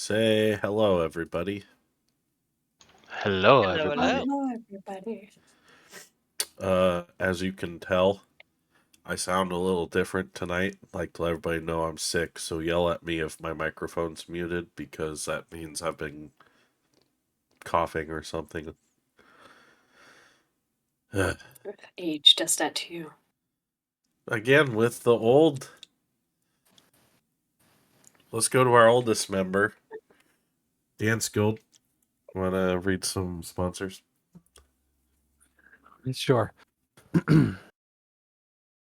Say hello, everybody. Hello, Hello, everybody. hello. Hello, everybody. As you can tell, I sound a little different tonight. Like to let everybody know I'm sick, so yell at me if my microphone's muted because that means I've been coughing or something. Age does that to you. Again, with the old. Let's go to our oldest member, Dan Skilled. Want to read some sponsors? Sure. All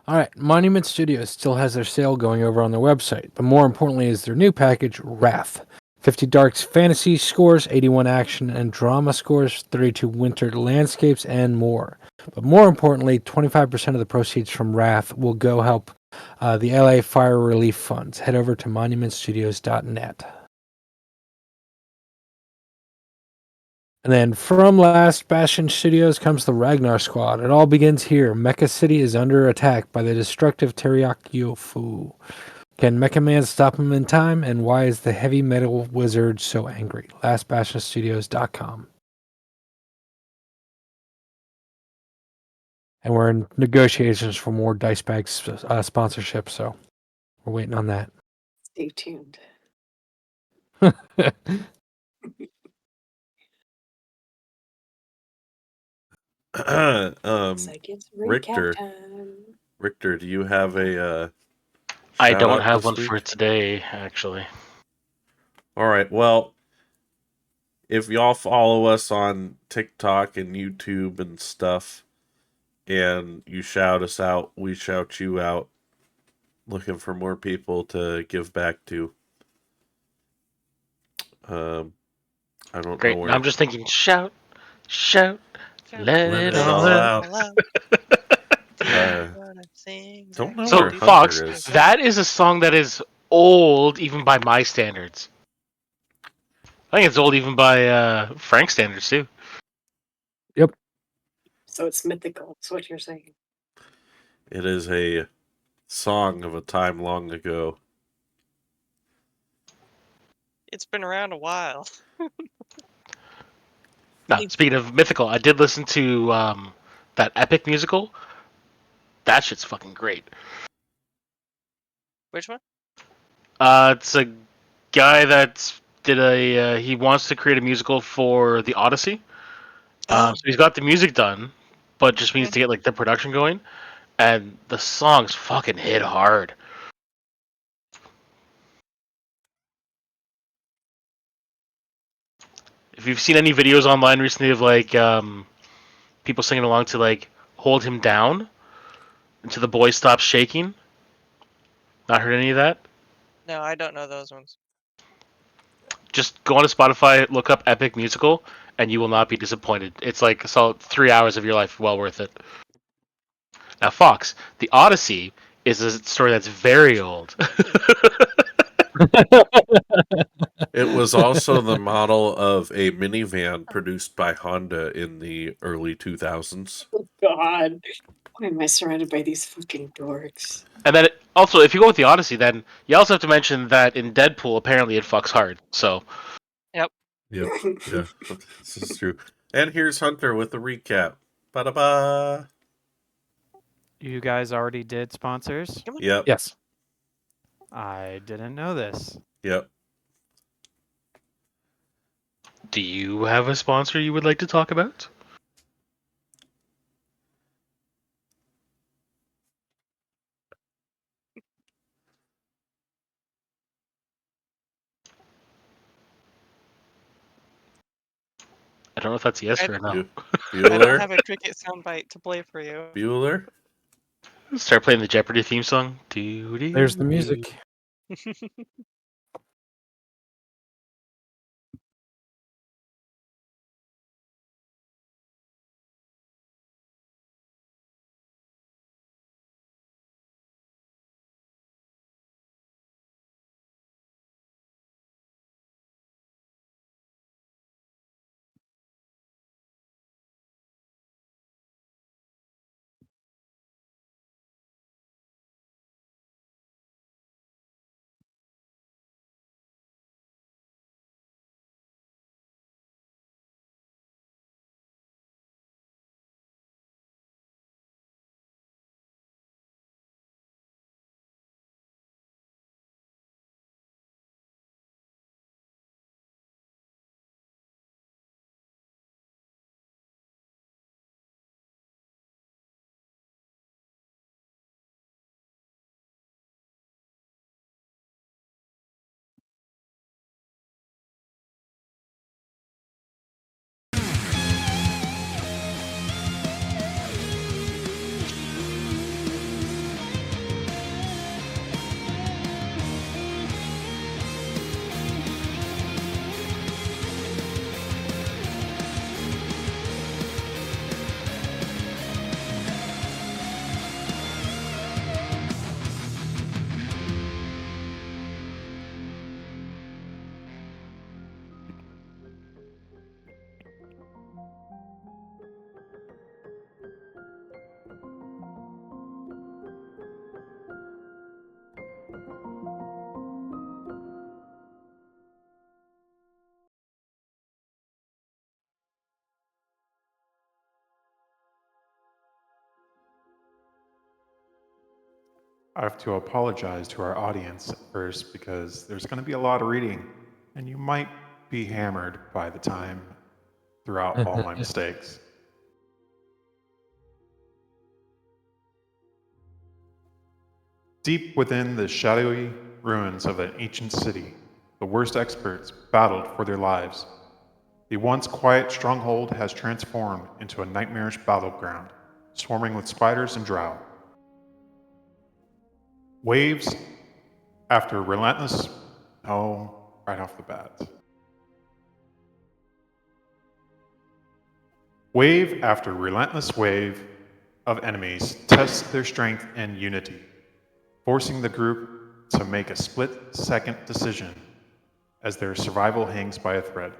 right. Monument Studios still has their sale going over on their website, but more importantly is their new package, Wrath. 50 Darks fantasy scores, 81 action and drama scores, 32 winter landscapes, and more. But more importantly, 25% of the proceeds from Wrath will go help the LA Fire Relief Funds. Head over to monumentstudios.net. And then from Last Bastion Studios comes the Ragnar Squad. It all begins here. Mecha City is under attack by the destructive Teriyaki. Can Mecha Man stop him in time? And why is the heavy metal wizard so angry? LastBastionStudios.com. And we're in negotiations for more Dice Bags sponsorship, so we're waiting on that. Stay tuned. It's like it's Richter. recap time. Richter, do you have a I shout don't out have this one week? for today, actually. All right. Well, if y'all follow us on TikTok and YouTube and stuff, and you shout us out, we shout you out. Looking for more people to give back to. I don't Great. know where. I'm just thinking, shout, let it all out. Don't know So, where Fox, Hunter is. that is a song that is old even by my standards. I think it's old even by Frank's standards, too. So it's mythical, is what you're saying. It is a song of a time long ago. It's been around a while. Now, speaking of mythical, I did listen to that epic musical. That shit's fucking great. Which one? It's a guy that did he wants to create a musical for the Odyssey. So he's got the music done, but just needs to get like the production going, and the songs fucking hit hard. If you've seen any videos online recently of like people singing along to like "Hold Him Down" until the boy stops shaking, not heard any of that? No, I don't know those ones. Just go on to Spotify, look up Epic Musical, and you will not be disappointed. It's like a solid 3 hours of your life, well worth it. Now, Fox, the Odyssey is a story that's very old. It was also the model of a minivan produced by Honda in the early 2000s. Oh, God. Why am I surrounded by these fucking dorks? And then, also, if you go with the Odyssey, then you also have to mention that in Deadpool, apparently it fucks hard. So, Yep. Yeah, this is true. And here's Hunter with the recap. Ba-da-ba. You guys already did sponsors? Yep. Yes. I didn't know this. Yep. do you have a sponsor you would like to talk about? I don't know if that's yes or no. I don't have a cricket soundbite to play for you. Bueller? Start playing the Jeopardy theme song. There's the music. I have to apologize to our audience at first because there's going to be a lot of reading, and you might be hammered by the time throughout all my mistakes. Deep within the shadowy ruins of an ancient city, the worst experts battled for their lives. The once quiet stronghold has transformed into a nightmarish battleground, swarming with spiders and drow. Waves after relentless... Oh, right off the bat. Wave after relentless wave of enemies tests their strength and unity, forcing the group to make a split-second decision as their survival hangs by a thread.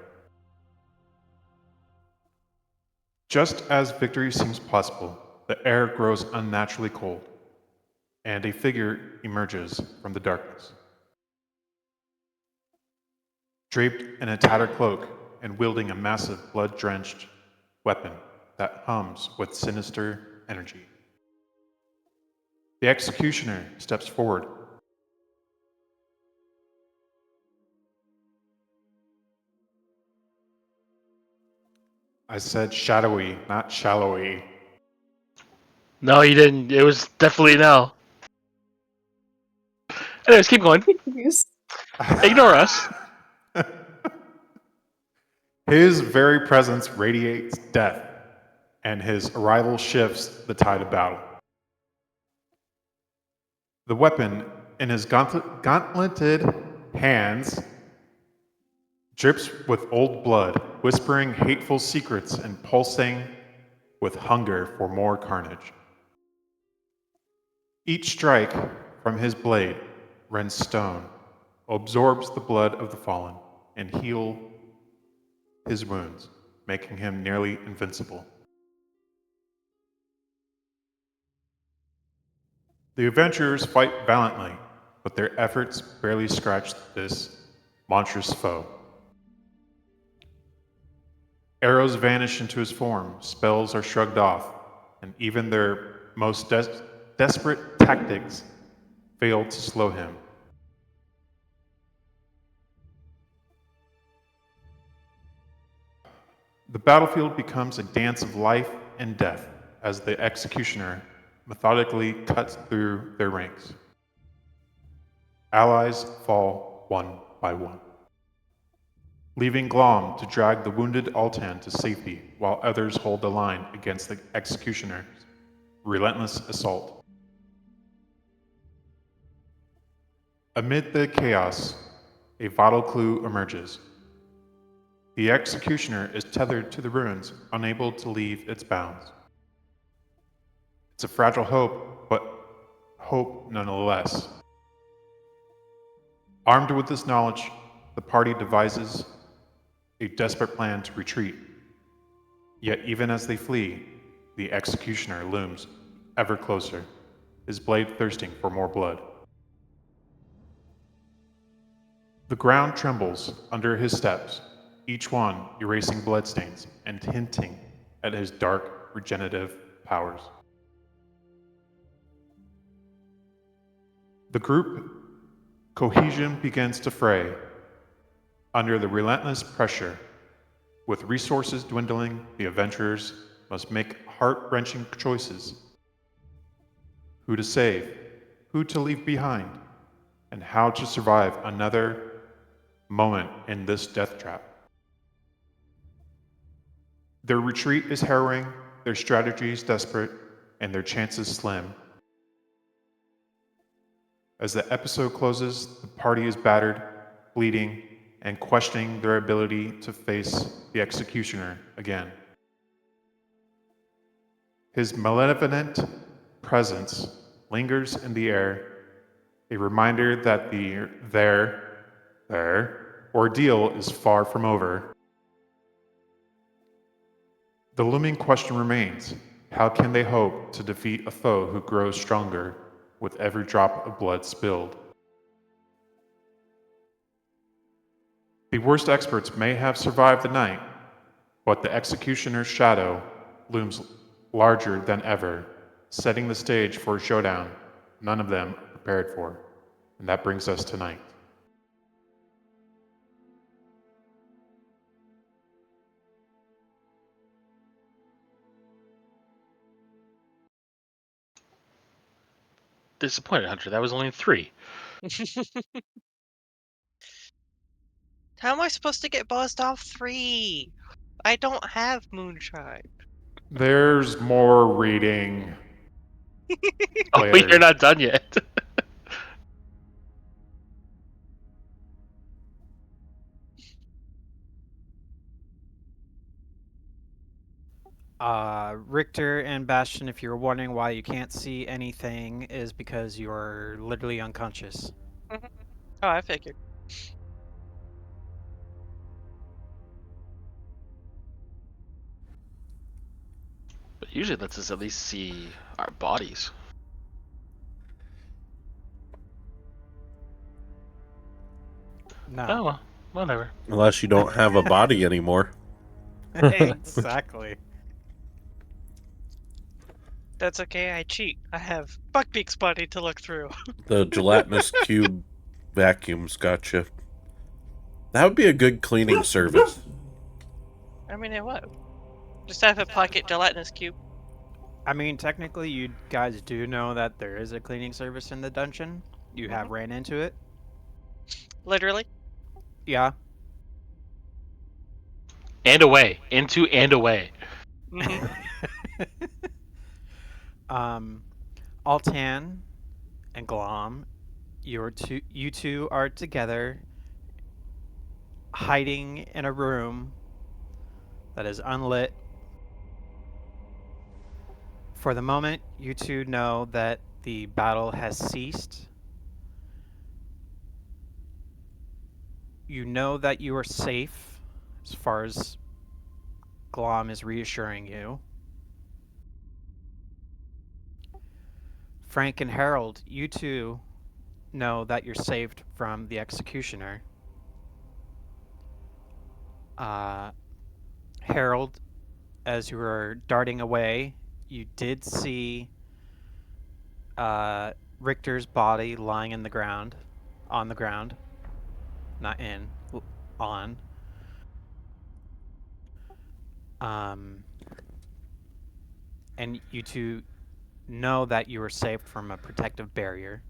Just as victory seems possible, the air grows unnaturally cold, and a figure emerges from the darkness. Draped in a tattered cloak and wielding a massive blood-drenched weapon that hums with sinister energy. The executioner steps forward. I said shadowy, not shallowy. No, you didn't. It was definitely no. Anyways, keep going. Yes. Ignore us. His very presence radiates death, and his arrival shifts the tide of battle. The weapon in his gauntleted hands drips with old blood, whispering hateful secrets and pulsing with hunger for more carnage. Each strike from his blade rends stone, absorbs the blood of the fallen, and heals his wounds, making him nearly invincible. The adventurers fight valiantly, but their efforts barely scratch this monstrous foe. Arrows vanish into his form, spells are shrugged off, and even their most desperate tactics fail to slow him. The battlefield becomes a dance of life and death as the executioner methodically cuts through their ranks. Allies fall one by one, leaving Glom to drag the wounded Altan to safety while others hold the line against the executioner's relentless assault. Amid the chaos, a vital clue emerges. The executioner is tethered to the ruins, unable to leave its bounds. It's a fragile hope, but hope nonetheless. Armed with this knowledge, the party devises a desperate plan to retreat. Yet even as they flee, the executioner looms ever closer, his blade thirsting for more blood. The ground trembles under his steps, each one erasing bloodstains and hinting at his dark regenerative powers. The group cohesion begins to fray under the relentless pressure. With resources dwindling, the adventurers must make heart-wrenching choices. Who to save, who to leave behind, and how to survive another moment in this death trap. Their retreat is harrowing, their strategies desperate, and their chances slim. As the episode closes, the party is battered, bleeding, and questioning their ability to face the executioner again. His malevolent presence lingers in the air, a reminder that their ordeal is far from over. The looming question remains, how can they hope to defeat a foe who grows stronger with every drop of blood spilled? The worst experts may have survived the night, but the executioner's shadow looms larger than ever, setting the stage for a showdown none of them prepared for. And that brings us tonight. Disappointed, Hunter. That was only 3. How am I supposed to get buzzed off 3? I don't have moonshine. There's more reading. Oh, Later. you're not done yet. Richter and Bastion, if you're wondering why you can't see anything, is because you're literally unconscious. Oh, I figured. But usually lets us at least see our bodies. No. Oh, well, whatever. Unless you don't have a body anymore. Exactly. That's okay, I cheat. I have Buckbeak's body to look through. The gelatinous cube vacuums gotcha. That would be a good cleaning service. I mean, it would. Just have a pocket gelatinous cube. I mean, technically, you guys do know that there is a cleaning service in the dungeon. You have ran into it. Literally. Yeah. And away. Into and away. Mhm. Altan and Glom, you two are together, hiding in a room that is unlit. For the moment, you two know that the battle has ceased. You know that you are safe, as far as Glom is reassuring you. Frank and Harold, you two know that you're saved from the executioner. Harold, as you were darting away, you did see Richter's body lying on the ground, not in, on. And you two know that you were saved from a protective barrier.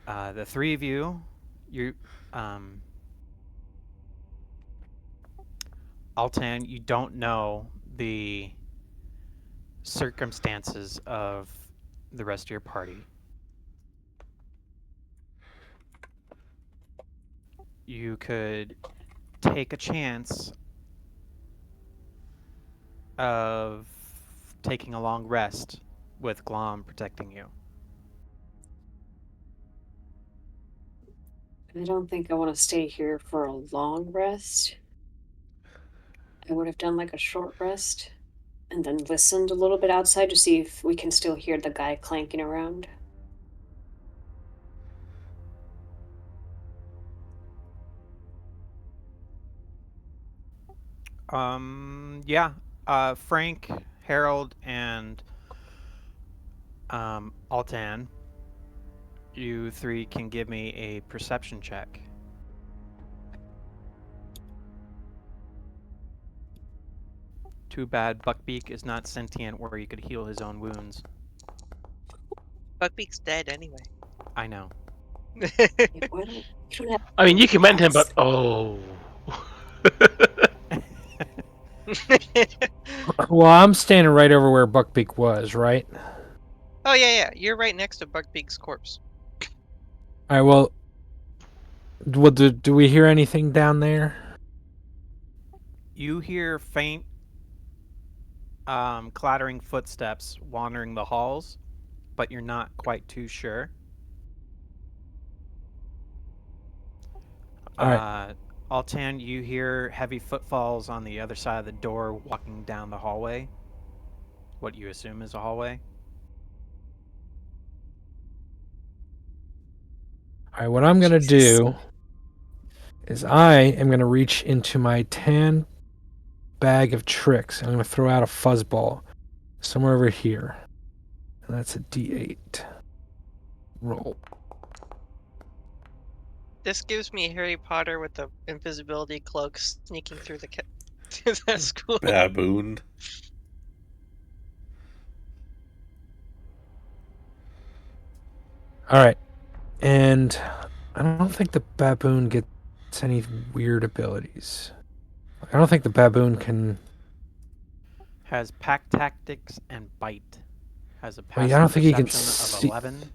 The 3 of you, Altan, you don't know the circumstances of the rest of your party. You could take a chance of taking a long rest with Glom protecting you. I don't think I want to stay here for a long rest. I would have done like a short rest and then listened a little bit outside to see if we can still hear the guy clanking around. Yeah. Frank, Harold, and Altan, you 3 can give me a perception check. Too bad Buckbeak is not sentient where he could heal his own wounds. Buckbeak's dead anyway. I know. Yeah, why don't, you don't have I mean, you can mend him, bats. but oh. Well, I'm standing right over where Buckbeak was, right? Oh, yeah. You're right next to Buckbeak's corpse. All right. Well, do we hear anything down there? You hear faint clattering footsteps wandering the halls, but you're not quite too sure. All right. Altan, you hear heavy footfalls on the other side of the door walking down the hallway. What you assume is a hallway. All right. What I'm gonna do is I am gonna reach into my tan bag of tricks. I'm gonna throw out a fuzzball somewhere over here, and that's a D8. roll. This gives me Harry Potter with the invisibility cloak sneaking through the to that school. Baboon. All right, and I don't think the baboon gets any weird abilities. I don't think the baboon can. Has pack tactics and bite. Has a Wait, passive I don't think he can perception of see. 11.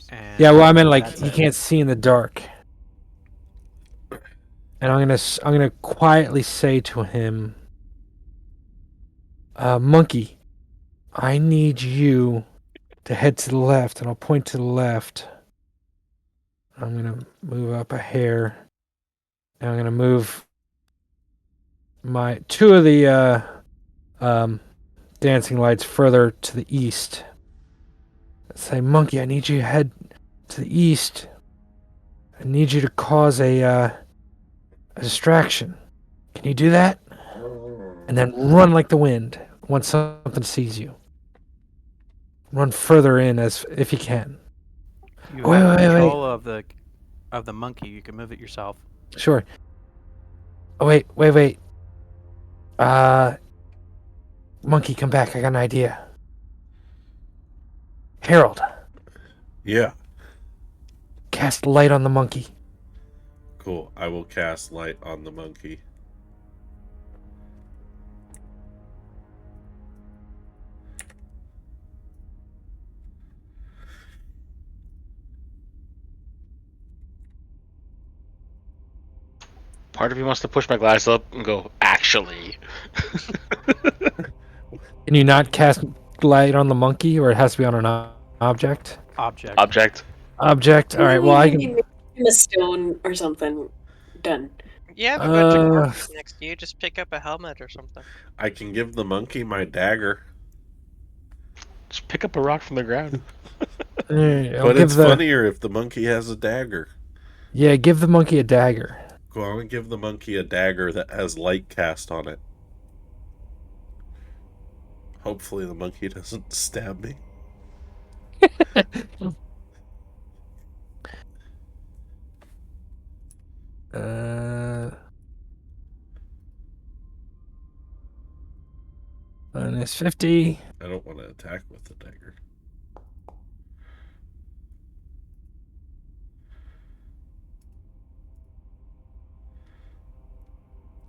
And Yeah, well, I meant like that's he it. can't see in the dark. And I'm gonna quietly say to him, Monkey, I need you to head to the left, and I'll point to the left. I'm gonna move up a hair, and I'm gonna move my two of the dancing lights further to the east. Say, Monkey, I need you to head to the east. I need you to cause a distraction. Can you do that? And then run like the wind once something sees you. Run further in as if you can. You Wait, have wait, wait. control of the monkey. You can move it yourself. Sure. Oh, wait. Monkey, come back. I got an idea. Harold, Yeah. cast light on the monkey. Cool. I will cast light on the monkey. Part of me wants to push my glass up and go, actually. Can you not cast light on the monkey, or it has to be on an object? Object. Object. Object. All right. Well, I can. Maybe a stone or something. Done. You have a bunch of Uh, corpses next to you. Just pick up a helmet or something. I can give the monkey my dagger. Just pick up a rock from the ground. I'll But give it's the funnier if the monkey has a dagger. yeah. Give the monkey a dagger. Go on and give the monkey a dagger that has light cast on it. Hopefully the monkey doesn't stab me. Minus 50. I don't want to attack with the dagger.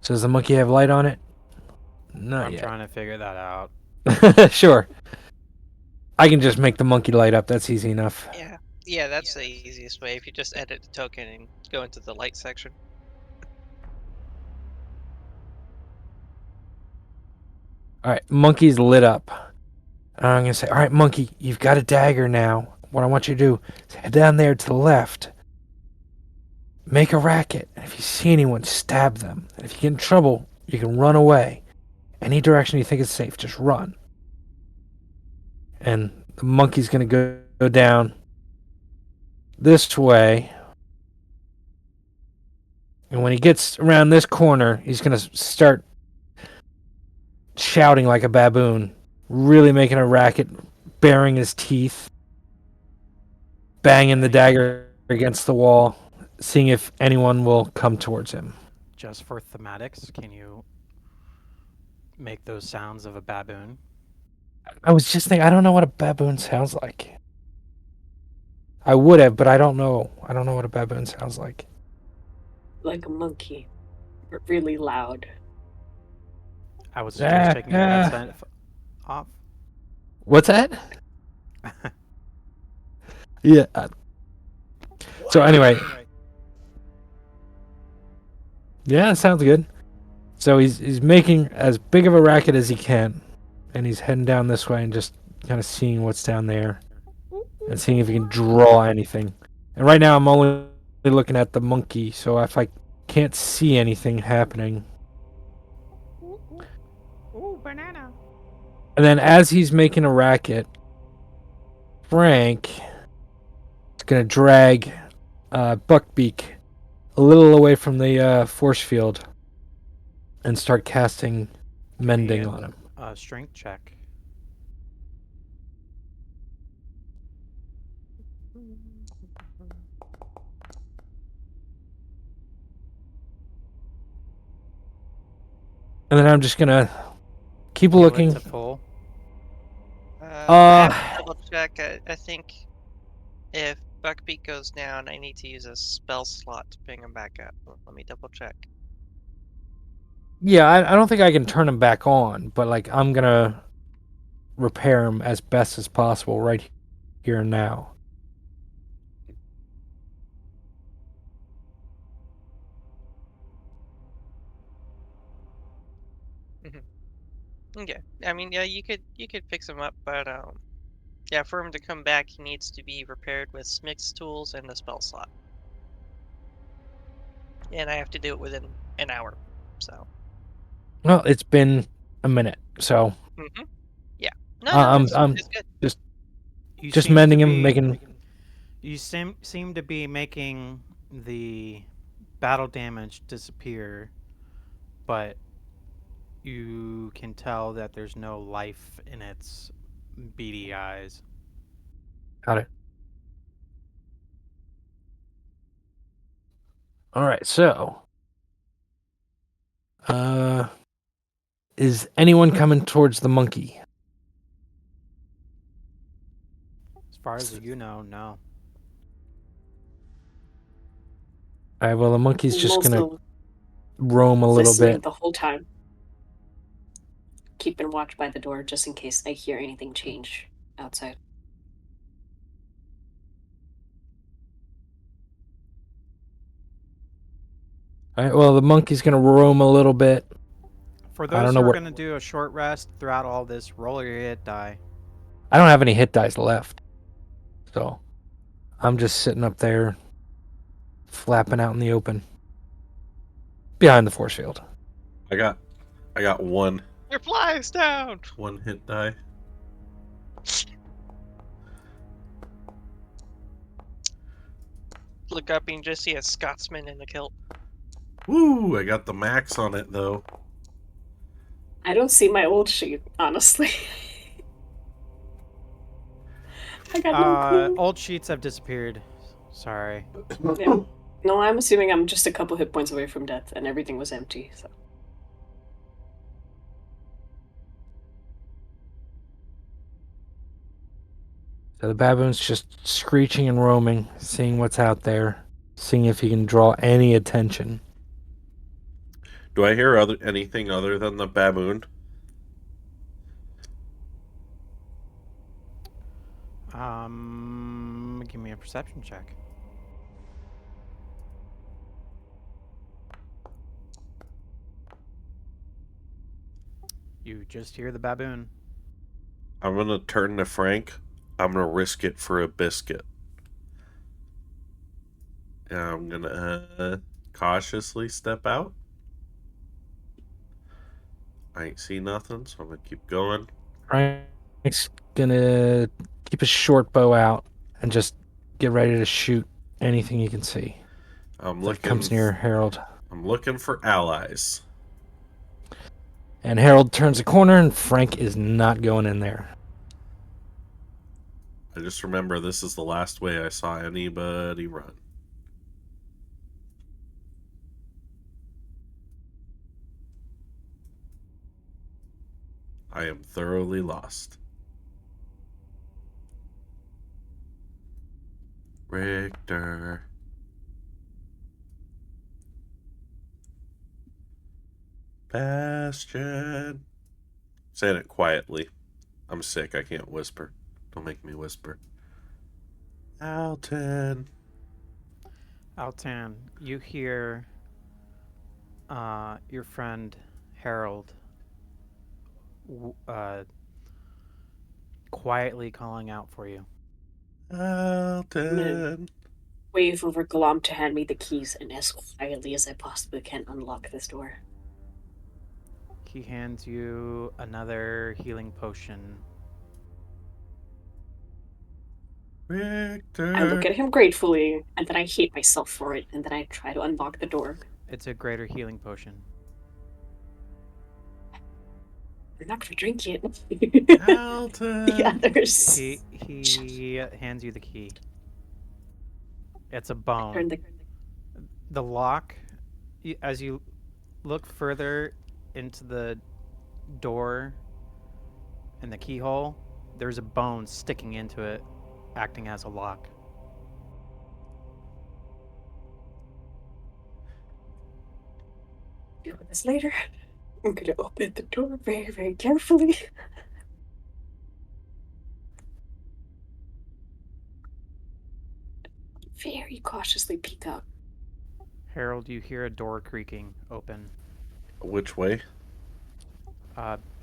So does the monkey have light on it? Not I'm yet. trying to figure that out. Sure. I can just make the monkey light up. That's easy enough. Yeah, that's the easiest way. If you just edit the token and go into the light section. All right, monkey's lit up. I'm gonna say, all right, monkey, you've got a dagger now. What I want you to do is head down there to the left. Make a racket. And if you see anyone, stab them. And if you get in trouble, you can run away. Any direction you think is safe, just run. And the monkey's gonna go down this way. And when he gets around this corner, he's gonna start shouting like a baboon, really making a racket, baring his teeth, banging the dagger against the wall, seeing if anyone will come towards him. Just for thematics, can you make those sounds of a baboon? I was just thinking, I don't know what a baboon sounds like. I would have, but I don't know. I don't know what a baboon sounds like. Like a monkey. But really loud. I was just taking your yeah. headset off. What's that? Yeah. So anyway. Yeah, that sounds good. So he's making as big of a racket as he can, and he's heading down this way and just kind of seeing what's down there and seeing if he can draw anything. And right now I'm only looking at the monkey, so if I can't see anything happening. Ooh, banana. And then as he's making a racket, Frank is going to drag Buckbeak a little away from the force field and start casting mending And on him. a strength check. And then I'm just gonna keep Heal looking. it to full. I have to double check. I think if Buckbeak goes down, I need to use a spell slot to bring him back up. Let me double check. Yeah, I don't think I can turn him back on, but like I'm gonna repair him as best as possible right here and now. Yeah, I mean, yeah, you could fix him up, but yeah, for him to come back, he needs to be repaired with Smith's tools and the spell slot, and I have to do it within an hour. So. Well, it's been a minute, so Yeah. No, I'm it's good. You just seem mending to him, be making. you seem to be making the battle damage disappear, but you can tell that there's no life in its beady eyes. Got it. All right, so is anyone coming towards the monkey? As far as you know, no. All right, well the monkey's I'm just gonna also roam a little listening bit. the whole time, keeping watch by the door just in case I hear anything change outside. All right, well the monkey's gonna roam a little bit. For I don't those know who are where. going to do a short rest throughout all this, roll your hit die. I don't have any hit dice left, so I'm just sitting up there, flapping out in the open, behind the force field. I got one Your flies down. hit die. Look up and just see a Scotsman in the kilt. Woo! I got the max on it though. I don't see my old sheet, honestly. I got no clue. Old sheets have disappeared. Sorry. Yeah. No, I'm assuming I'm just a couple hit points away from death, and everything was empty. So So the baboon's just screeching and roaming, seeing what's out there, seeing if he can draw any attention. Do I hear anything other than the baboon? Give me a perception check. You just hear the baboon. I'm gonna turn to Frank. I'm gonna risk it for a biscuit. And I'm gonna cautiously step out. I ain't see nothing, so I'm gonna keep going. Frank's gonna keep his short bow out and just get ready to shoot anything he can see I'm that looking. comes near Harold. I'm looking for allies. And Harold turns a corner, and Frank is not going in there. I just remember this is the last way I saw anybody run. I am thoroughly lost. Richter. Bastion. Saying it quietly. I'm sick. I can't whisper. Don't make me whisper. Alton. Altan, you hear your friend Harold quietly calling out for you. Alton. wave over Glom to hand me the keys, and as quietly as I possibly can unlock this door. He hands you another healing potion. Richter. I look at him gratefully, and then I hate myself for it, and then I try to unlock the door. It's a greater healing potion. I'm not gonna drink it. Alton. The others. He hands you the key. It's a Turn bone. the The lock, as you look further into the door and the keyhole, there's a bone sticking into it, acting as a lock. Deal with this later. I'm gonna open the door very, very carefully. Very cautiously peek up. Harold, you hear a door creaking open Which way?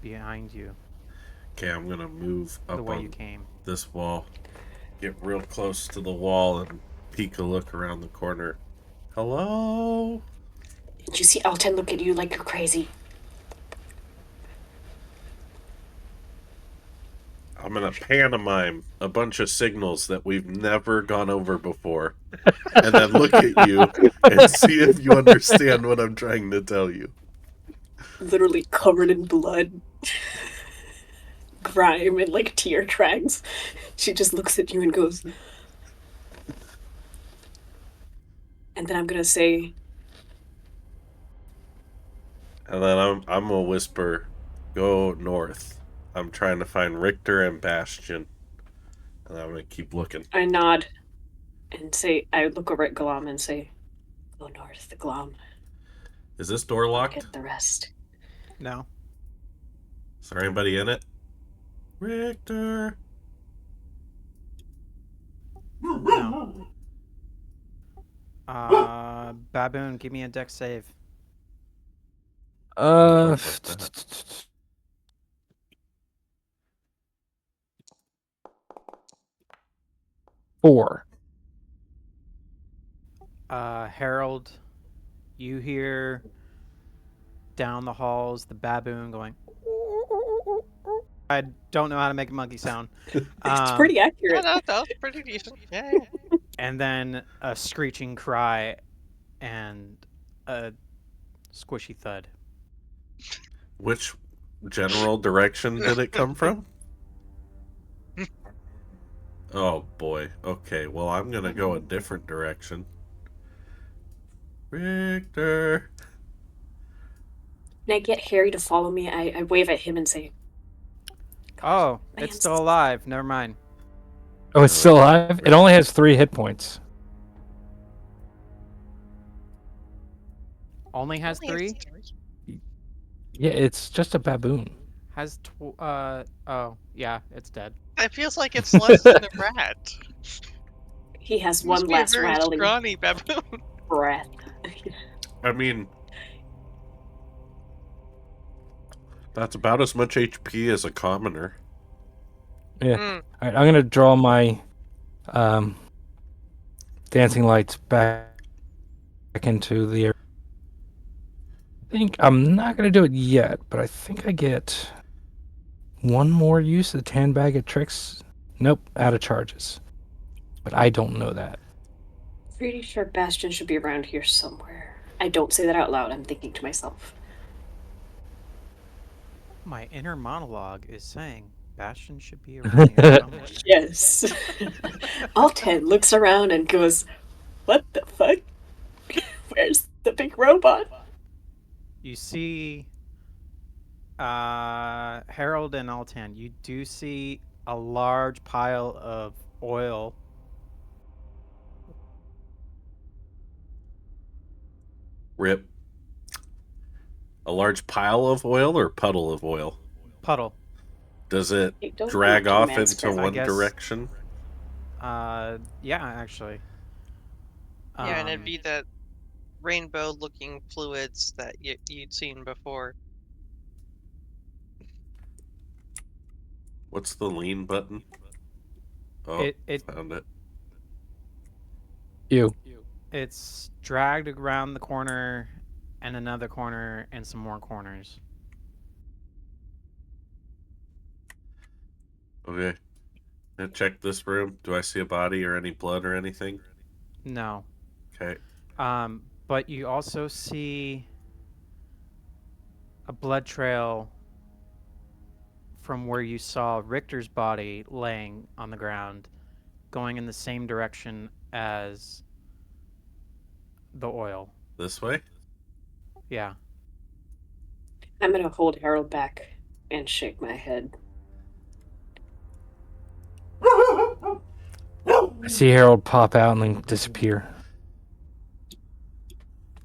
behind you, Okay, I'm gonna move the up way you on came. this wall, get real close to the wall, and peek a look around the corner. Hello? Did you see Alten look at you like you're crazy? I'm gonna pantomime a bunch of signals that we've never gone over before, and then look at you and see if you understand what I'm trying to tell you. Literally covered in blood, grime, and like tear tracks. She just looks at you and goes, and then I'm gonna say, And then I'm gonna whisper, "Go north. I'm trying to find Richter and Bastion." And I'm gonna keep looking. I nod and say, I look over at Glom and say, go north, Glom. Is this door I'll locked? get the rest. No. Is there anybody in it? Richter. No. Baboon, give me a dex save. Uh, Like that. 4. Harold, you hear down the halls the baboon going. I don't know how to make a monkey sound. It's pretty No, accurate. that was pretty decent. Yeah. And then a screeching cry and a squishy thud. Which general direction did it come from? Oh boy. Okay, well I'm gonna go a different direction. Richter. Can I get Harry to follow me? I wave at him and say, Oh, man, it's still alive. Never mind. Oh, it's still alive? It only has 3 hit points. Only has Only 3? Yeah, it's just a baboon. Has oh, yeah, it's dead. It feels like it's less than a rat. he has It must one be a last very rattling scrawny baboon. breath. I mean, that's about as much HP as a commoner. Yeah. Mm. All right, I'm gonna draw my dancing lights back into the area. I think I'm not gonna do it yet, but I think I get one more use of the tan bag of tricks. Nope, out of charges. But I don't know that. Pretty sure Bastion should be around here somewhere. I don't say that out loud. I'm thinking to myself. My inner monologue is saying Bastion should be around here somewhere. Yes. Alten looks around and goes, what the fuck? Where's the big robot? You see Harold and Altan, you do see a large pile of oil. Rip. A large pile of oil or puddle of oil? Puddle. Does it Hey, don't drag let your off man into scream. one guess- direction? Yeah, actually. Yeah, and it'd be that rainbow-looking fluids that you'd seen before. What's the lean button? Oh, it found it. You. it's dragged around the corner and another corner and some more corners. Okay. Now check this room. Do I see a body or any blood or anything? No. Okay. But you also see a blood trail from where you saw Richter's body laying on the ground, going in the same direction as the oil. This way? Yeah. I'm gonna hold Harold back and shake my head. I see Harold pop out and then disappear.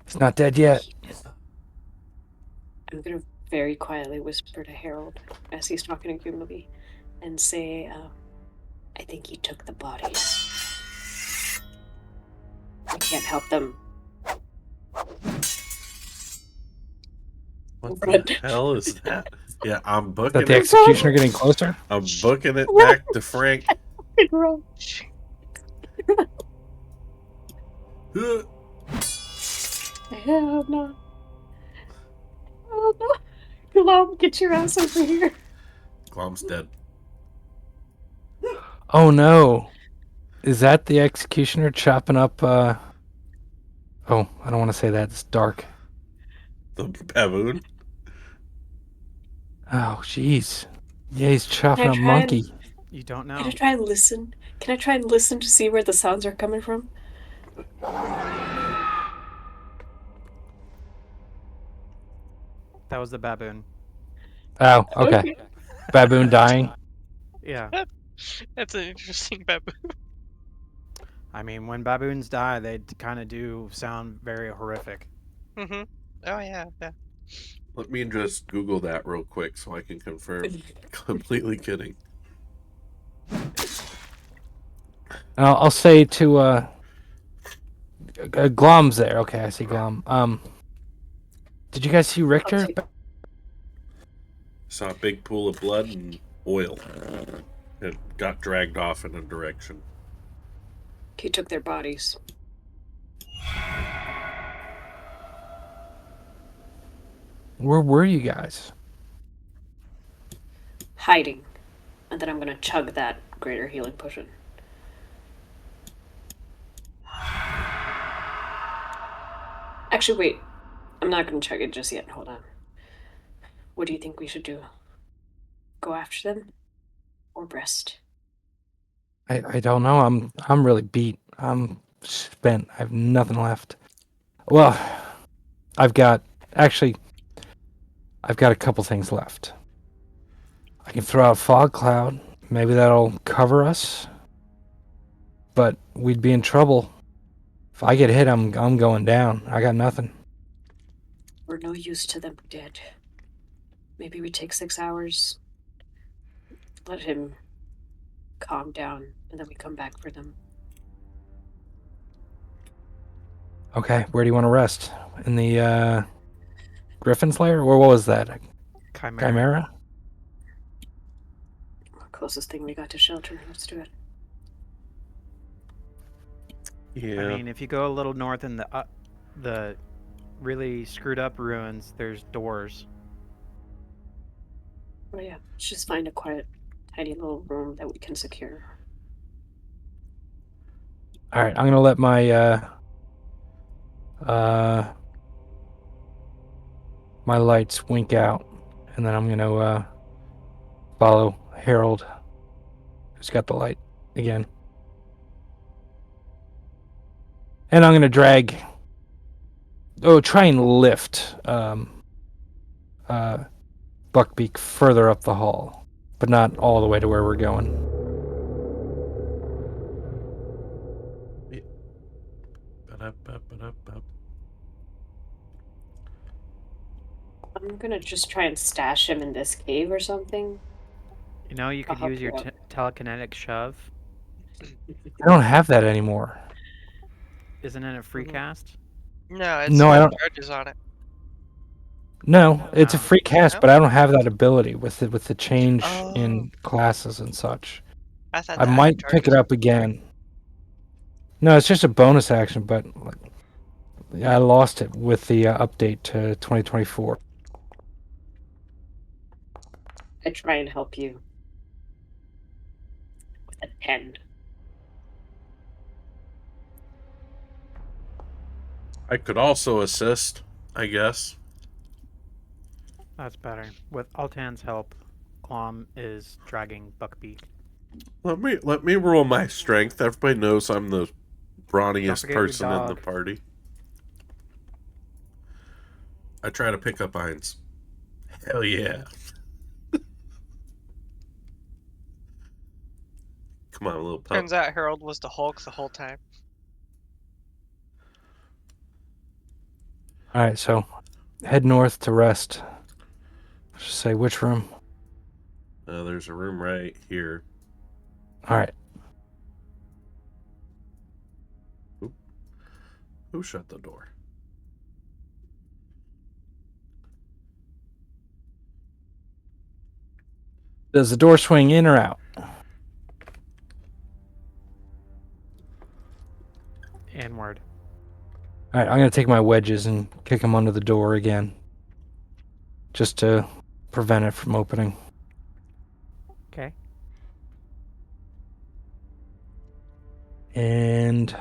He's not dead yet. I'm gonna very quietly whisper to Harold as he's talking to Kimberly and say, I think he took the bodies. I can't help them. What What? the hell is that? Yeah, I'm Is booking that the it. executioner getting closer? I'm booking it back to Frank. Hell no. Hell no. Glom, get your ass over here. Glom's dead. Oh no. Is that the executioner chopping up Oh, I don't want to say that. It's dark. The baboon. Oh, jeez. Yeah, he's chopping Can I up try monkey. You don't Can I know. try and listen? Can I try and listen to see where the sounds are coming from? That was the baboon. Oh, okay. Baboon dying. Yeah. That's an interesting baboon. I mean, when baboons die, they kind of do sound very horrific. Mm-hmm. Oh yeah, yeah. Let me just Google that real quick so I can confirm. Completely kidding. And I'll say to Glom's there. Okay, I see Glom. Did you guys see Richter? Saw a big pool of blood and oil. It got dragged off in a direction. He took their bodies. Where were you guys? Hiding. And then I'm gonna chug that greater healing potion. Actually, wait. I'm not gonna chug it just yet. Hold on. What do you think we should do? Go after them? Or rest? I don't know. I'm really beat. I'm spent. I have nothing left. Well, I've got a couple things left. I can throw out a fog cloud. Maybe that'll cover us. But we'd be in trouble. If I get hit, I'm going down. I got nothing. We're no use to them dead. Maybe we take 6 hours. Let him calm down, and then we come back for them. Okay, where do you want to rest? In the Griffin's lair? Or what was that? Chimera? Closest thing we got to shelter. Let's do it. Yeah. I mean, if you go a little north in the really screwed up ruins, there's doors. Oh yeah, let's just find a quiet, tiny little room that we can secure. All right, I'm gonna let my my lights wink out, and then I'm gonna follow Harold, who's got the light again, and I'm gonna try and lift Buckbeak further up the hall, but not all the way to where we're going. I'm gonna just try and stash him in this cave or something. You know, you I'll could help use you your out. telekinetic shove. I don't have that anymore. Isn't it a free cast? No, it's No, I don't. charges on it. No, it's a Oh. free cast, No? but I don't have that ability with the change Oh. in classes and such. I thought I that might had pick it charges. up again. No, it's just a bonus action, but I lost it with the update to 2024. I try and help you with a 10. I could also assist, I guess. That's better. With Altan's help, Glom is dragging Buckbeak. Let me roll my strength. Everybody knows I'm the brawniest forget your person in the dog. party. I try to pick up Ein's Hell yeah. Come on, little pup. Turns out Harold was the Hulk the whole time. All right, so head north to rest. Let's just say which room. There's a room right here. All right. Who shut the door? Does the door swing in or out? Inward. All right, I'm going to take my wedges and kick them under the door again. Just to prevent it from opening. Okay. And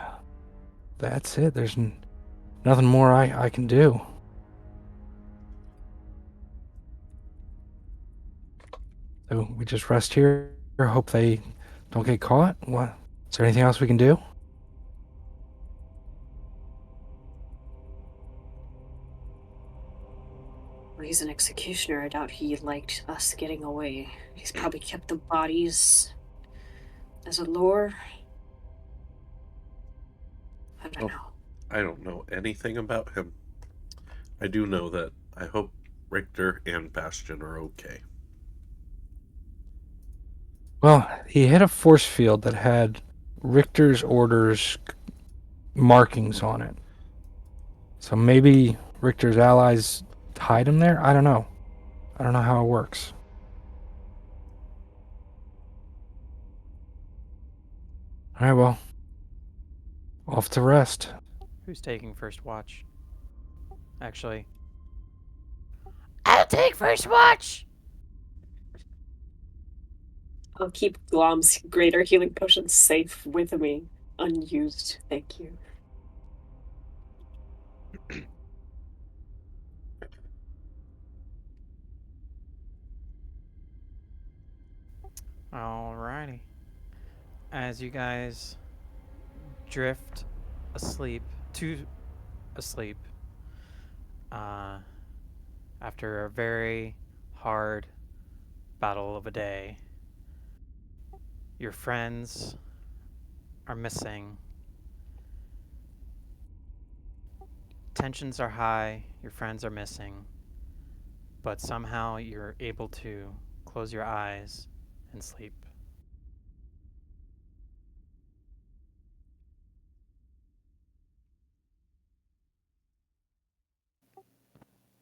that's it. There's nothing more I can do. So we just rest here. Hope they don't get caught. What? Is there anything else we can do? Well, he's an executioner. I doubt he liked us getting away. He's probably kept the bodies as a lure. I don't know. I don't know anything about him. I do know that I hope Richter and Bastion are okay. Well, he hit a force field that had Richter's orders markings on it. So maybe Richter's allies tied him there? I don't know. I don't know how it works. All right, well, off to rest. Who's taking first watch? Actually, I'll take first watch. I'll keep Glom's greater healing potion safe with me, unused. Thank you. alrighty. As you guys drift asleep, uh, after a very hard battle of a day, your friends are missing. Tensions are high, your friends are missing, but somehow you're able to close your eyes and sleep.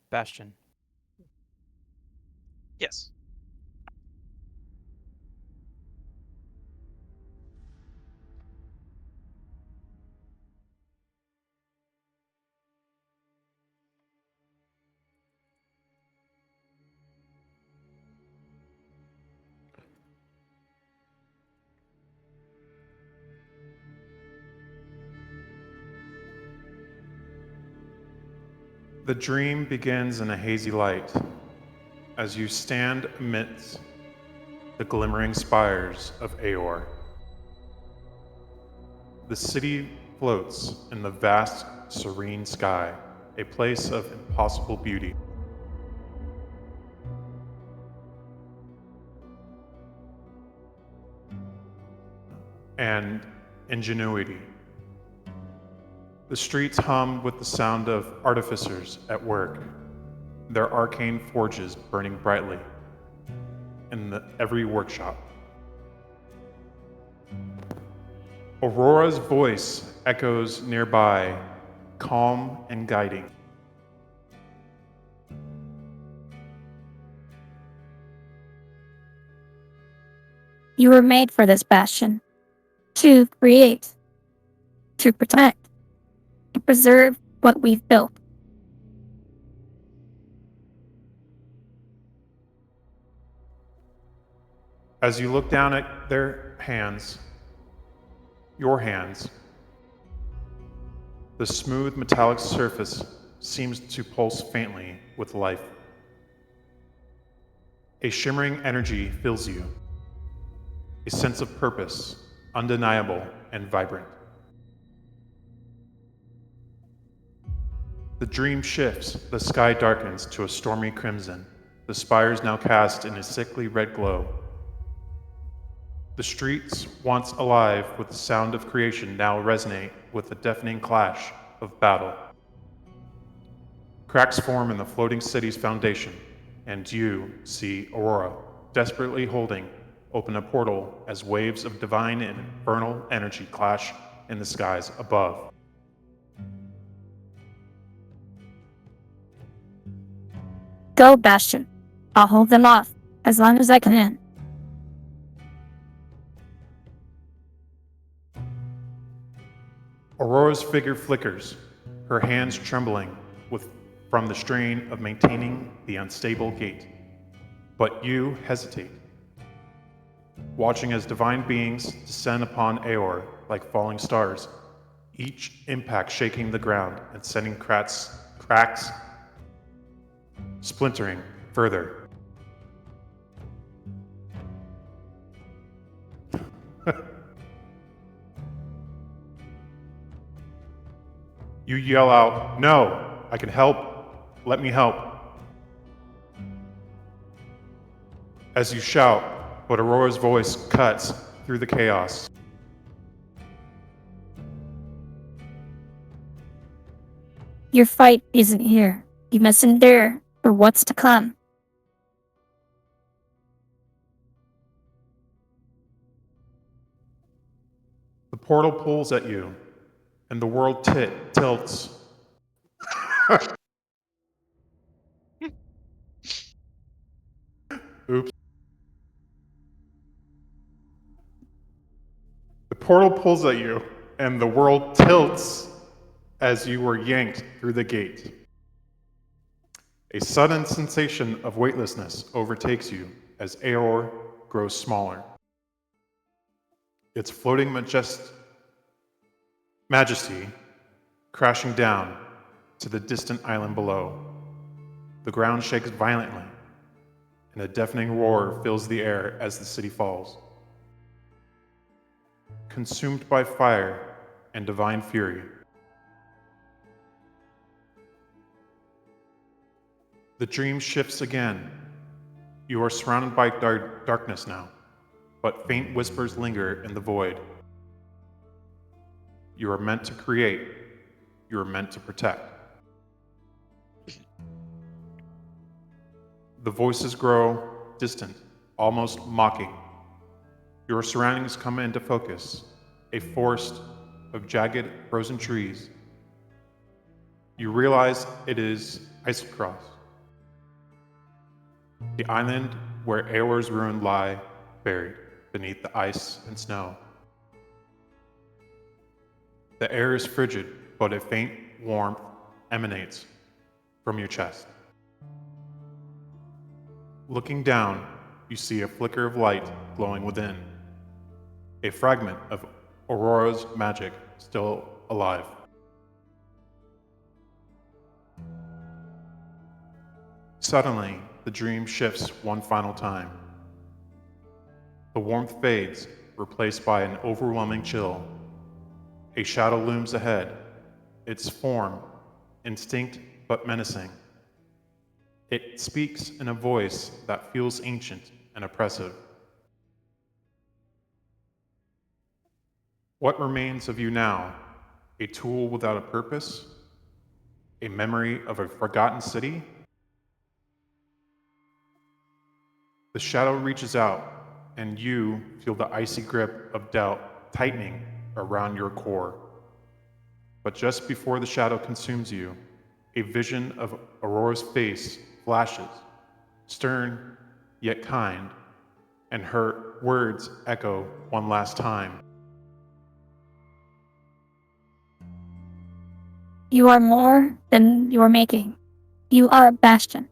Bastion. Yes. The dream begins in a hazy light as you stand amidst the glimmering spires of Aor. The city floats in the vast, serene sky, a place of impossible beauty. And ingenuity. The streets hum with the sound of artificers at work, their arcane forges burning brightly in every workshop. Aurora's voice echoes nearby, calm and guiding. You were made for this, Bastion. To create, to protect, and preserve what we've built. As you look down at their hands, your hands, the smooth metallic surface seems to pulse faintly with life. A shimmering energy fills you, a sense of purpose, undeniable and vibrant. The dream shifts, the sky darkens to a stormy crimson, the spires now cast in a sickly red glow. The streets, once alive with the sound of creation, now resonate with the deafening clash of battle. Cracks form in the floating city's foundation, and you see Aurora, desperately holding open a portal as waves of divine and infernal energy clash in the skies above. Go, Bastion. I'll hold them off as long as I can. Aurora's figure flickers, her hands trembling from the strain of maintaining the unstable gate. But you hesitate, watching as divine beings descend upon Aor like falling stars, each impact shaking the ground and sending cracks splintering further. You yell out, "No, I can help. Let me help." As you shout, but Aurora's voice cuts through the chaos. Your fight isn't here. You must endure for what's to come. The portal pulls at you, and the world tilts. Oops. The portal pulls at you, and the world tilts as you were yanked through the gate. A sudden sensation of weightlessness overtakes you as Aor grows smaller. Its floating majesty crashing down to the distant island below. The ground shakes violently, and a deafening roar fills the air as the city falls. Consumed by fire and divine fury. The dream shifts again. You are surrounded by darkness now, but faint whispers linger in the void. You are meant to create. You are meant to protect. The voices grow distant, almost mocking. Your surroundings come into focus, a forest of jagged, frozen trees. You realize it is Icecross, the island where Aor's ruins lie buried beneath the ice and snow. The air is frigid, but a faint warmth emanates from your chest. Looking down, you see a flicker of light glowing within, a fragment of Aurora's magic still alive. Suddenly, the dream shifts one final time. The warmth fades, replaced by an overwhelming chill. A shadow looms ahead, its form instinct but menacing. It speaks in a voice that feels ancient and oppressive. What remains of you now? A tool without a purpose? A memory of a forgotten city? The shadow reaches out, and you feel the icy grip of doubt tightening around your core. But just before the shadow consumes you, a vision of Aurora's face flashes, stern yet kind, and her words echo one last time. You are more than you are making. You are a bastion.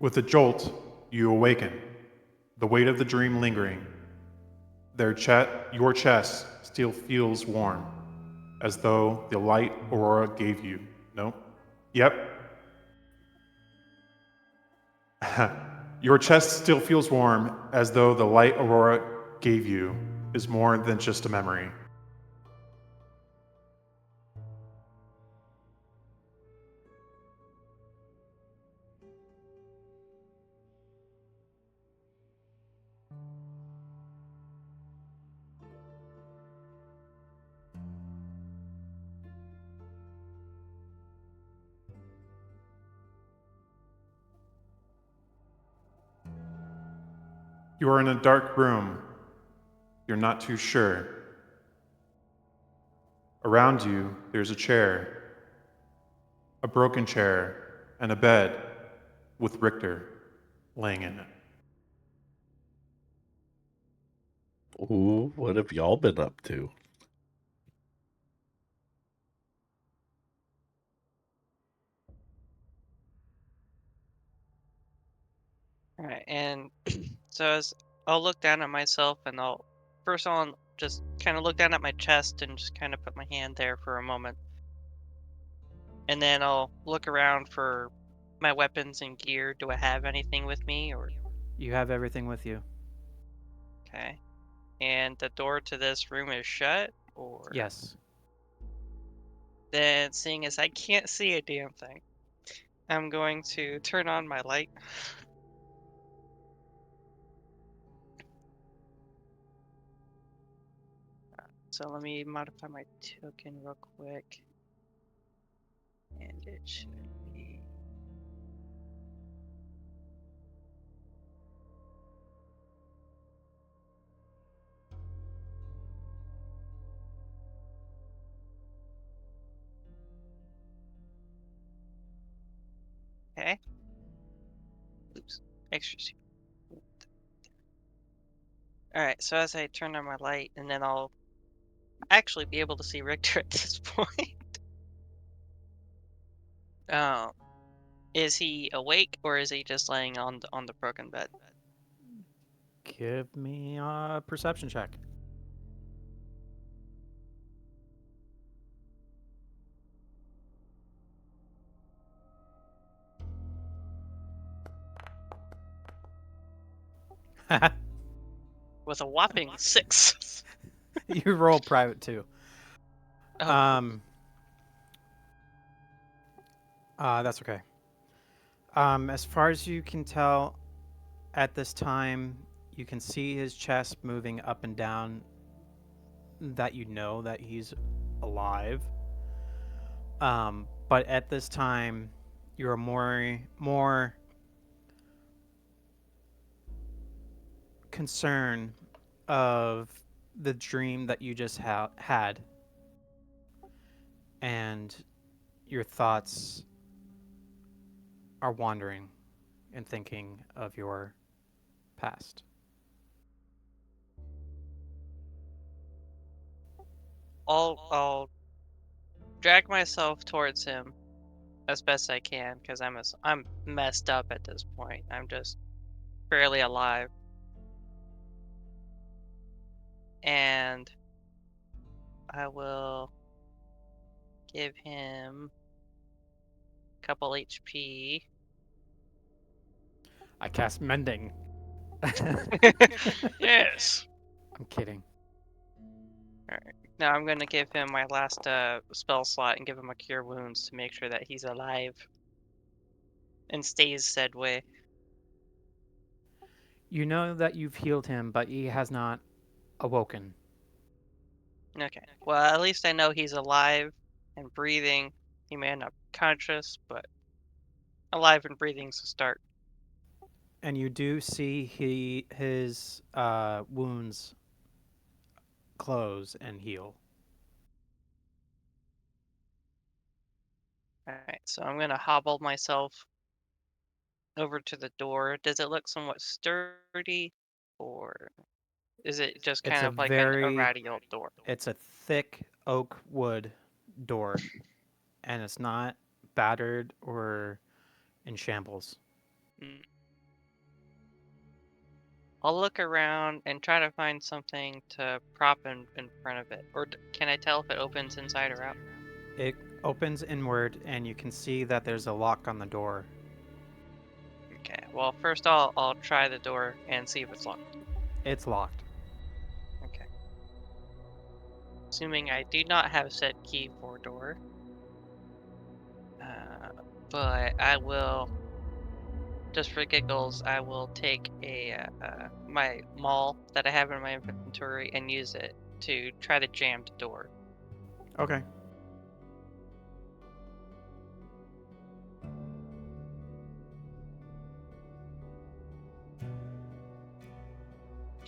With a jolt, you awaken, the weight of the dream lingering. Your chest still feels warm, as though the light Aurora gave you. No? Yep. Your chest still feels warm, as though the light Aurora gave you is more than just a memory. You are in a dark room. You're not too sure. Around you, there's a chair, a broken chair, and a bed with Richter laying in it. Ooh, what have y'all been up to? Alright, and so I'll look down at myself and I'll just kind of look down at my chest and just kind of put my hand there for a moment. And then I'll look around for my weapons and gear. Do I have anything with me or You have everything with you. okay? And the door to this room is shut or Yes. Then seeing as I can't see a damn thing, I'm going to turn on my light. So let me modify my token real quick. And it should be okay. Oops. Extra. Alright, so as I turn on my light, and then I'll actually be able to see Richter at this point. Um, is he awake or is he just laying on the broken bed? Give me a perception check. With a whopping 6. You roll private too. Oh, That's okay. As far as you can tell, at this time, you can see his chest moving up and down. That you know that he's alive. But at this time, you're more concerned of the dream that you just had, and your thoughts are wandering and thinking of your past. I'll drag myself towards him as best I can because I'm messed up at this point. I'm just barely alive, and I will give him a couple HP. I cast mending. Yes. I'm kidding. Alright. Now I'm gonna give him my last spell slot and give him a cure wounds to make sure that he's alive and stays said way. You know that you've healed him, but he has not awoken. Okay. Well, at least I know he's alive and breathing. He may not be conscious, but alive and breathing's a start. And you do see his wounds close and heal. Alright, so I'm gonna hobble myself over to the door. Does it look somewhat sturdy, or is it just It's kind a of like a ratty old door? it's a thick oak wood door, and it's not battered or in shambles. Mm. I'll look around and try to find something to prop in front of it. Or can I tell if it opens inside or out? It opens inward, and you can see that there's a lock on the door. Okay. Well, first I'll try the door and see if it's locked. It's locked. Okay. Assuming I do not have said key for door. But I will, just for giggles, I will take my maul that I have in my inventory and use it to try to jam the door. Okay.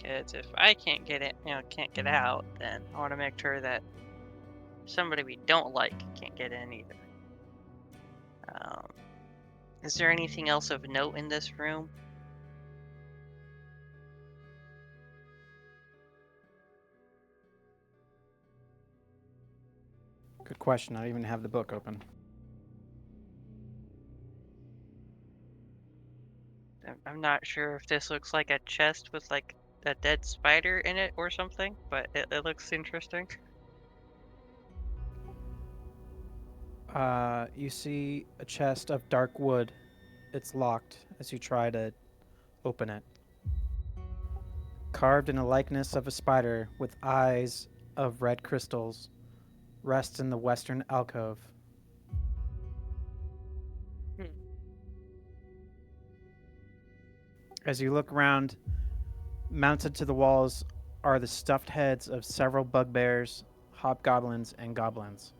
because if I can't get it, can't get out, then I want to make sure that somebody we don't like can't get in either. Is there anything else of note in this room? Good question. I don't even have the book open. I'm not sure if this looks like a chest with like a dead spider in it or something, but it looks interesting. You see a chest of dark wood. It's locked as you try to open it. Carved in a likeness of a spider with eyes of red crystals, rests in the western alcove. Hmm. As you look around, mounted to the walls are the stuffed heads of several bugbears, hobgoblins, and goblins.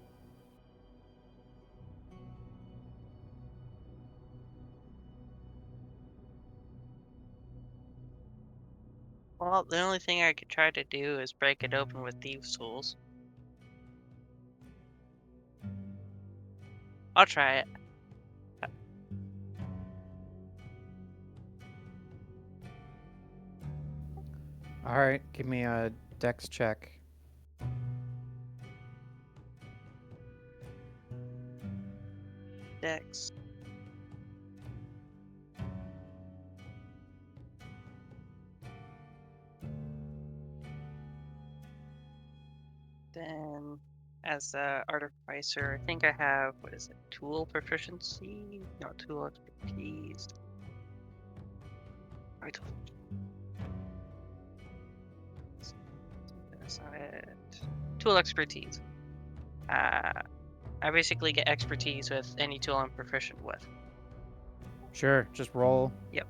Well, the only thing I could try to do is break it open with thieves' tools. I'll try it. All right, give me a dex check. Dex. Then, as a artificer, I think I have, what is it, tool proficiency? No, tool expertise. Right. That's not it. Tool expertise. I basically get expertise with any tool I'm proficient with. Sure, just roll. Yep.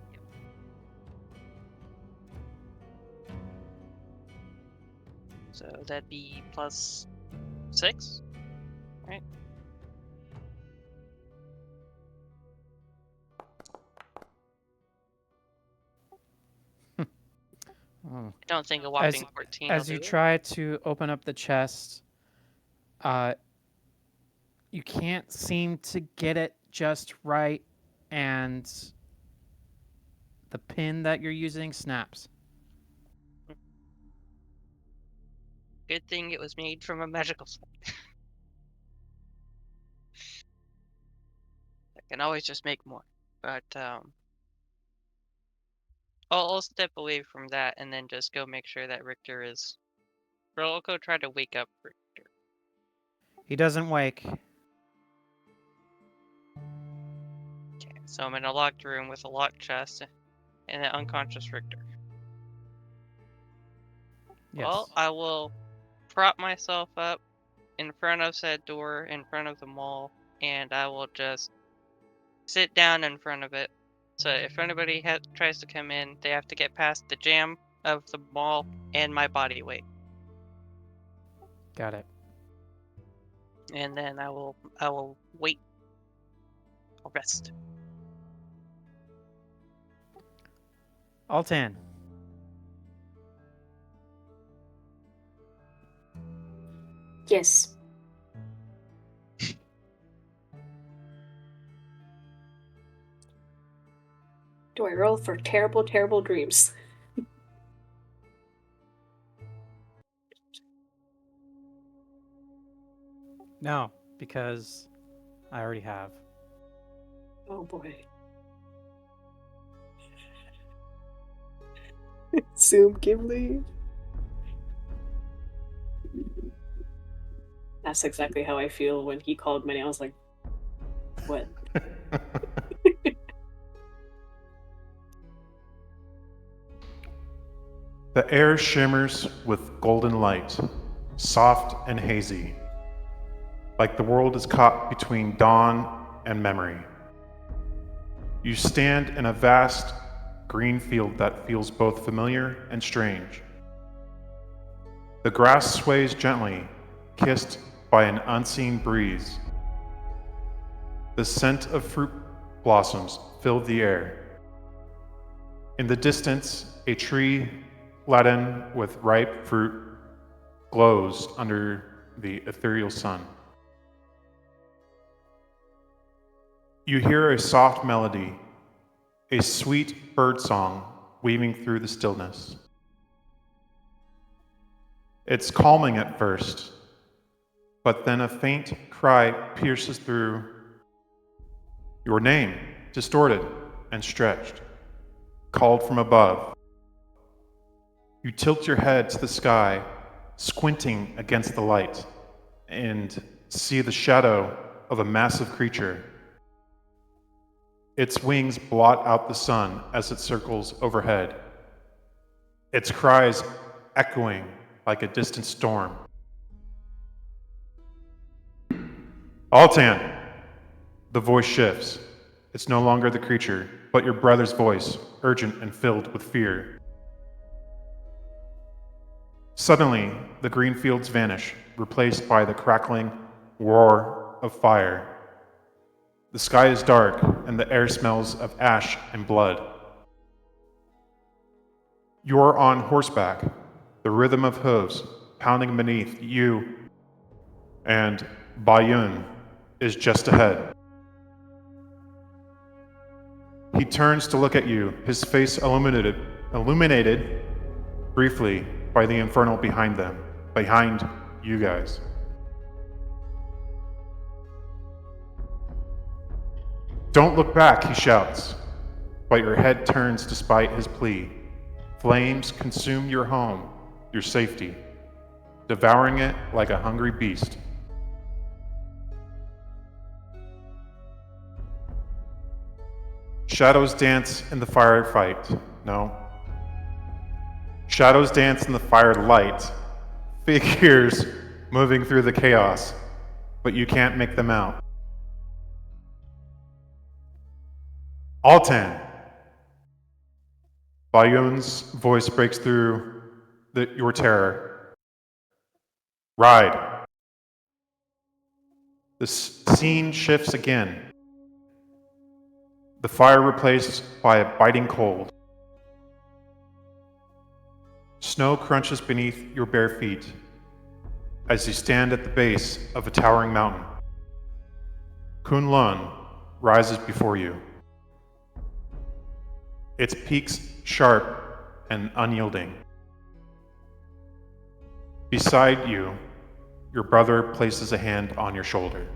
So that'd be plus 6, right? Oh. I don't think a whopping 14 As will you do it. try to open up the chest, you can't seem to get it just right, and the pin that you're using snaps. Good thing it was made from a magical site. I can always just make more. But I'll step away from that and then just go make sure that Richter is. Or I'll go try to wake up Richter. He doesn't wake. Okay, so I'm in a locked room with a locked chest and an unconscious Richter. Yes. Well, I will prop myself up in front of said door, in front of the mall, and I will just sit down in front of it. So if anybody tries to come in, they have to get past the jam of the mall and my body weight. Got it. And then I will wait. I'll rest. Altan. Yes. Do I roll for terrible, terrible dreams? No, because I already have. Oh boy. Zoom Ghibli. That's exactly how I feel when he called my name. I was like, what? The air shimmers with golden light, soft and hazy, like the world is caught between dawn and memory. You stand in a vast green field that feels both familiar and strange. The grass sways gently, kissed by an unseen breeze. The scent of fruit blossoms filled the air. In the distance, a tree laden with ripe fruit, glows under the ethereal sun. You hear a soft melody, a sweet bird song weaving through the stillness. It's calming at first, but then a faint cry pierces through. Your name, distorted and stretched, called from above. You tilt your head to the sky, squinting against the light, and see the shadow of a massive creature. Its wings blot out the sun as it circles overhead, its cries echoing like a distant storm. Altan! The voice shifts. It's no longer the creature, but your brother's voice, urgent and filled with fear. Suddenly, the green fields vanish, replaced by the crackling roar of fire. The sky is dark, and the air smells of ash and blood. You're on horseback, the rhythm of hooves pounding beneath you, and Bayun is just ahead. He turns to look at you, his face illuminated briefly by the infernal behind you guys. Don't look back, he shouts, but your head turns despite his plea. Flames consume your home, your safety, devouring it like a hungry beast. Shadows dance in the firefight. No. Shadows dance in the firelight. Figures moving through the chaos, but you can't make them out. Altan! Bayun's voice breaks through your terror. Ride. The scene shifts again. The fire replaced by a biting cold. Snow crunches beneath your bare feet as you stand at the base of a towering mountain. Kunlun rises before you, its peaks sharp and unyielding. Beside you, your brother places a hand on your shoulder.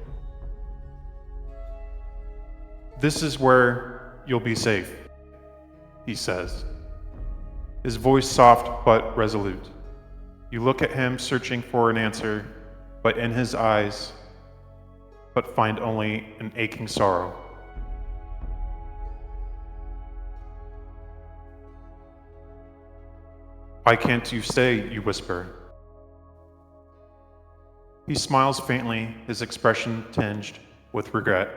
This is where you'll be safe, he says, his voice soft but resolute. You look at him searching for an answer, but in his eyes, but find only an aching sorrow. Why can't you stay, you whisper. He smiles faintly, his expression tinged with regret.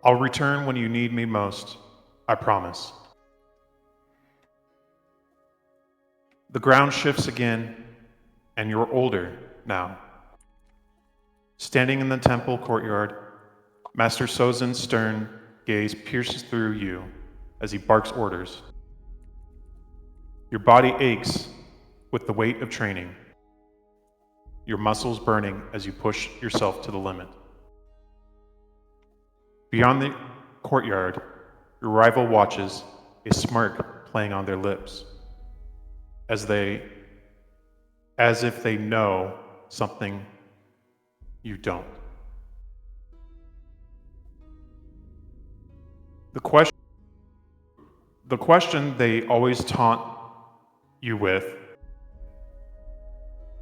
I'll return when you need me most, I promise. The ground shifts again, and you're older now. Standing in the temple courtyard, Master Sozin's stern gaze pierces through you as he barks orders. Your body aches with the weight of training, your muscles burning as you push yourself to the limit. Beyond the courtyard, your rival watches, a smirk playing on their lips, as if they know something you don't. The question they always taunt you with,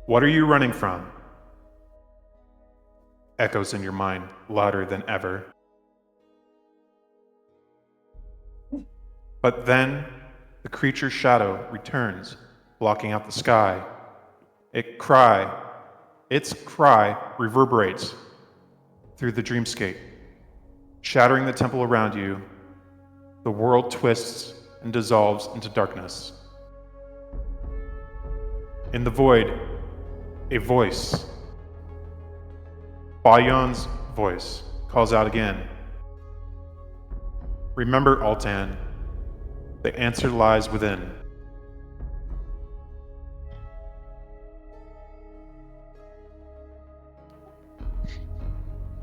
what are you running from? Echoes in your mind louder than ever. But then the creature's shadow returns, blocking out the sky. Its cry reverberates through the dreamscape, shattering the temple around you. The world twists and dissolves into darkness. In the void, a voice, Bayon's voice, calls out again. Remember, Altan, the answer lies within.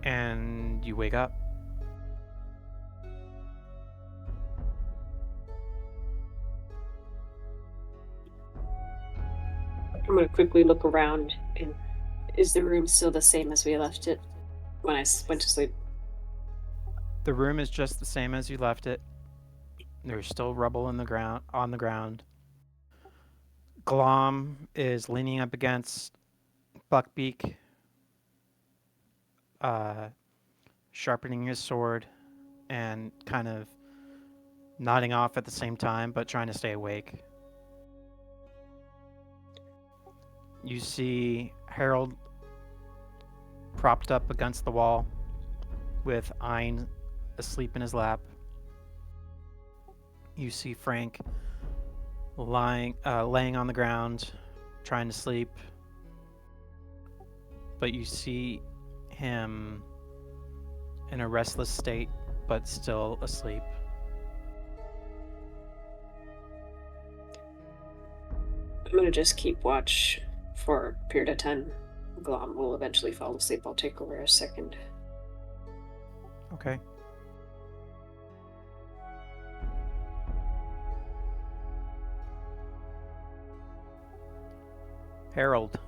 And you wake up. I'm gonna quickly look around. And is the room still the same as we left it when I went to sleep? The room is just the same as you left it. There's still rubble in the ground on the ground. Glom is leaning up against Buckbeak, sharpening his sword and kind of nodding off at the same time, but trying to stay awake. You see Harold propped up against the wall with Ein asleep in his lap. You see Frank laying on the ground, trying to sleep, but you see him in a restless state, but still asleep. I'm gonna just keep watch for a period of time. Glom will eventually fall asleep. I'll take over a second. Okay. Harold.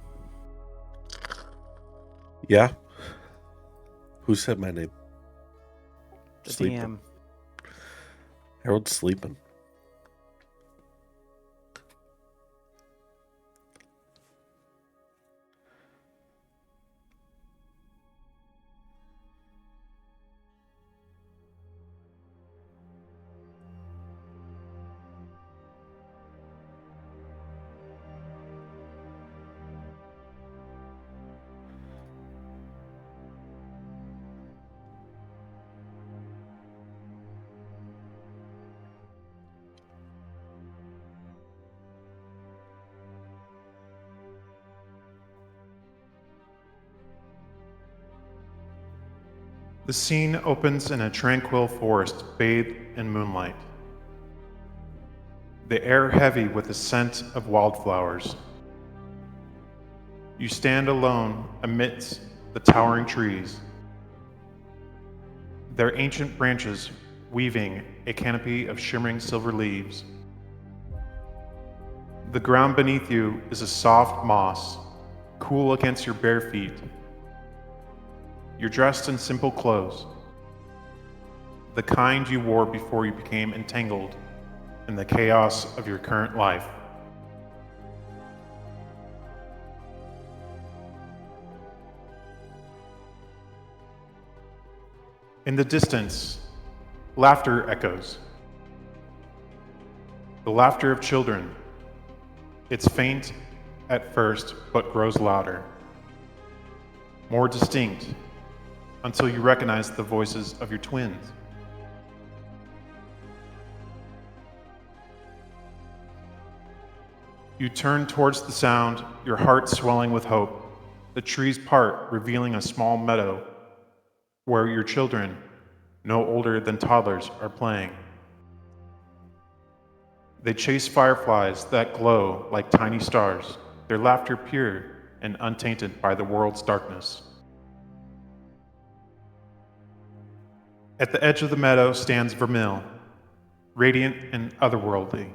Yeah. Who said my name? The Sleeping. DM. Harold's sleeping. The scene opens in a tranquil forest bathed in moonlight. The air heavy with the scent of wildflowers. You stand alone amidst the towering trees, their ancient branches weaving a canopy of shimmering silver leaves. The ground beneath you is a soft moss, cool against your bare feet. You're dressed in simple clothes, the kind you wore before you became entangled in the chaos of your current life. In the distance, laughter echoes. The laughter of children. It's faint at first, but grows louder, more distinct, until you recognize the voices of your twins. You turn towards the sound, your heart swelling with hope. The trees part, revealing a small meadow where your children, no older than toddlers, are playing. They chase fireflies that glow like tiny stars, their laughter pure and untainted by the world's darkness. At the edge of the meadow stands Vermil, radiant and otherworldly.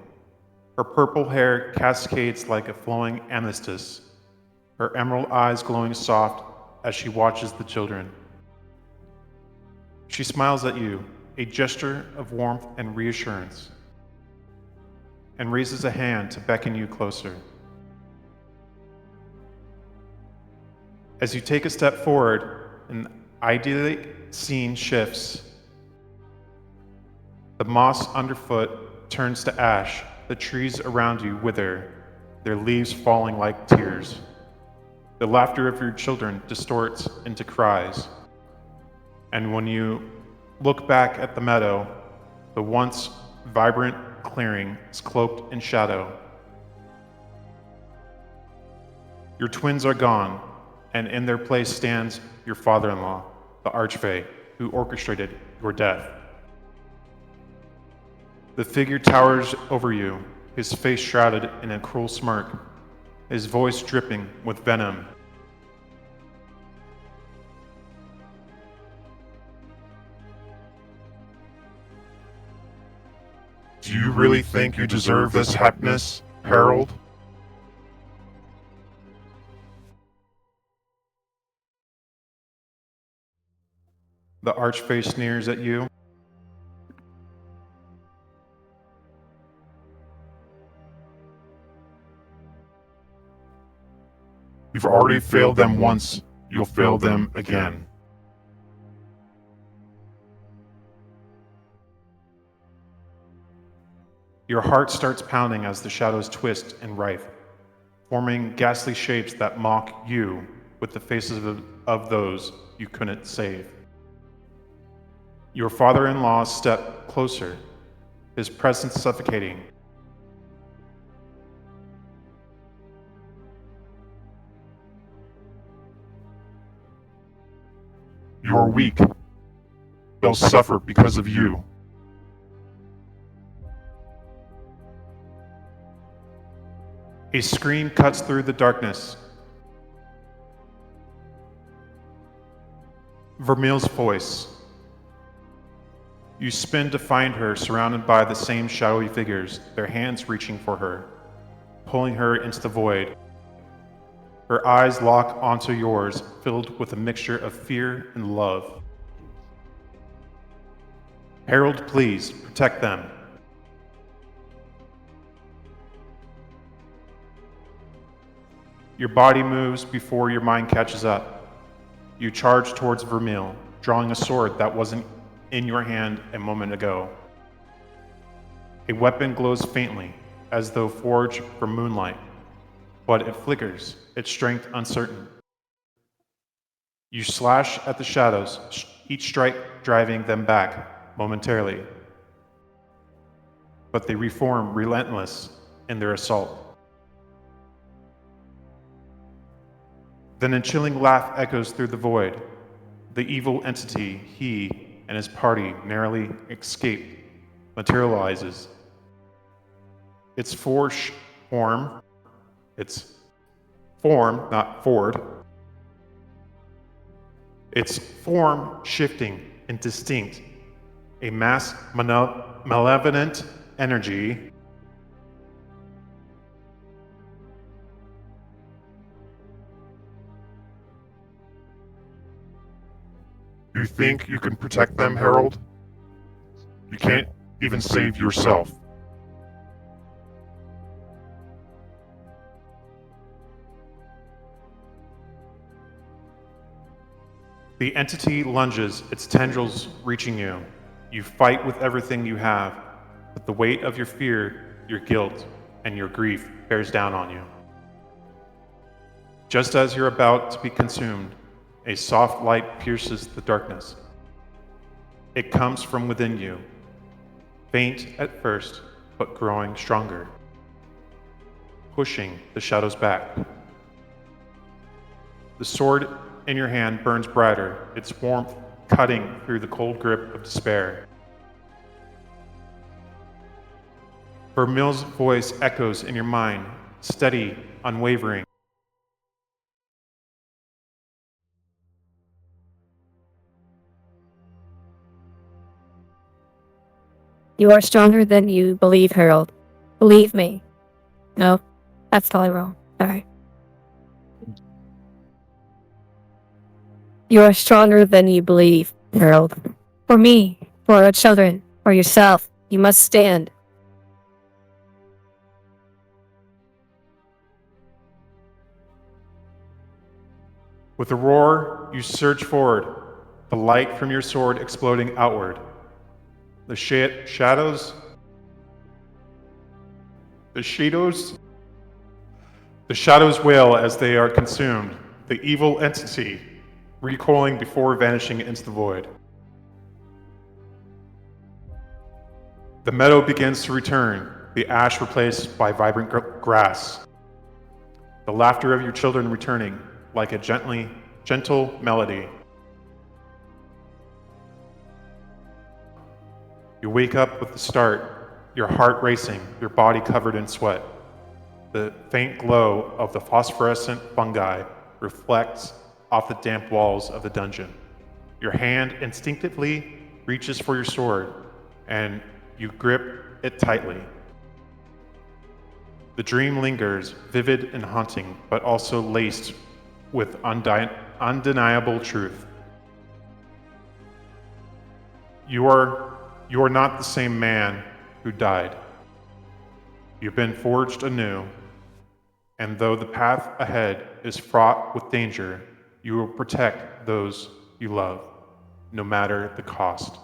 Her purple hair cascades like a flowing amethyst, her emerald eyes glowing soft as she watches the children. She smiles at you, a gesture of warmth and reassurance, and raises a hand to beckon you closer. As you take a step forward, an idyllic scene shifts. The moss underfoot turns to ash, the trees around you wither, their leaves falling like tears. The laughter of your children distorts into cries. And when you look back at the meadow, the once vibrant clearing is cloaked in shadow. Your twins are gone, and in their place stands your father-in-law, the Archfey, who orchestrated your death. The figure towers over you, his face shrouded in a cruel smirk, his voice dripping with venom. Do you really think you deserve this happiness, Harold? The archface sneers at you. You've already failed them once. You'll fail them again. Your heart starts pounding as the shadows twist and writhe, forming ghastly shapes that mock you with the faces of those you couldn't save. Your father-in-law stepped closer, his presence suffocating. You are weak. They'll suffer because of you. A scream cuts through the darkness. Vermeil's voice. You spin to find her surrounded by the same shadowy figures, their hands reaching for her, pulling her into the void. Her eyes lock onto yours, filled with a mixture of fear and love. Harold, please, protect them. Your body moves before your mind catches up. You charge towards Vermeil, drawing a sword that wasn't in your hand a moment ago. A weapon glows faintly, as though forged from moonlight, but it flickers, its strength uncertain. You slash at the shadows, each strike driving them back momentarily, but they reform relentless in their assault. Then a chilling laugh echoes through the void. The evil entity he and his party narrowly escaped materializes. Its form, not Ford. Its form shifting and distinct, a mass malevolent energy. You think you can protect them, Harold? You can't even save yourself. The entity lunges, its tendrils reaching you. You fight with everything you have, but the weight of your fear, your guilt, and your grief bears down on you. Just as you're about to be consumed, a soft light pierces the darkness. It comes from within you, faint at first, but growing stronger, pushing the shadows back. The sword in your hand burns brighter, its warmth cutting through the cold grip of despair. Vermeil's voice echoes in your mind, steady, unwavering. You are stronger than you believe, Harold. Believe me. No, that's totally wrong. Sorry. You are stronger than you believe, Harold. For me, for our children, for yourself, you must stand. With a roar, you surge forward, the light from your sword exploding outward. The shadows wail as they are consumed, the evil entity recoiling before vanishing into the void. The meadow begins to return, the ash replaced by vibrant grass. The laughter of your children returning like a gentle melody. You wake up with the start, your heart racing, your body covered in sweat. The faint glow of the phosphorescent fungi reflects off the damp walls of the dungeon. Your hand instinctively reaches for your sword, and you grip it tightly. The dream lingers, vivid and haunting, but also laced with undeniable truth. You are not the same man who died. You've been forged anew, and though the path ahead is fraught with danger, you will protect those you love, no matter the cost.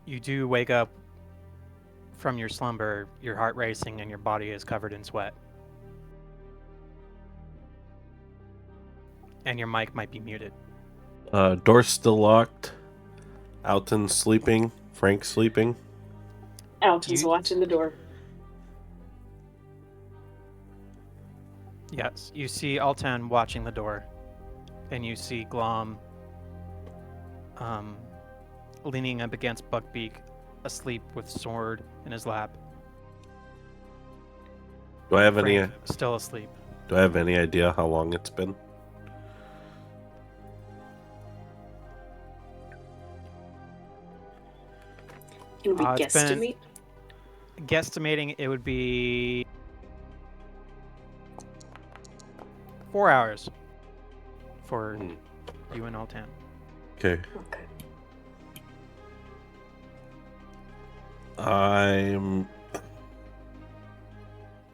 You do wake up from your slumber, your heart racing, and your body is covered in sweat. And your mic might be muted. Door's still locked. Alton's sleeping. Frank's sleeping. Alton's watching the door. Yes, you see Alton watching the door, and you see Glom leaning up against Buckbeak, asleep with sword in his lap. Do I have Frank still asleep. Do I have any idea how long it's been? Can we It's been- guesstimate? Guesstimating, it would be 4 hours for you and Altan. Okay. Okay. I'm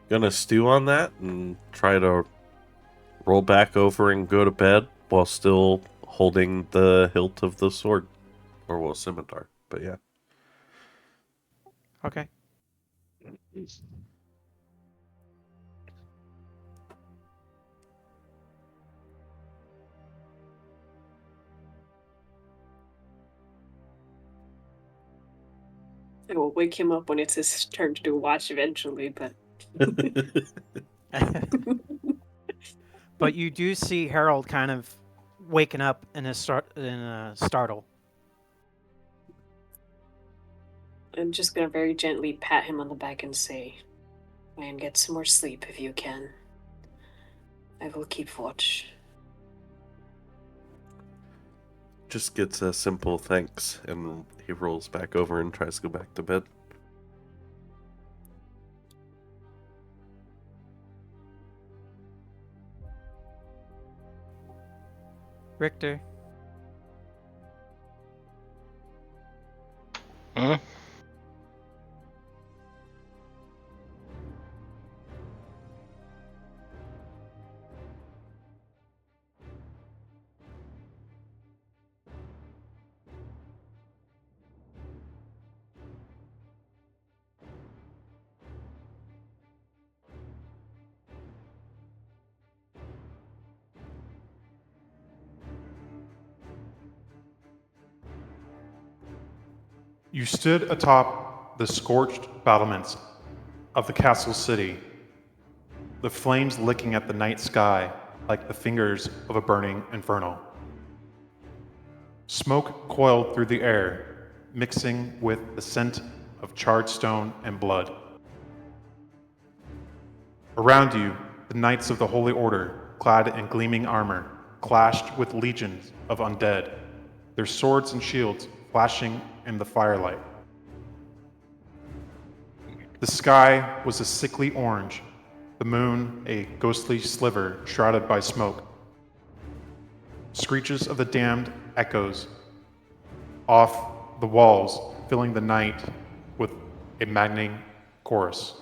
gonna stew on that and try to roll back over and go to bed while still holding the hilt of the sword. Or, well, scimitar. But yeah. Okay. I will wake him up when it's his turn to do watch eventually, but But you do see Harold kind of waking up in a startle. I'm just gonna very gently pat him on the back and say, "Man, get some more sleep if you can. I will keep watch." Just gets a simple thanks, and he rolls back over and tries to go back to bed. Richter. Hmm? You stood atop the scorched battlements of the castle city, the flames licking at the night sky like the fingers of a burning inferno. Smoke coiled through the air, mixing with the scent of charred stone and blood. Around you, the knights of the Holy Order, clad in gleaming armor, clashed with legions of undead, their swords and shields flashing in the firelight. The sky was a sickly orange, the moon a ghostly sliver shrouded by smoke. Screeches of the damned echoes off the walls, filling the night with a maddening chorus.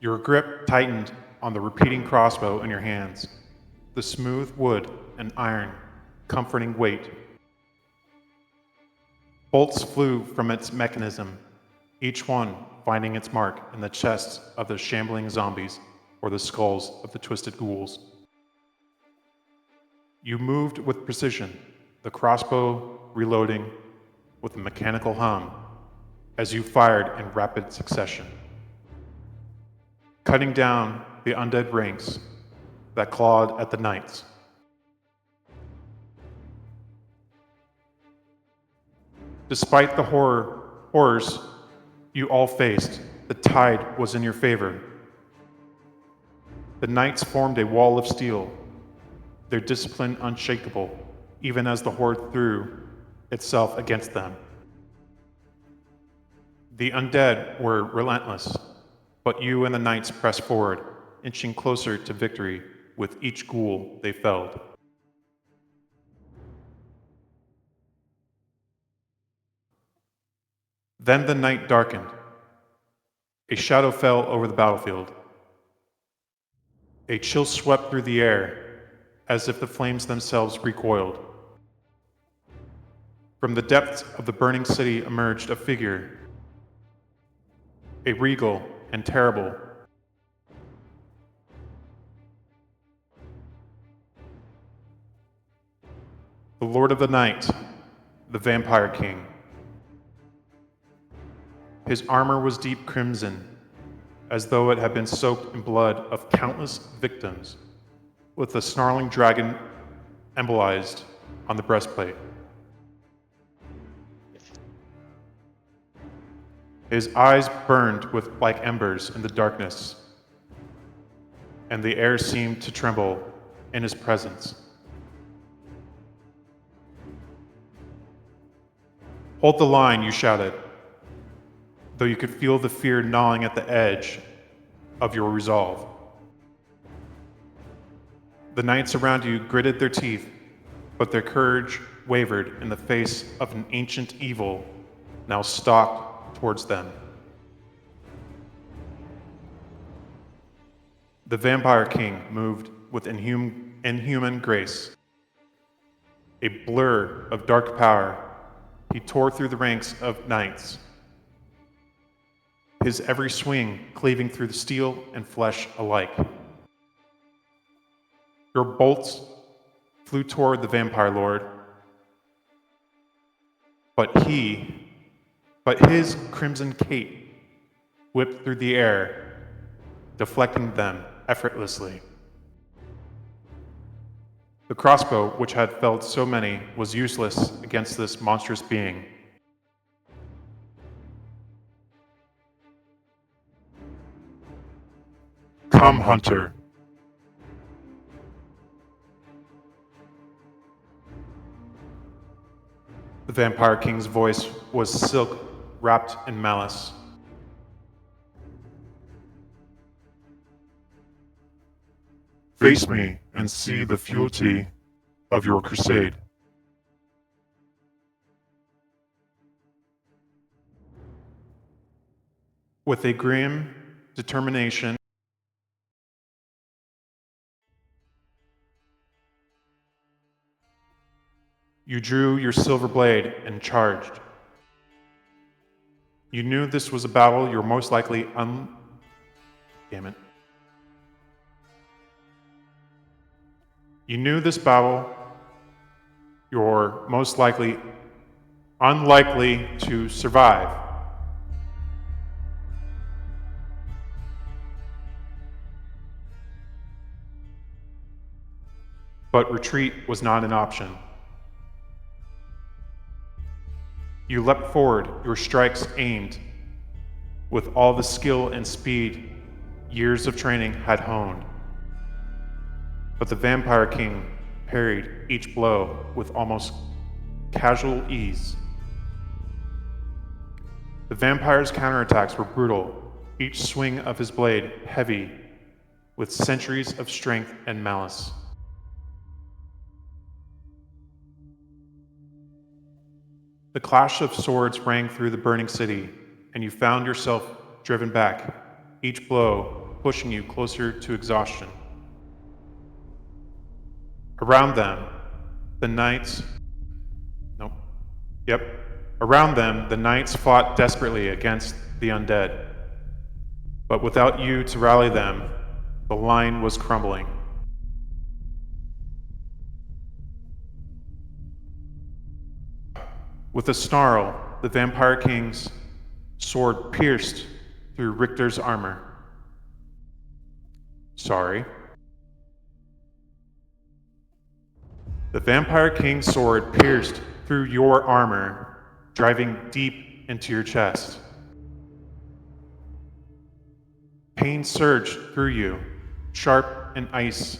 Your grip tightened on the repeating crossbow in your hands, the smooth wood and iron comforting weight. Bolts flew from its mechanism, each one finding its mark in the chests of the shambling zombies or the skulls of the twisted ghouls. You moved with precision, the crossbow reloading with a mechanical hum as you fired in rapid succession, cutting down the undead ranks that clawed at the knights. Despite the horrors you all faced, the tide was in your favor. The knights formed a wall of steel, their discipline unshakable, even as the horde threw itself against them. The undead were relentless, but you and the knights pressed forward, inching closer to victory with each ghoul they felled. Then the night darkened. A shadow fell over the battlefield. A chill swept through the air, as if the flames themselves recoiled. From the depths of the burning city emerged a figure, a regal and terrible. The Lord of the Night, the Vampire King. His armor was deep crimson, as though it had been soaked in blood of countless victims, with the snarling dragon embolized on the breastplate. His eyes burned like embers in the darkness, and the air seemed to tremble in his presence. "Hold the line," you shouted, though you could feel the fear gnawing at the edge of your resolve. The knights around you gritted their teeth, but their courage wavered in the face of an ancient evil now stalked towards them. The Vampire King moved with inhuman grace. A blur of dark power, he tore through the ranks of knights, his every swing cleaving through the steel and flesh alike. Your bolts flew toward the Vampire Lord, but his crimson cape whipped through the air, deflecting them effortlessly. The crossbow, which had felled so many, was useless against this monstrous being. Come, Hunter. The Vampire King's voice was silk wrapped in malice. Face me and see the futility of your crusade. With a grim determination, you drew your silver blade and charged. You knew this was a battle you're most likely You knew this battle you're most likely unlikely to survive. But retreat was not an option. You leapt forward, your strikes aimed with all the skill and speed years of training had honed. But the Vampire King parried each blow with almost casual ease. The vampire's counterattacks were brutal, each swing of his blade heavy with centuries of strength and malice. The clash of swords rang through the burning city, and you found yourself driven back, each blow pushing you closer to exhaustion. Around them, the knights fought desperately against the undead. But without you to rally them, the line was crumbling. With a snarl, the Vampire King's sword pierced through Richter's armor. Sorry. The Vampire King's sword pierced through your armor, driving deep into your chest. Pain surged through you, sharp and ice.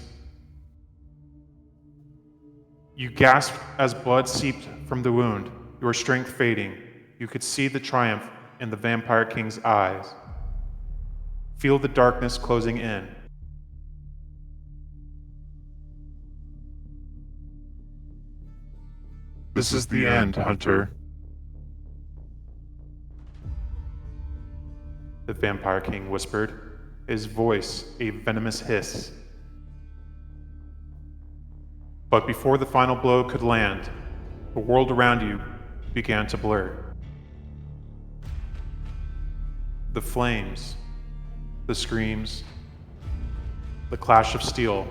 You gasped as blood seeped from the wound, your strength fading. You could see the triumph in the Vampire King's eyes. Feel the darkness closing in. This is the end, Hunter. The Vampire King whispered, his voice a venomous hiss. But before the final blow could land, the world around you began to blur. The flames, the screams, the clash of steel,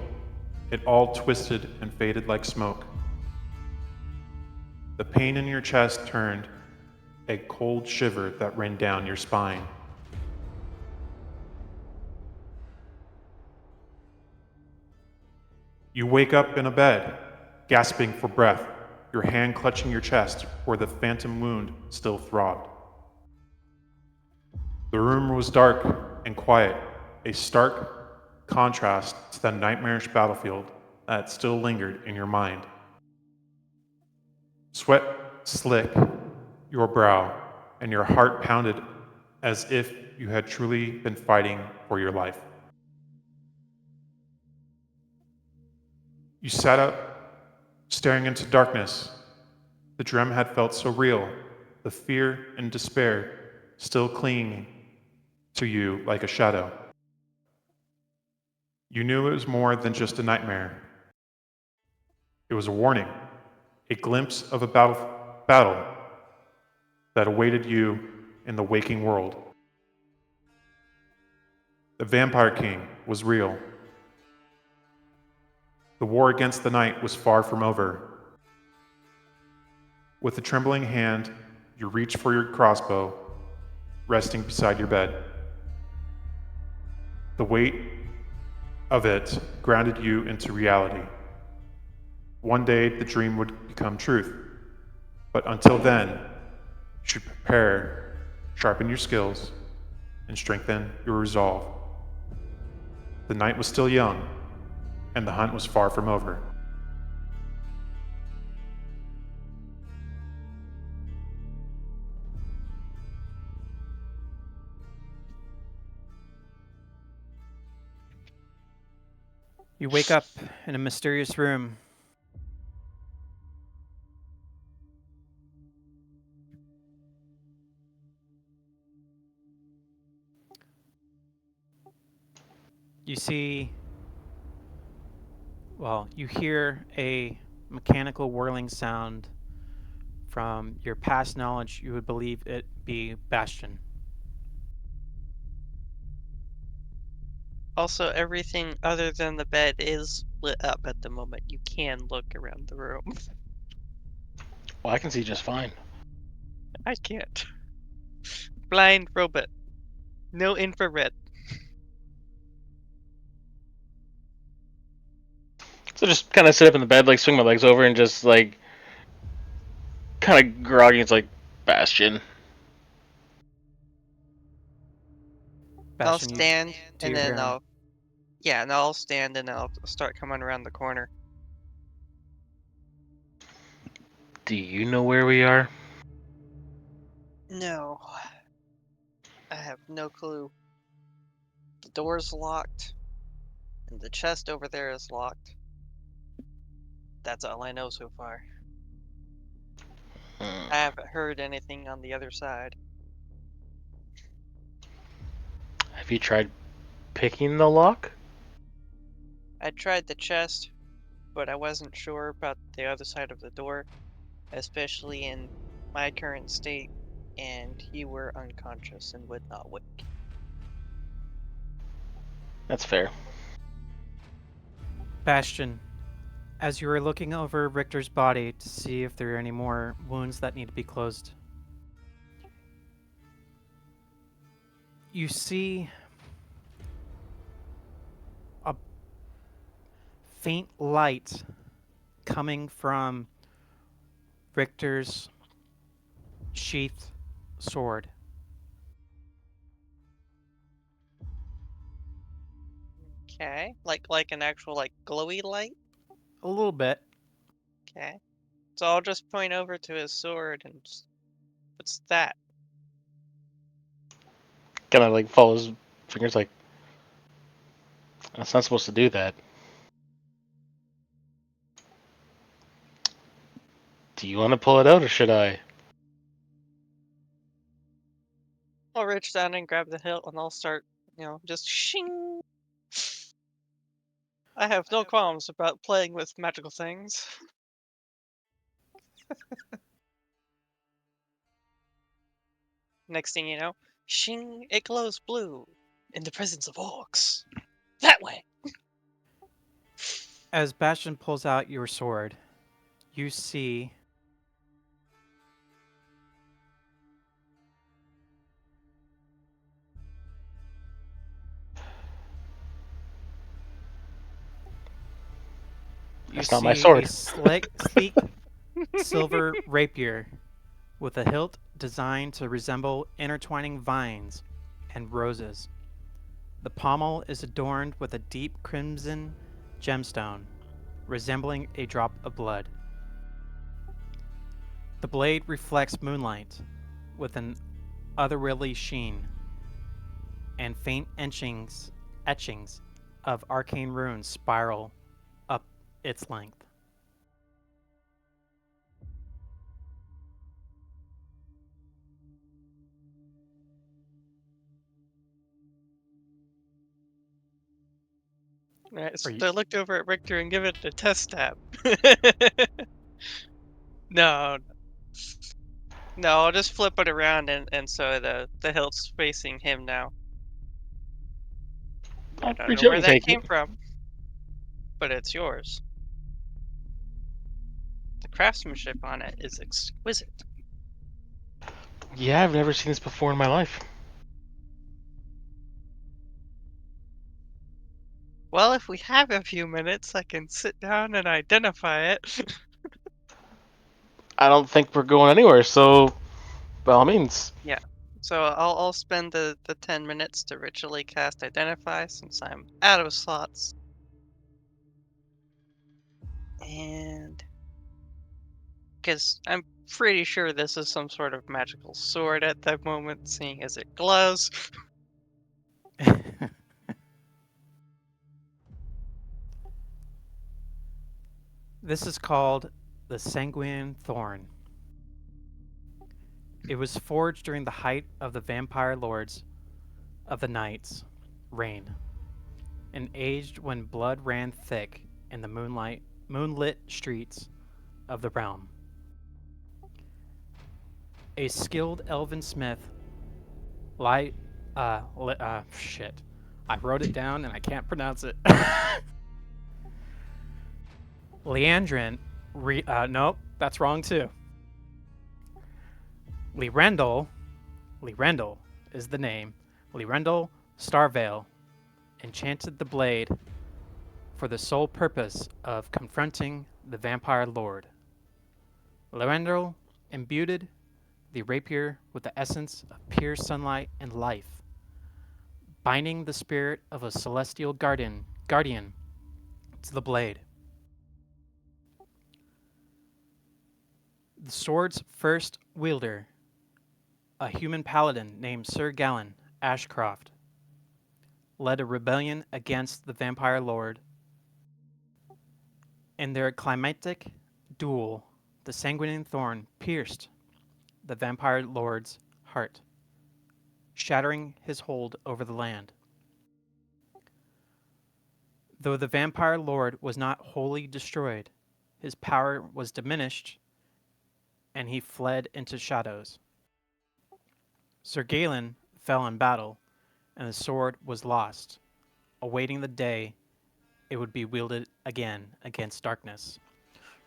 it all twisted and faded like smoke. The pain in your chest turned a cold shiver that ran down your spine. You wake up in a bed, gasping for breath, your hand clutching your chest where the phantom wound still throbbed. The room was dark and quiet, a stark contrast to the nightmarish battlefield that still lingered in your mind. Sweat slick your brow, and your heart pounded as if you had truly been fighting for your life. You sat up, staring into darkness. The dream had felt so real, the fear and despair still clinging to you like a shadow. You knew it was more than just a nightmare. It was a warning, a glimpse of a battle that awaited you in the waking world. The Vampire King was real. The war against the night was far from over. With a trembling hand, you reached for your crossbow, resting beside your bed. The weight of it grounded you into reality. One day, the dream would become truth. But until then, you should prepare, sharpen your skills, and strengthen your resolve. The night was still young, and the hunt was far from over. You wake up in a mysterious room. You see, you hear a mechanical whirling sound. From your past knowledge, you would believe it be Bastion. Also, everything other than the bed is lit up at the moment. You can look around the room. Well, I can see just fine. I can't. Blind robot. No infrared. So just kind of sit up in the bed, like swing my legs over, and just like kind of groggy. It's like Bastion. I'll Bastion, you stand do and hear then him. I'll stand and I'll start coming around the corner. Do you know where we are? No. I have no clue. The door's locked. And the chest over there is locked. That's all I know so far. I haven't heard anything on the other side. Have you tried picking the lock? I tried the chest, but I wasn't sure about the other side of the door, especially in my current state, and you were unconscious and would not wake. That's fair. Bastion, as you were looking over Richter's body to see if there are any more wounds that need to be closed, you see a faint light coming from Richter's sheathed sword. Okay. Like an actual glowy light? A little bit. Okay. So I'll just point over to his sword and what's that? Kind of follows fingers that's not supposed to do that. Do you want to pull it out or should I? I'll reach down and grab the hilt and I'll start, just shing. I have no qualms about playing with magical things. Next thing you know, shing, it glows blue in the presence of orcs. That way. As Bastion pulls out your sword, you see That's not my sword. a sleek silver rapier with a hilt designed to resemble intertwining vines and roses. The pommel is adorned with a deep crimson gemstone, resembling a drop of blood. The blade reflects moonlight with an otherworldly sheen, and faint etchings of arcane runes spiral up its length. Right, so Are you, I looked over at Richter and give it a test stab. No, no, I'll just flip it around and so the hilt's facing him now. I I'll don't reach know out where and that take came it. from, but it's yours. The craftsmanship on it is exquisite. Yeah, I've never seen this before in my life. Well, if we have a few minutes, I can sit down and identify it. I don't think we're going anywhere, so by all means. Yeah. So I'll spend the 10 minutes to ritually cast Identify since I'm out of slots. And because I'm pretty sure this is some sort of magical sword at that moment, seeing as it glows. This is called the Sanguine Thorn. It was forged during the height of the vampire lords of the Night's reign, and aged when blood ran thick in the moonlit streets of the realm. A skilled elven smith, shit. I wrote it down and I can't pronounce it. Leandrin, nope, that's wrong too. Lerendel is the name. Lerendel Starvale enchanted the blade for the sole purpose of confronting the vampire lord. Lerendel imbued the rapier with the essence of pure sunlight and life, binding the spirit of a celestial guardian to the blade. The sword's first wielder, a human paladin named Sir Gallen Ashcroft, led a rebellion against the vampire lord. In their climactic duel, the sanguine thorn pierced the vampire lord's heart, shattering his hold over the land. Though the vampire lord was not wholly destroyed, his power was diminished, and he fled into shadows. Sir Galen fell in battle, and the sword was lost, awaiting the day it would be wielded again against darkness.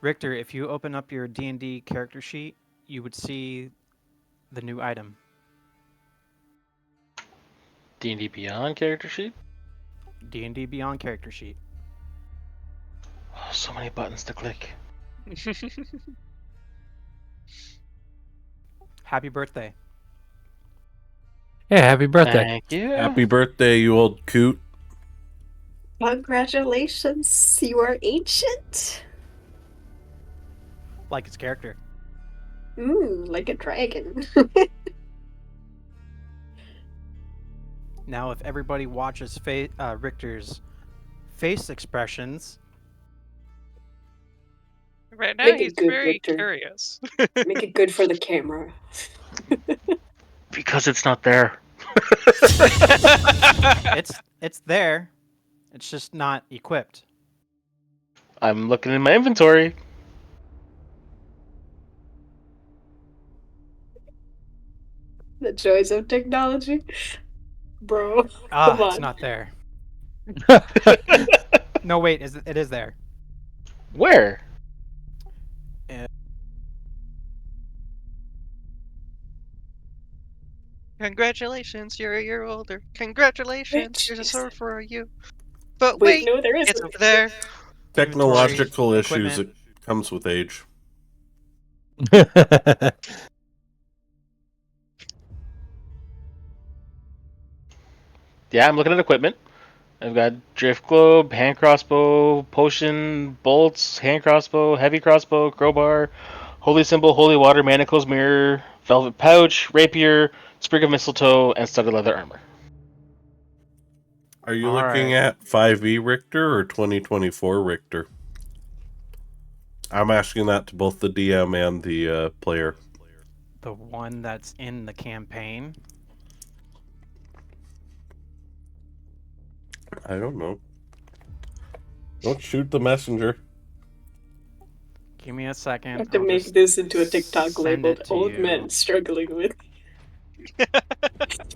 Richter, if you open up your D&D character sheet, you would see the new item. D&D Beyond character sheet? D&D Beyond character sheet. Oh, so many buttons to click. Happy birthday. Yeah, happy birthday. Thank you. Happy birthday, you old coot. Congratulations, you are ancient. Like its character. Like a dragon. Now, if everybody watches Richter's face expressions, Right now, Make it he's good, very Victor. curious. Make it good for the camera. Because it's not there. it's there. It's just not equipped. I'm looking in my inventory. The joys of technology. Bro, Ah, come it's on. not there. No, wait, it is there. Where? Congratulations, you're a year older. Congratulations, there's a sword for you. But Wait, wait, no, there it's isn't. over there. Technological Inventory, issues, it comes with age. Yeah, I'm looking at equipment. I've got drift globe, hand crossbow, potion, bolts, hand crossbow, heavy crossbow, crowbar, holy symbol, holy water, manacles, mirror, velvet pouch, rapier, sprig of mistletoe, and studded leather armor. Are you All looking right. at 5e Richter or 2024 Richter? I'm asking that to both the DM and the player. The one that's in the campaign. I don't know. Don't shoot the messenger. Give me a second. I have to I'll make just this into a TikTok send labeled it to old you. men struggling with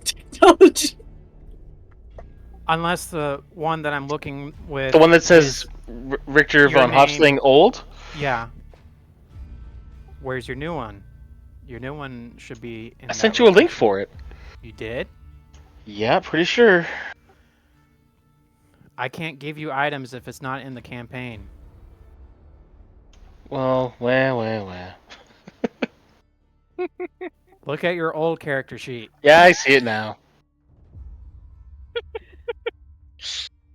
technology. Unless the one that I'm looking with. The one that says is- Richter your von name. Hofsling old? Yeah. Where's your new one? Your new one should be in I that sent you a link location. for it. You did? Yeah, pretty sure. I can't give you items if it's not in the campaign. Well. Look at your old character sheet. Yeah, I see it now.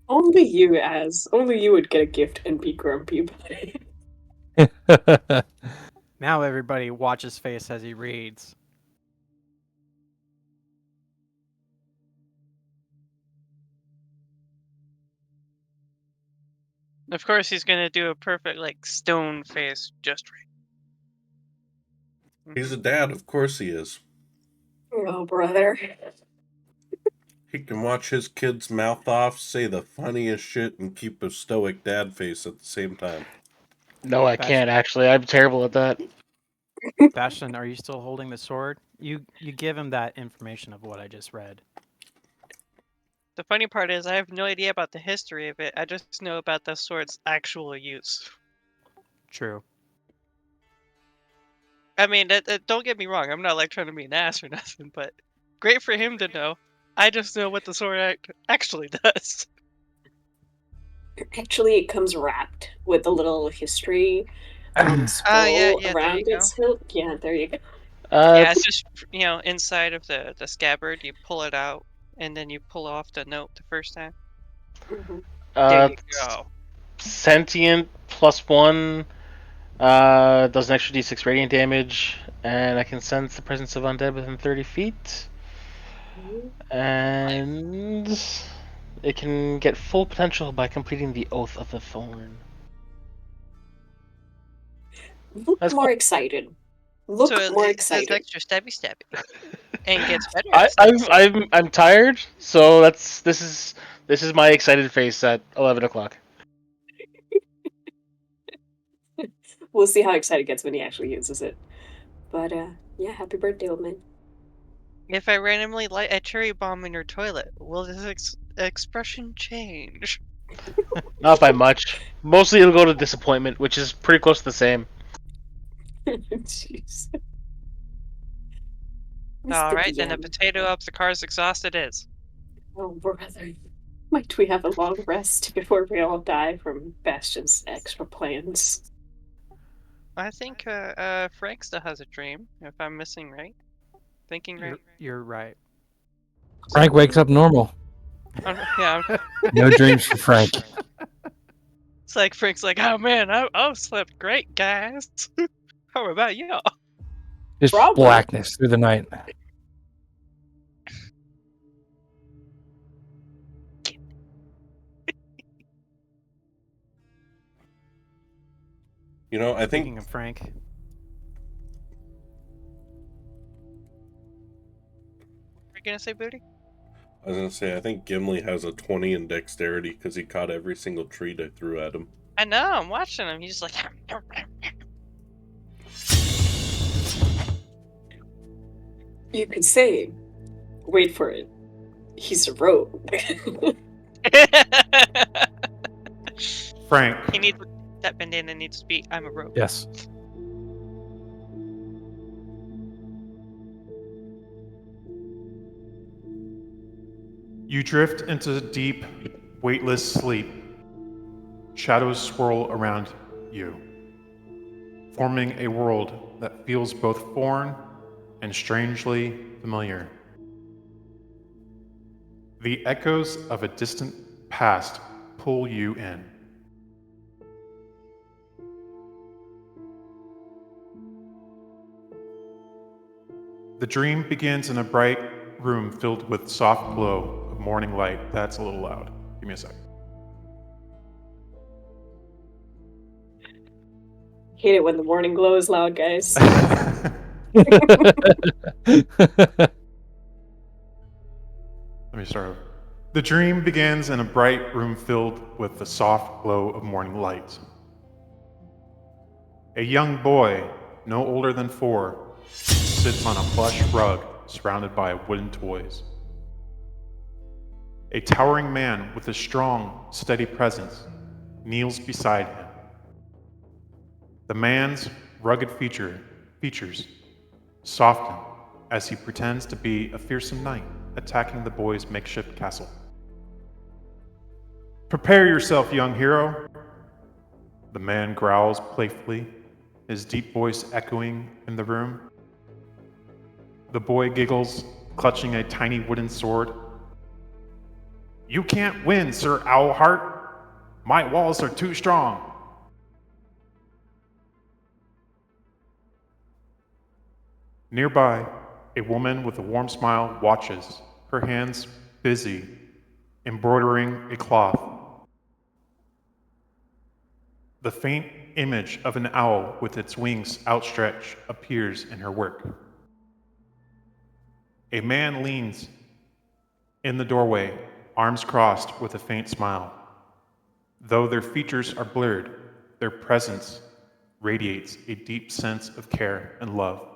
Only you would get a gift and be grumpy about it. Now everybody watch his face as he reads. Of course, he's gonna do a perfect, like, stone face just right. He's a dad, of course he is. Oh, brother. He can watch his kid's mouth off, say the funniest shit, and keep a stoic dad face at the same time. No, I can't actually. I'm terrible at that. Bastion, are you still holding the sword? You give him that information of what I just read. The funny part is, I have no idea about the history of it. I just know about the sword's actual use. True. I mean, don't get me wrong. I'm not like trying to be an ass or nothing, but great for him to know. I just know what the sword actually does. Actually, it comes wrapped with a little history scroll yeah, there around you go. its hilt. Yeah, there you go. Yeah, it's just, inside of the scabbard. You pull it out, and then you pull off the note the first time. There you go. Sentient +1 does an extra d6 radiant damage, and I can sense the presence of undead within 30 feet. And it can get full potential by completing the Oath of the Thorn. Look That's more cool. excited. Look So more it has excited. extra stabby, and gets better. at I'm stabby. I'm tired, so this is my excited face at 11 o'clock. We'll see how excited he gets when he actually uses it. But yeah, happy birthday, old man. If I randomly light a cherry bomb in your toilet, will this expression change? Not by much. Mostly it'll go to disappointment, which is pretty close to the same. Jeez. All Mr. right, then a DM. potato up the car's exhaust it is. Oh, brother. Might we have a long rest before we all die from Bastion's extra plans? I think Frank still has a dream, if I'm missing right. thinking right? You're right. Frank wakes up normal. Yeah, No dreams for Frank. it's like Frank's like, oh man, I slept great, guys. How about y'all? Just Probably. blackness through the night. You know, I Speaking think of Frank, What are you gonna say, Booty? I was gonna say I think Gimli has a 20 in dexterity because he caught every single treat I threw at him. I know. I'm watching him. He's just like. You could say, wait for it. He's a rogue. Frank, He needs that bandana needs to be. I'm a rogue. Yes. you drift into deep, weightless sleep. Shadows swirl around you, forming a world that feels both foreign and strangely familiar. The echoes of a distant past pull you in. The dream begins in a bright room filled with soft glow of morning light. That's a little loud. Give me a sec. Hate it when the morning glow is loud, guys. Let me start over. The dream begins in a bright room filled with the soft glow of morning light. A young boy, no older than 4, sits on a plush rug surrounded by wooden toys. A towering man with a strong, steady presence kneels beside him. The man's rugged features soften as he pretends to be a fearsome knight attacking the boy's makeshift castle. Prepare yourself, young hero, the man growls playfully, his deep voice echoing in the room. The boy giggles, clutching a tiny wooden sword. You can't win, Sir Owlheart. My walls are too strong. Nearby, a woman with a warm smile watches, her hands busy embroidering a cloth. The faint image of an owl with its wings outstretched appears in her work. A man leans in the doorway, arms crossed with a faint smile. Though their features are blurred, their presence radiates a deep sense of care and love.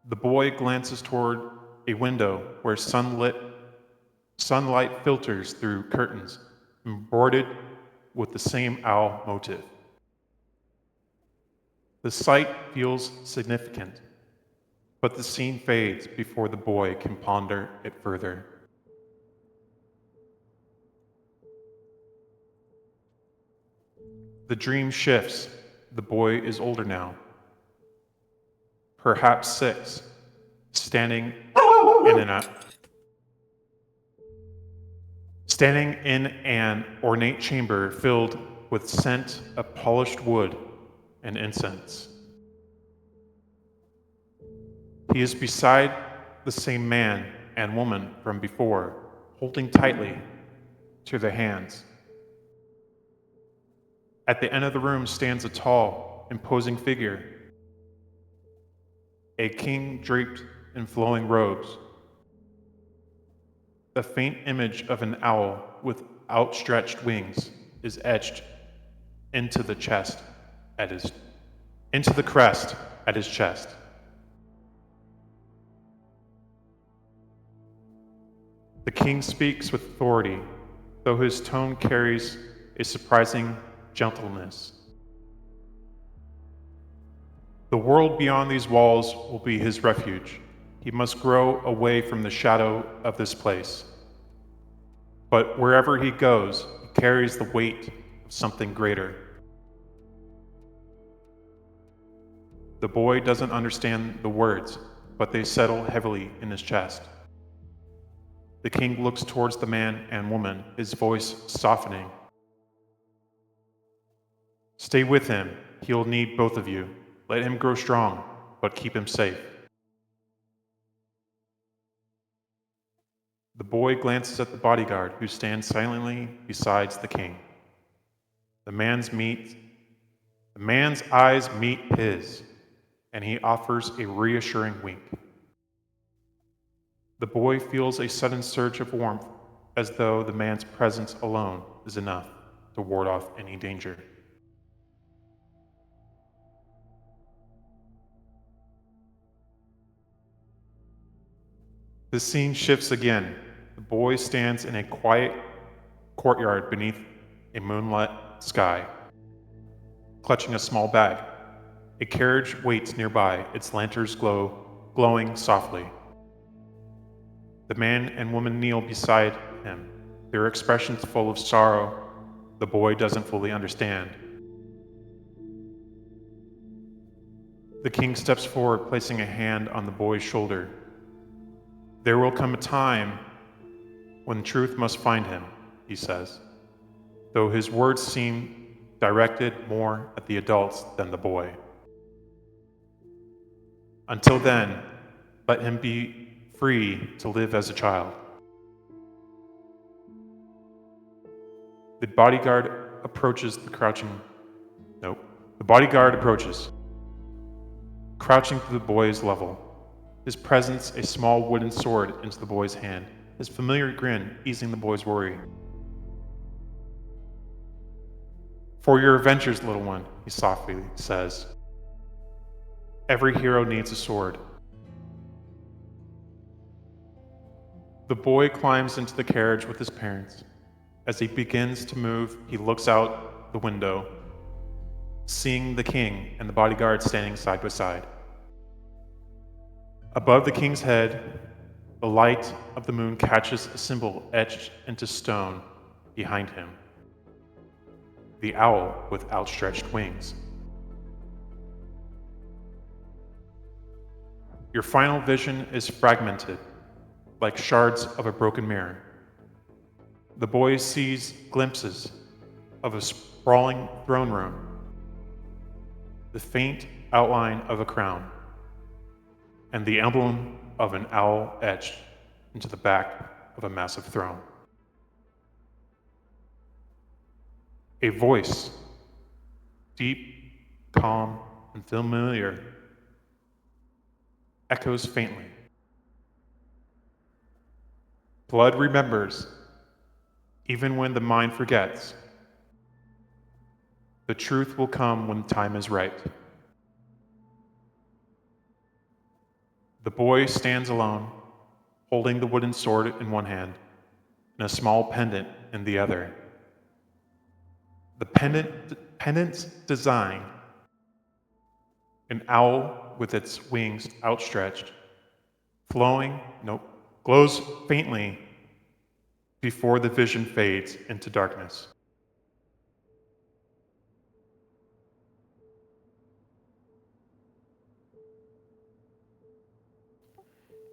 The boy glances toward a window where sunlight filters through curtains embroidered with the same owl motif. The sight feels significant, but the scene fades before the boy can ponder it further. The dream shifts. The boy is older now, perhaps 6, standing in an ornate chamber filled with scent of polished wood and incense. He is beside the same man and woman from before, holding tightly to their hands. At the end of the room stands a tall, imposing figure, a king draped in flowing robes. The faint image of an owl with outstretched wings is etched into the crest at his chest. The king speaks with authority, though his tone carries a surprising gentleness. The world beyond these walls will be his refuge. He must grow away from the shadow of this place. But wherever he goes, he carries the weight of something greater. The boy doesn't understand the words, but they settle heavily in his chest. The king looks towards the man and woman, his voice softening. Stay with him. He'll need both of you. Let him grow strong, but keep him safe. The boy glances at the bodyguard who stands silently beside the king. The man's eyes meet his, and he offers a reassuring wink. The boy feels a sudden surge of warmth, as though the man's presence alone is enough to ward off any danger. The scene shifts again. The boy stands in a quiet courtyard beneath a moonlit sky, clutching a small bag. A carriage waits nearby, its lanterns glowing softly. The man and woman kneel beside him, their expressions full of sorrow the boy doesn't fully understand. The king steps forward, placing a hand on the boy's shoulder. There will come a time when truth must find him, he says, though his words seem directed more at the adults than the boy. Until then, let him be free to live as a child. The bodyguard approaches, crouching to the boy's level. His presence, a small wooden sword into the boy's hand, his familiar grin easing the boy's worry. For your adventures, little one, he softly says. Every hero needs a sword. The boy climbs into the carriage with his parents. As he begins to move, he looks out the window, seeing the king and the bodyguard standing side by side. Above the king's head, the light of the moon catches a symbol etched into stone behind him. The owl with outstretched wings. Your final vision is fragmented, like shards of a broken mirror. The boy sees glimpses of a sprawling throne room, the faint outline of a crown, and the emblem of an owl etched into the back of a massive throne. A voice, deep, calm, and familiar, echoes faintly. Blood remembers, even when the mind forgets. The truth will come when time is right. The boy stands alone, holding the wooden sword in one hand and a small pendant in the other. The pendant's design, an owl with its wings outstretched, glows faintly before the vision fades into darkness.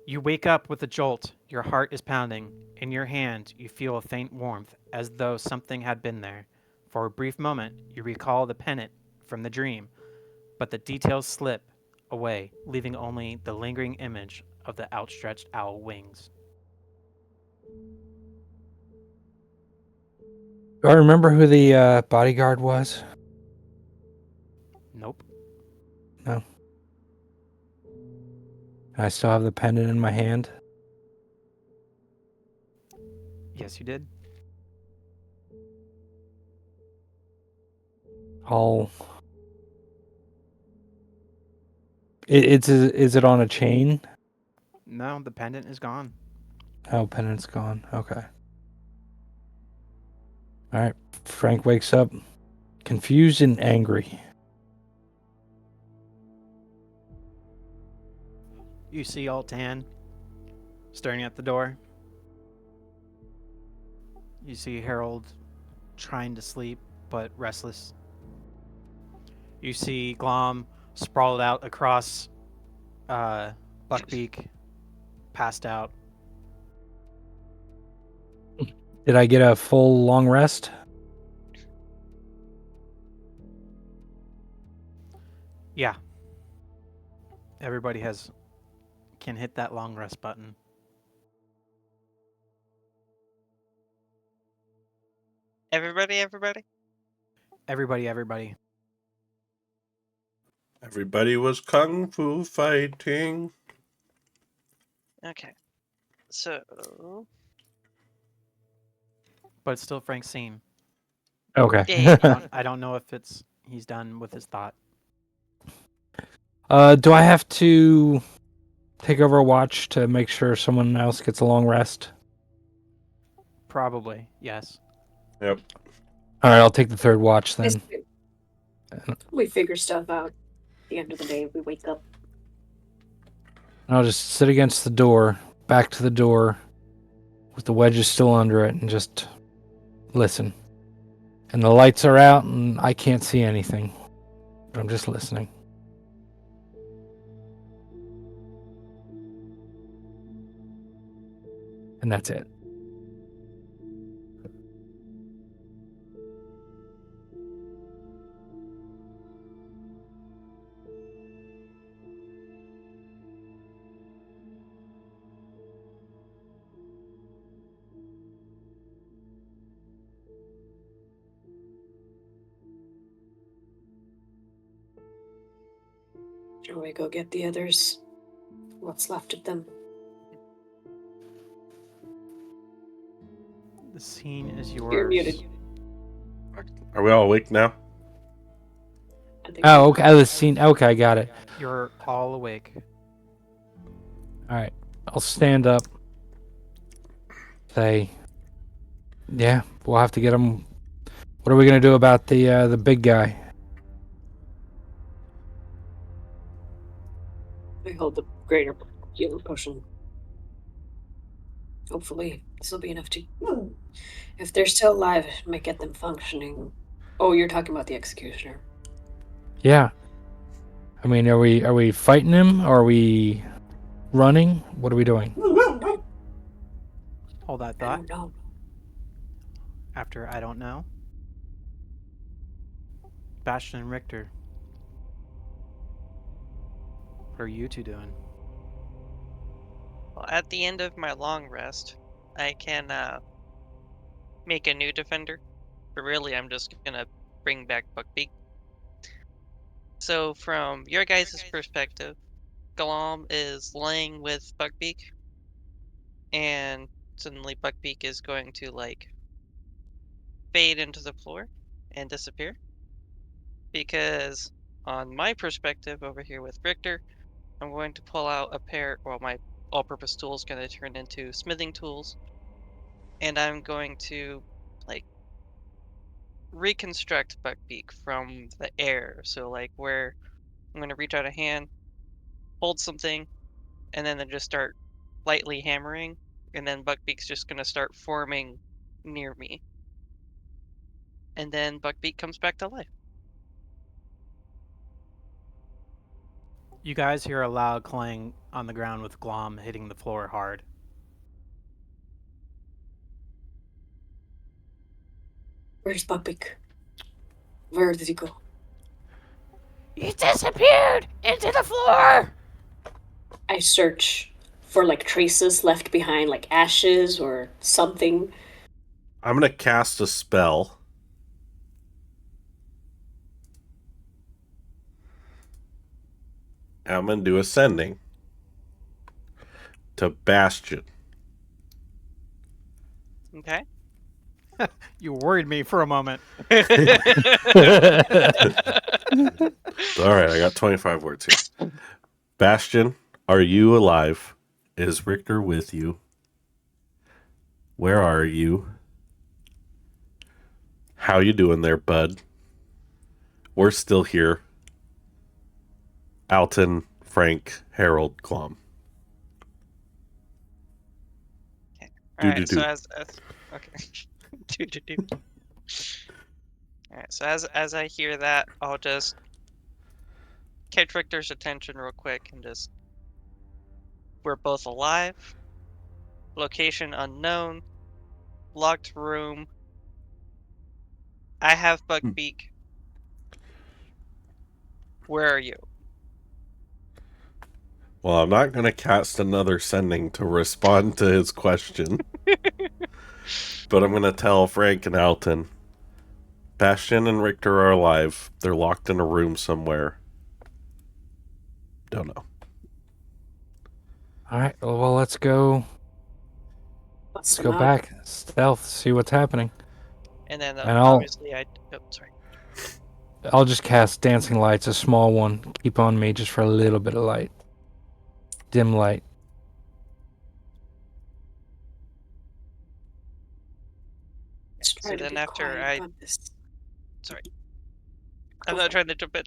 You wake up with a jolt. Your heart is pounding. In your hand, you feel a faint warmth, as though something had been there. For a brief moment, you recall the pennant from the dream, but the details slip away, leaving only the lingering image of the outstretched owl wings. Do I remember who the bodyguard was? Nope. No. I still have the pendant in my hand. Yes, you did. Is it on a chain? No, the pendant is gone. Oh, pendant's gone. Okay. All right. Frank wakes up, confused and angry. You see Altan staring at the door. You see Harold trying to sleep, but restless. You see Glom sprawled out across Buckbeak, passed out. Did I get a full long rest? Yeah. Everybody can hit that long rest button. Everybody? Everybody. Everybody was kung fu fighting. Okay. So. But it's still Frank's scene. Okay. Yeah. I don't know if he's done with his thought. Do I have to take over a watch to make sure someone else gets a long rest? Probably, yes. Yep. All right, I'll take the third watch then. We figure stuff out. At the end of the day, we wake up. I'll just sit against the door, back to the door, with the wedges still under it, and just listen. And the lights are out, and I can't see anything. But I'm just listening. And that's it. Shall we go get the others? What's left of them? The scene is yours. You're muted. Are we all awake now? Oh, okay. The scene. Okay, I got it. You're all awake. All right. I'll stand up. Say, yeah, we'll have to get him. What are we gonna do about the big guy? I hold the greater healer potion. Hopefully, this will be enough to. If they're still alive, it might get them functioning. Oh, you're talking about the executioner. Yeah. I mean, are we fighting him? Are we running? What are we doing? Hold that I thought. don't know. After I don't know. Bastion and Richter. What are you two doing? Well, at the end of my long rest, I can make a new defender. But really, I'm just gonna bring back Buckbeak. So, from your guys' perspective, Glom is laying with Buckbeak, and suddenly Buckbeak is going to like fade into the floor and disappear. Because on my perspective over here with Richter, I'm going to pull out a pair, well, my all-purpose tool is going to turn into smithing tools, and I'm going to like reconstruct Buckbeak from the air. So like where I'm going to reach out a hand, hold something, and then just start lightly hammering, and then Buckbeak's just going to start forming near me. And then Buckbeak comes back to life. You guys hear a loud clang on the ground with Glom hitting the floor hard. Where's Buckbeak? Where did he go? He disappeared into the floor! I search for like traces left behind, like ashes or something. I'm gonna cast a spell. I'm gonna do ascending to Bastion. Okay. You worried me for a moment. All right, I got 25 words here. Bastion, are you alive? Is Richter with you? Where are you? How you doing there, bud? We're still here. Alton, Frank, Harold, Glom. All right. Do-do-do. So as okay. Do. All right. So as I hear that, I'll just catch Richter's attention real quick and just... We're both alive. Location unknown. Locked room. I have Buckbeak. Where are you? Well, I'm not going to cast another sending to respond to his question. But I'm going to tell Frank and Alton. Bastion and Richter are alive. They're locked in a room somewhere. Don't know. All right. Well, let's go. Let's go back. Stealth. See what's happening. And then And I'll- obviously sorry. I'll just cast Dancing Lights, a small one. Keep on me just for a little bit of light. Dim light. So then after sorry. I'm not trying to jump in.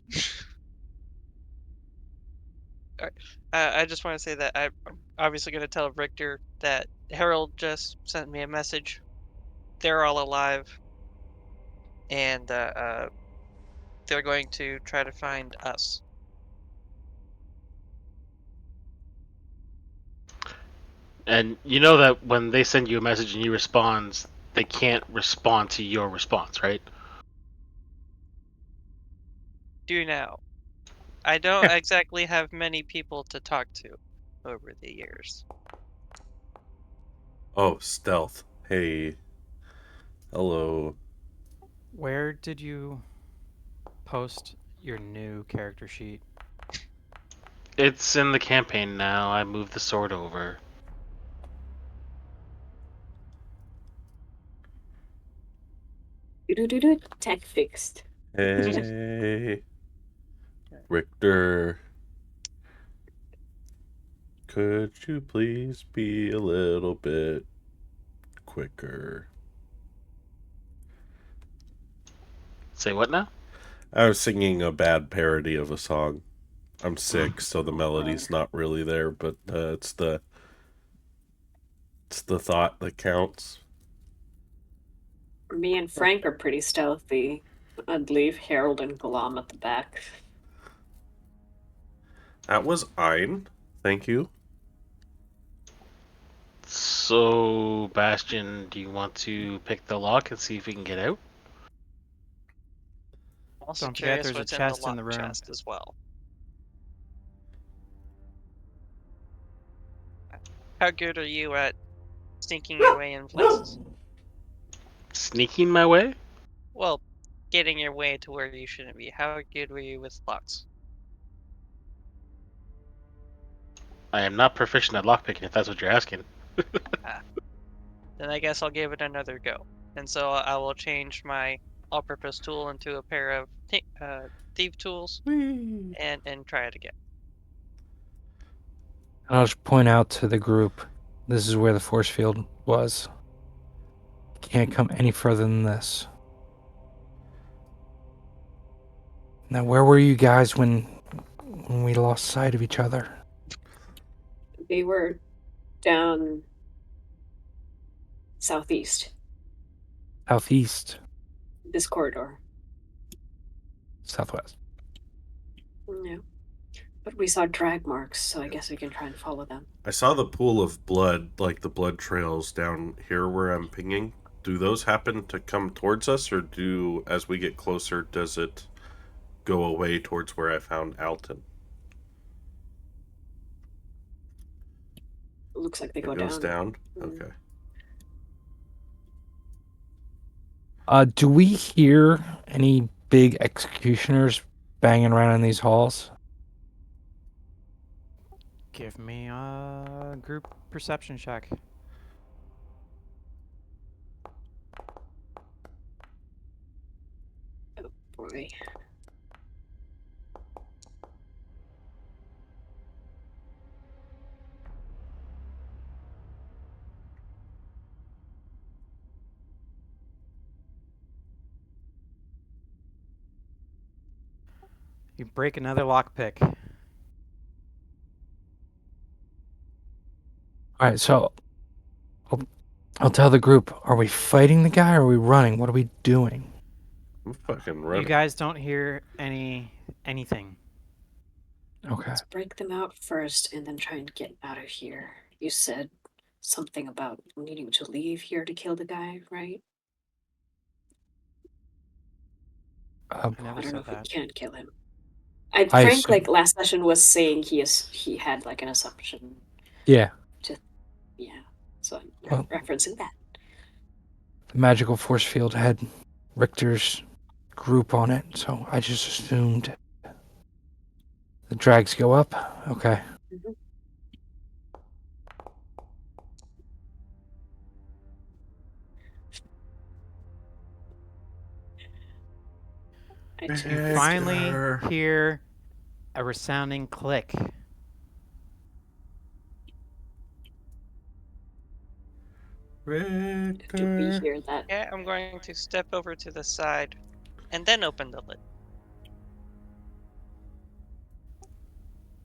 Alright. I just want to say that I'm obviously going to tell Richter that Harold just sent me a message. They're all alive. And they're going to try to find us. And you know that when they send you a message and you respond, they can't respond to your response, right? Do now. I don't exactly have many people to talk to over the years. Oh, stealth. Hey. Hello. Where did you post your new character sheet? It's in the campaign now. I moved the sword over. Tech fixed. Hey. Richter. Could you please be a little bit quicker? Say what now? I was singing a bad parody of a song. I'm sick, so the melody's not really there, but it's the thought that counts. Me and Frank are pretty stealthy. I'd leave Harold and Galam at the back. That was Ein. Thank you. So, Bastion, do you want to pick the lock and see if we can get out? I'm also Don't forget curious there's a what's chest in in the the locked room. chest as well. How good are you at sneaking your way in places? Sneaking my way? Well, getting your way to where you shouldn't be. How good were you with locks? I am not proficient at lockpicking, if that's what you're asking. Then I guess I'll give it another go. And so I will change my all-purpose tool into a pair of thief tools and try it again. I'll just point out to the group, this is where the force field was. Can't come any further than this. Now, where were you guys when we lost sight of each other? We were down southeast. Southeast. This corridor. Southwest. Yeah. But we saw drag marks, so I guess we can try and follow them. I saw the pool of blood, like the blood trails down here where I'm pinging. Do those happen to come towards us, or as we get closer, does it go away towards where I found Alton? It looks like they go It goes down? Mm. Okay. Do we hear any big executioners banging around in these halls? Give me a group perception check. Oh boy. You break another lockpick. All right, so I'll tell the group, are we fighting the guy or are we running? What are we doing? I'm fucking running. You guys don't hear anything. Okay. Let's break them out first and then try and get out of here. You said something about needing to leave here to kill the guy, right? Uh, I never I don't know said if we that. can kill him. I Frank, assume. like last session, was saying he had like an assumption. Yeah. Yeah, so I'm Well- referencing that. The magical force field had Richter's group on it, so I just assumed the drags go up. Okay. Mhm. I You took Victor. finally hear a resounding click. Do we Victor. hear that? Yeah, I'm going to step over to the side and then open the lid.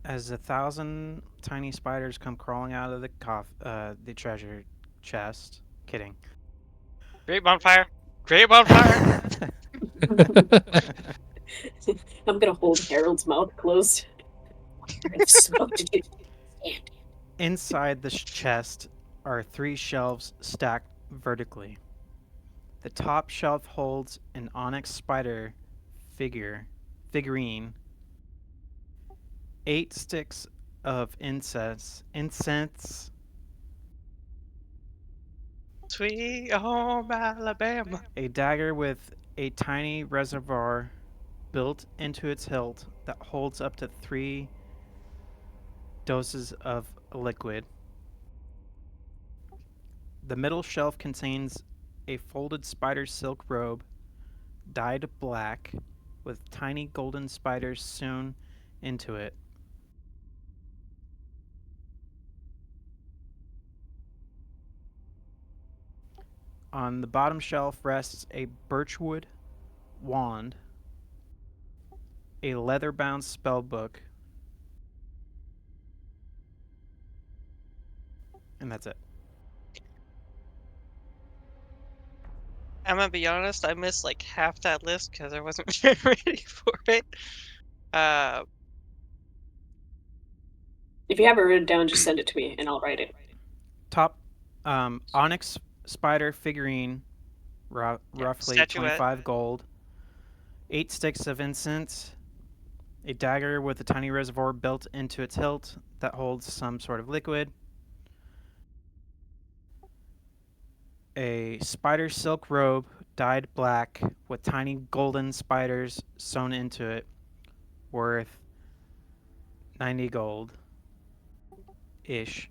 As 1,000 tiny spiders come crawling out of the treasure chest. Kidding. Great bonfire! Great bonfire! I'm gonna hold Harold's mouth closed. I have smoke to do. Stand. Inside the chest are 3 shelves stacked vertically. The top shelf holds an onyx spider figurine, 8 sticks of incense, Sweet home Alabama. a dagger with a tiny reservoir built into its hilt that holds up to 3 doses of liquid. The middle shelf contains a folded spider silk robe dyed black with tiny golden spiders sewn into it. On the bottom shelf rests a birchwood wand, a leather bound spell book, and that's it. I'm gonna be honest, I missed like half that list because I wasn't ready for it. Uh, If you have it written down, just send it to me and I'll write it. Top onyx spider figurine, yeah, roughly statuette. 25 gold, 8 sticks of incense, a dagger with a tiny reservoir built into its hilt that holds some sort of liquid, a spider silk robe dyed black with tiny golden spiders sewn into it, worth 90 gold ish.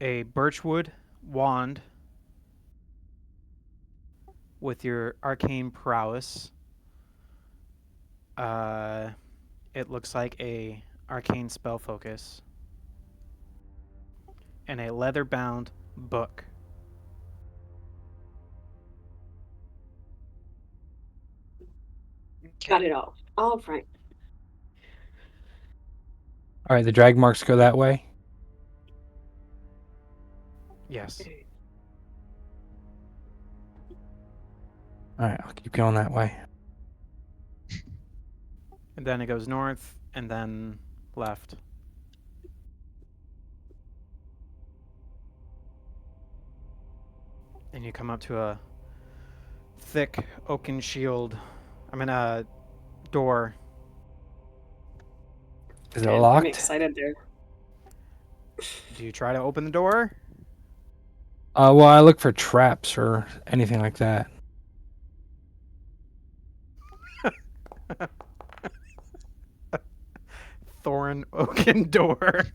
A birchwood wand with your arcane prowess. It looks like a arcane spell focus. And a leather bound book. Got it all. All right. All right, the drag marks go that way. Yes. All right, I'll keep going that way. And then it goes north and then left. And you come up to a thick oaken shield. A door. Is it Okay, I'm locked? excited there. Do you try to open the door? Well, I look for traps or anything like that. Thorn oaken door.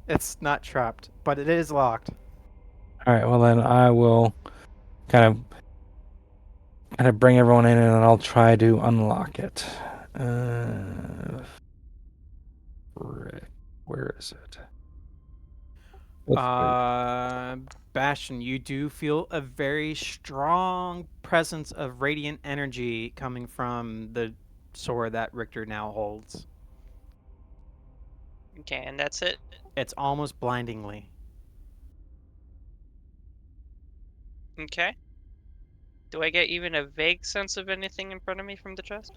It's not trapped, but it is locked. All right, well then I will kind of bring everyone in, and I'll try to unlock it. Where is it? Bastion, you do feel a very strong presence of radiant energy coming from the sword that Richter now holds. Okay, and that's it. It's almost blindingly. Okay. Do I get even a vague sense of anything in front of me from the chest?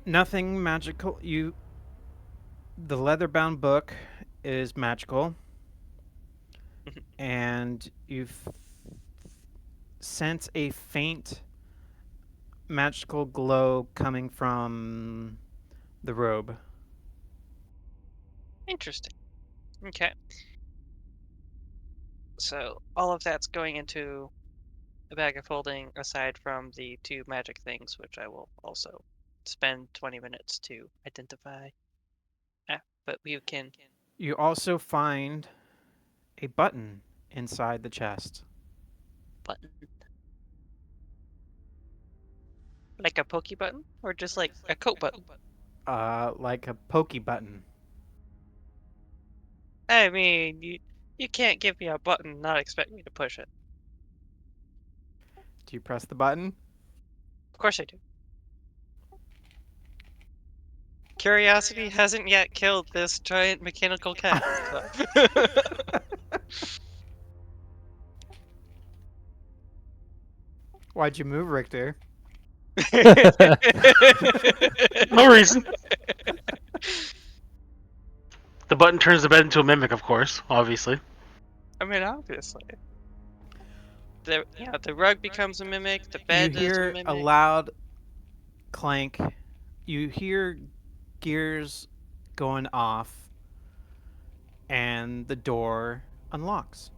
Nothing magical. The leather-bound book is magical, and you sense a faint magical glow coming from the robe. Interesting. Okay. So all of that's going into a bag of holding aside from the 2 magic things, which I will also spend 20 minutes to identify. But we can... You also find a button inside the chest. Button. Like a pokey button? Or just like a coat button? Like a pokey button. I mean, you can't give me a button and not expect me to push it. Do you press the button? Of course I do. Curiosity hasn't yet killed this giant mechanical cat. So. Why'd you move, Richter? No reason. The button turns the bed into a mimic, of course, obviously. I mean, obviously. The rug becomes a mimic, the bed You is a hear mimic. a loud clank. You hear gears going off, and the door unlocks.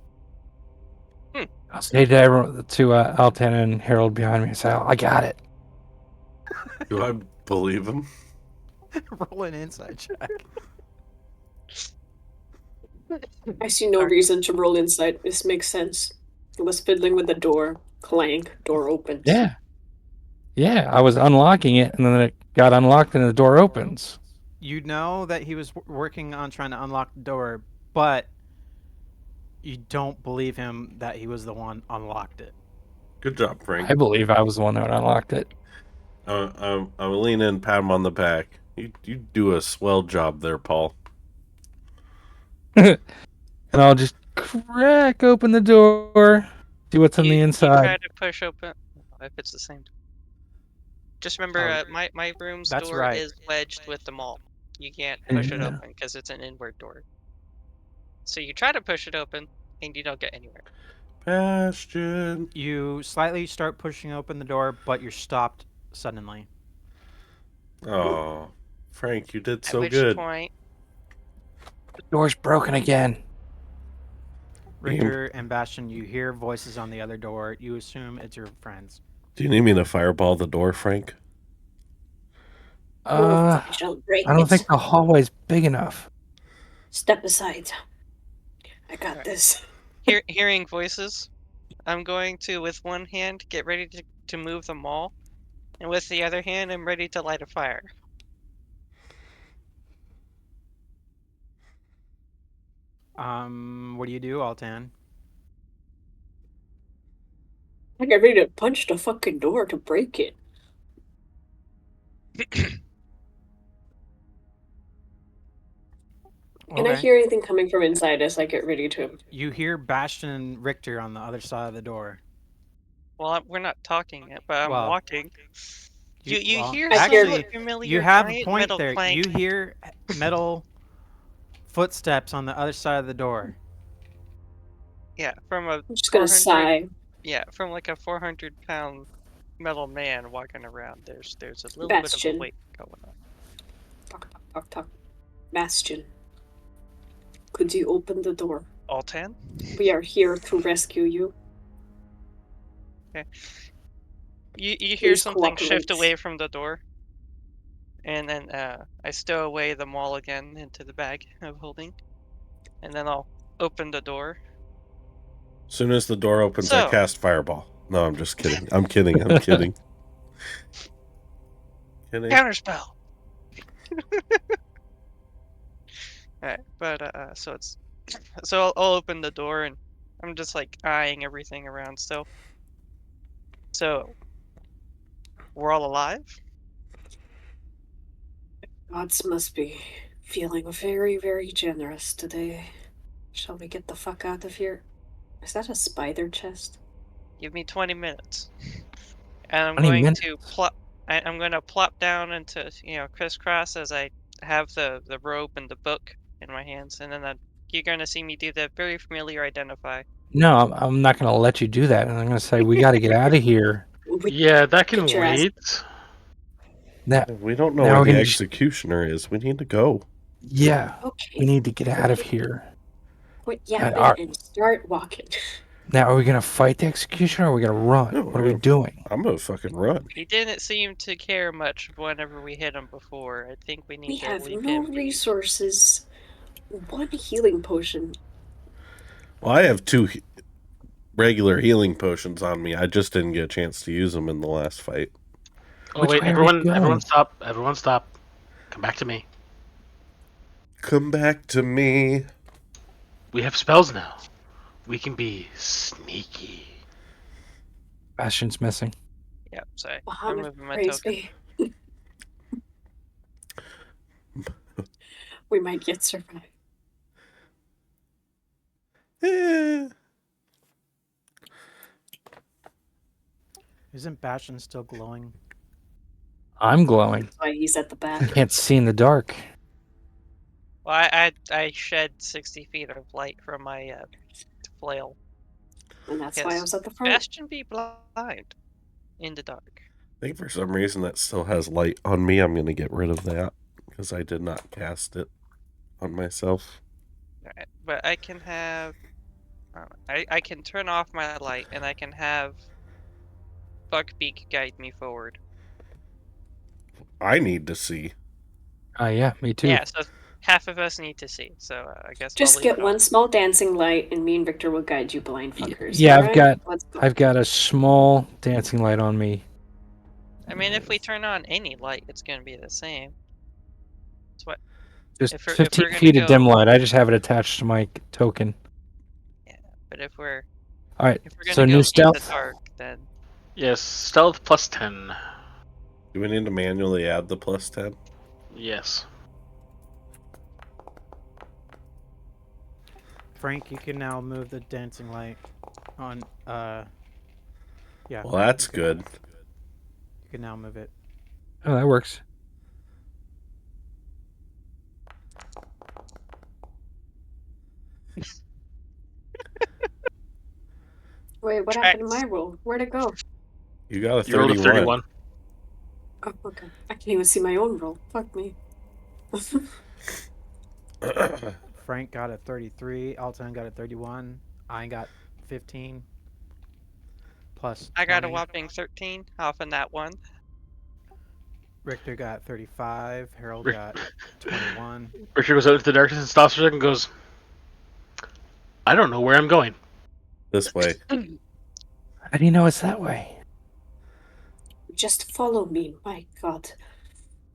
I'll say to everyone, to Altan and Harold behind me, say, I got it. Do I believe him? Roll an insight check. I see no reason to roll insight. This makes sense. I was fiddling with the door. Clank. Door opens. Yeah. Yeah, I was unlocking it, and then it got unlocked, and the door opens. You know that he was working on trying to unlock the door, but you don't believe him that he was the one unlocked it. Good job, Frank. I believe I was the one that unlocked it. I'm lean in, pat him on the back. You do a swell job there, Paul. And I'll just crack open the door, see what's on the You inside. try to push open... if it's the same. Just remember, my room's That's door right. is wedged with the mall. You can't push it open because it's an inward door. So you try to push it open, and you don't get anywhere. Bastion. You slightly start pushing open the door, but you're stopped suddenly. Oh, Frank, you did so At which good. point, The door's broken again. Richter and Bastion, you hear voices on the other door. You assume it's your friends. Do you need me to fireball the door, Frank? I shall break I don't it. think the hallway's big enough. Step aside. I got this. hearing voices, I'm going to, with one hand, get ready to move the mall, and with the other hand, I'm ready to light a fire. What do you do, Altan? I get ready to punch the fucking door to break it. Can I hear anything coming from inside as I get ready to? You hear Bastion and Richter on the other side of the door. Well, we're not talking yet, but I'm Well, walking. You hear actually, somewhat familiar you have a giant point metal there. clank. You hear metal footsteps on the other side of the door. Yeah, from a I'm just gonna sigh. Yeah, from like a 400-pound metal man walking around. There's a little bit of Bastion. a weight going on. Talk. Bastion. Could you open the door? Altan? We are here to rescue you. Okay. You hear Please something shift cooperate. away from the door. And then I stow away the maul again into the bag of holding. And then I'll open the door. As soon as the door opens, So- I cast fireball. No, I'm just kidding. I'm kidding. Kidding. Counterspell! Alright, but so I'll open the door and I'm just like eyeing everything around still. So we're all alive? Gods must be feeling very, very generous today. Shall we get the fuck out of here? Is that a spider chest? Give me 20 minutes. And I'm 20 going minutes? to plop. I'm going to plop down into, crisscross as I have the rope and the book in my hands, and then you're going to see me do the very familiar identify. No, I'm not going to let you do that. And I'm going to say, we got to get out of here. Yeah, that can Get your ass- wait. Now, We don't know Now where we're the gonna executioner is. We need to go. yeah, Okay. we need to get out of here. Quit yapping are- and start walking. Now, are we going to fight the executioner or are we going to run? No, What are we doing? I'm gonna fucking run. He didn't seem to care much whenever we hit him before. I think we We need to have leave no him be. resources. One healing potion. Well, I have 2 regular healing potions on me. I just didn't get a chance to use them in the last fight. Oh Which wait, way are we everyone going? stop. Everyone stop. Come back to me. Come back to me. We have spells now. We can be sneaky. Bastion's missing. Yep, sorry. I'm Bahamut, moving my praise token. be. We might yet survive. Eh. Isn't Bastion still glowing? I'm glowing. That's why he's at the I back. can't see in the dark. Well, I shed 60 feet of light from my flail. And that's why I Yes. was at the front. Bastion be blind in the dark. I think for some reason that still has light on me. I'm gonna get rid of that because I did not cast it on myself. Alright, but I can have. I can turn off my light and I can have Buckbeak guide me forward. I need to see. Yeah, me too. Yeah, so half of us need to see. So I guess Just I'll leave get it one on. small dancing light, and me and Victor will guide you, blind fuckers. Yeah, alright? Let's go. I've got a small dancing light on me. I mean, if we turn on any light, it's going to be the same. It's what. Just If we're 15 gonna feet of dim go- light. I just have it attached to my token. But if we're All right, if we're gonna so go new in stealth. the dark, then Yes, stealth plus 10. Do we need to manually add the plus 10? Yes. Frank, you can now move the dancing light on. Yeah. Well, that's good. You can now move it. Oh, that works. Wait, what happened to my roll? Where'd it go? You got a You rolled a 31. 31. Oh, okay. I can't even see my own roll. Fuck me. Frank got a 33. Alton got a 31. I got 15. Plus. I got a 20. whopping 13 off in that one. Richter got 35. Harold Rick- got 21. Richard goes out into the darkness and stops for a second and goes, I don't know where I'm going. This way. How do you know it's that way? Just follow me, my god.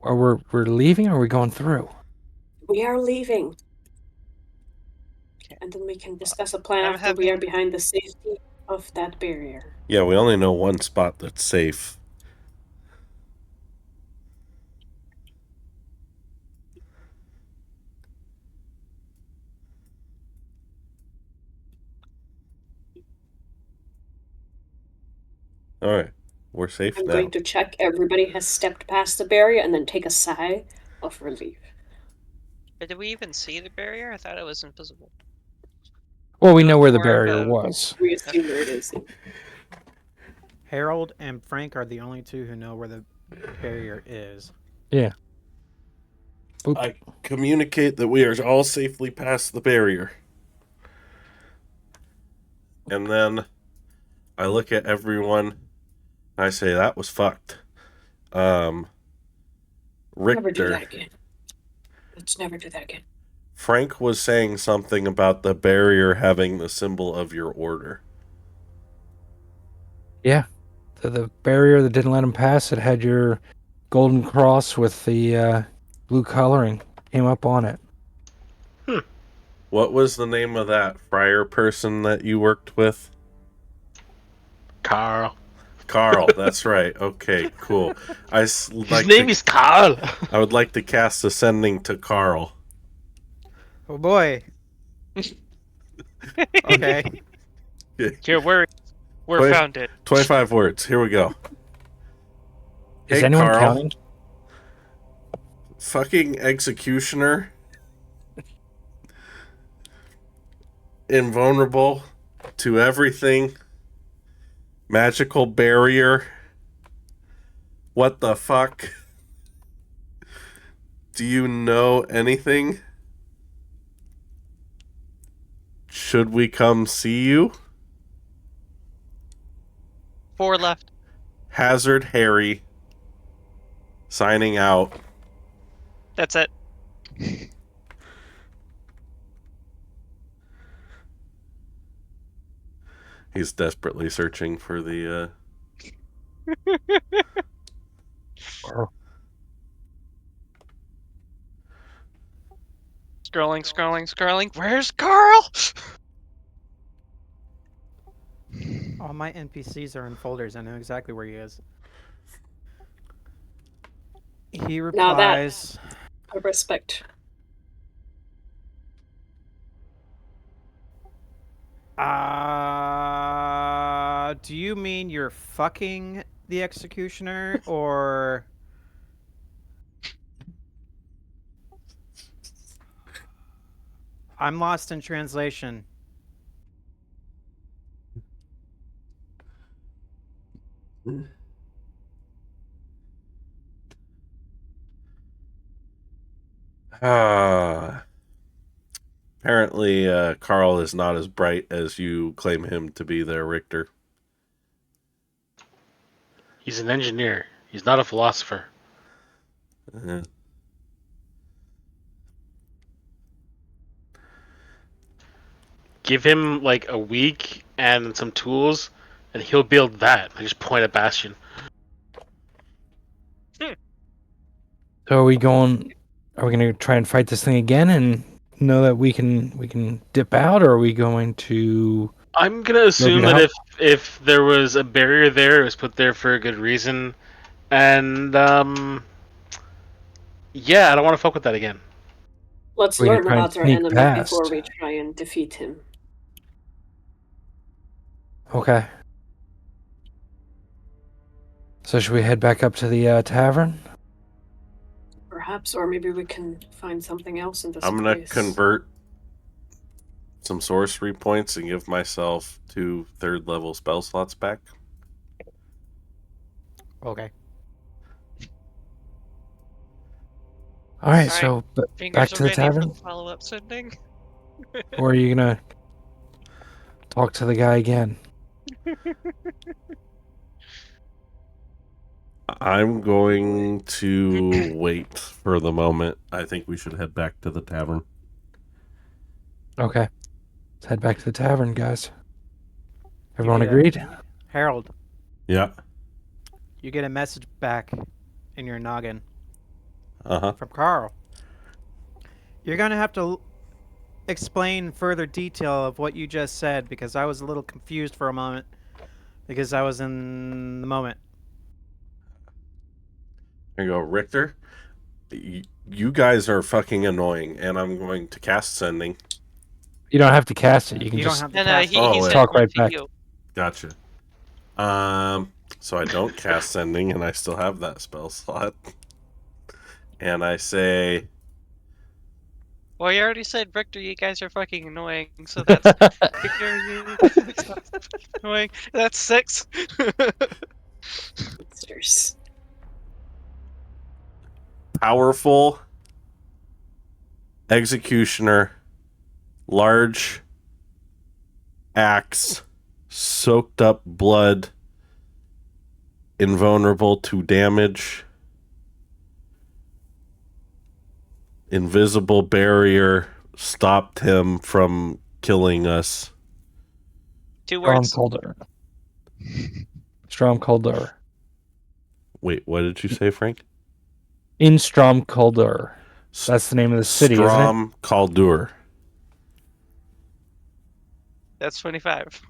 Or we're leaving or are we going through? We are leaving. Okay. And then we can discuss a plan I'm after we are having- behind the safety of that barrier. Yeah, we only know one spot that's safe. All right, we're safe I'm now. going to check everybody has stepped past the barrier and then take a sigh of relief. But did we even see the barrier? I thought it was invisible. Well, we It know was where the more of barrier a- was. We assume where it is. Harold and Frank are the only two who know where the barrier is. Yeah. Boop. I communicate that we are all safely past the barrier. And then I look at everyone and I say, that was fucked. Never do that Richter, again. Let's never do that again. Frank was saying something about the barrier having the symbol of your order. Yeah. The barrier that didn't let him pass, it had your golden cross with the blue coloring came up on it. What was the name of that friar person that you worked with? Carl. Carl, that's right. Okay, cool. His name is Carl. I would like to cast Ascending to Carl. Oh boy. Okay. Your words were 20 founded. 25 words. Here we go. Is Hey, anyone Carl. counting? Fucking executioner. Invulnerable to everything. Magical barrier. What the fuck? Do you know anything? Should we come see you? 4 left. Hazard Harry. Signing out. That's it. He's desperately searching for the Scrolling. Where's Carl? All my NPCs are in folders. I know exactly where he is. He Now that- replies, I respect. Do you mean you're fucking the executioner, or... I'm lost in translation. Apparently, Carl is not as bright as you claim him to be there, Richter. He's an engineer. He's not a philosopher. Uh, Give him like a week and some tools, and he'll build that. I just point at Bastion. So are we going to try and fight this thing again and know that we can dip out, or are we going to... I'm gonna assume get that help? if there was a barrier there, it was put there for a good reason, and yeah, I don't want to fuck with that again. Let's We're gonna learn try and about our sneak enemy past. before we try and defeat him. Okay. So should we head back up to the tavern? Perhaps, or maybe we can find something else in this I'm gonna place. convert some sorcery points and give myself 2 third-level spell slots back. Okay. All right, Sorry. so back Fingers to are the ready for tavern? the follow-up sending. Or are you going to talk to the guy again? I'm going to wait for the moment. I think we should head back to the tavern. Okay. Let's head back to the tavern, guys. Everyone get a- agreed? Harold, Yeah. you get a message back in your noggin Uh-huh. from Carl. You're going to have to explain further detail of what you just said, because I was a little confused for a moment, because I was in the moment. There you go, Richter. You guys are fucking annoying, and I'm going to cast sending. You don't have to cast it. You can You don't just have to No, cast he Oh, said talk one right to back. you. Gotcha. So I don't cast sending, and I still have that spell slot. And I say, Well, you already said, Victor, you guys are fucking annoying, so that's Victor, you annoying. That's 6. Monsters. powerful executioner, large axe, soaked up blood, invulnerable to damage, invisible barrier stopped him from killing us. 2 Strom words. Calder. Strom Calder. Wait, what did you say, Frank? In Strom Calder. That's the name of the city, isn't it? Strom Caldur. That's 25.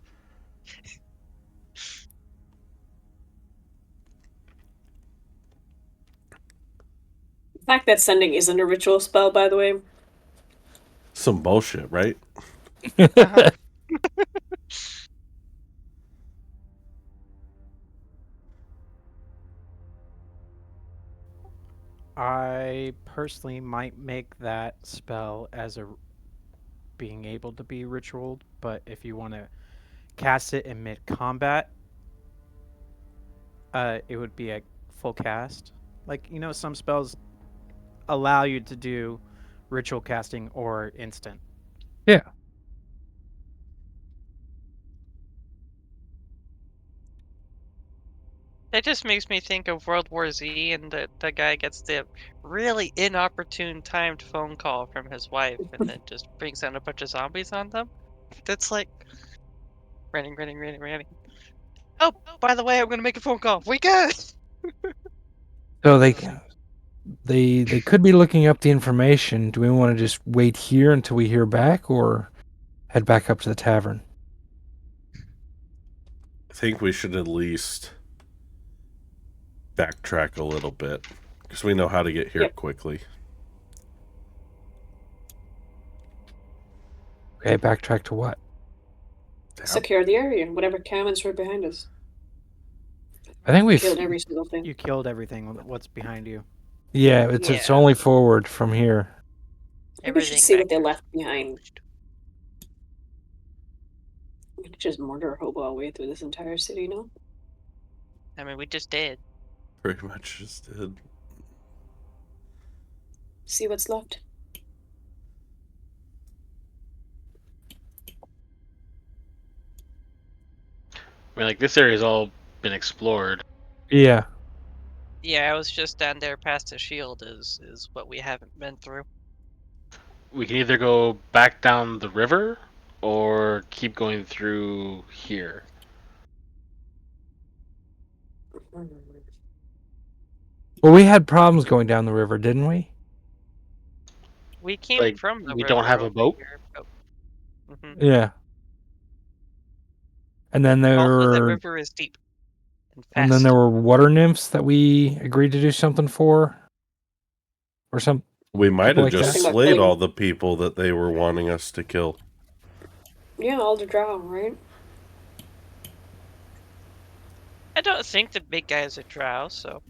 The fact that sending isn't a ritual spell, by the way. Some bullshit, right? I personally might make that spell as a being able to be ritualed, but if you want to cast it in mid combat, it would be a full cast. Like, some spells allow you to do ritual casting or instant. Yeah. That just makes me think of World War Z, and the guy gets the really inopportune timed phone call from his wife, and then just brings down a bunch of zombies on them. That's like running. Oh, by the way, I'm gonna make a phone call. We good. So they could be looking up the information. Do we want to just wait here until we hear back, or head back up to the tavern? I think we should at least backtrack a little bit because we know how to get here quickly. Okay, backtrack to what? Secure the area. Whatever cabin's right behind us. I think we've Killed every single thing. You killed everything. What's behind you? Yeah, it's only forward from here. Maybe we should see what they left behind. We could just murder a hobo our way through this entire city, no? I mean, we just did. Pretty much just did. See what's left. I mean, like, this area's all been explored. Yeah. Yeah, I was just down there past the shield is what we haven't been through. We can either go back down the river or keep going through here. Well, we had problems going down the river, didn't we? We came from the we river don't have a over boat? here, but- Yeah. And then Also, that river is deep and fast. And then there were water nymphs that we agreed to do something for, or some. We might have like just that. slayed all the people that they were wanting us to kill. Yeah, all the drow, right? I don't think the big guy is a drow, so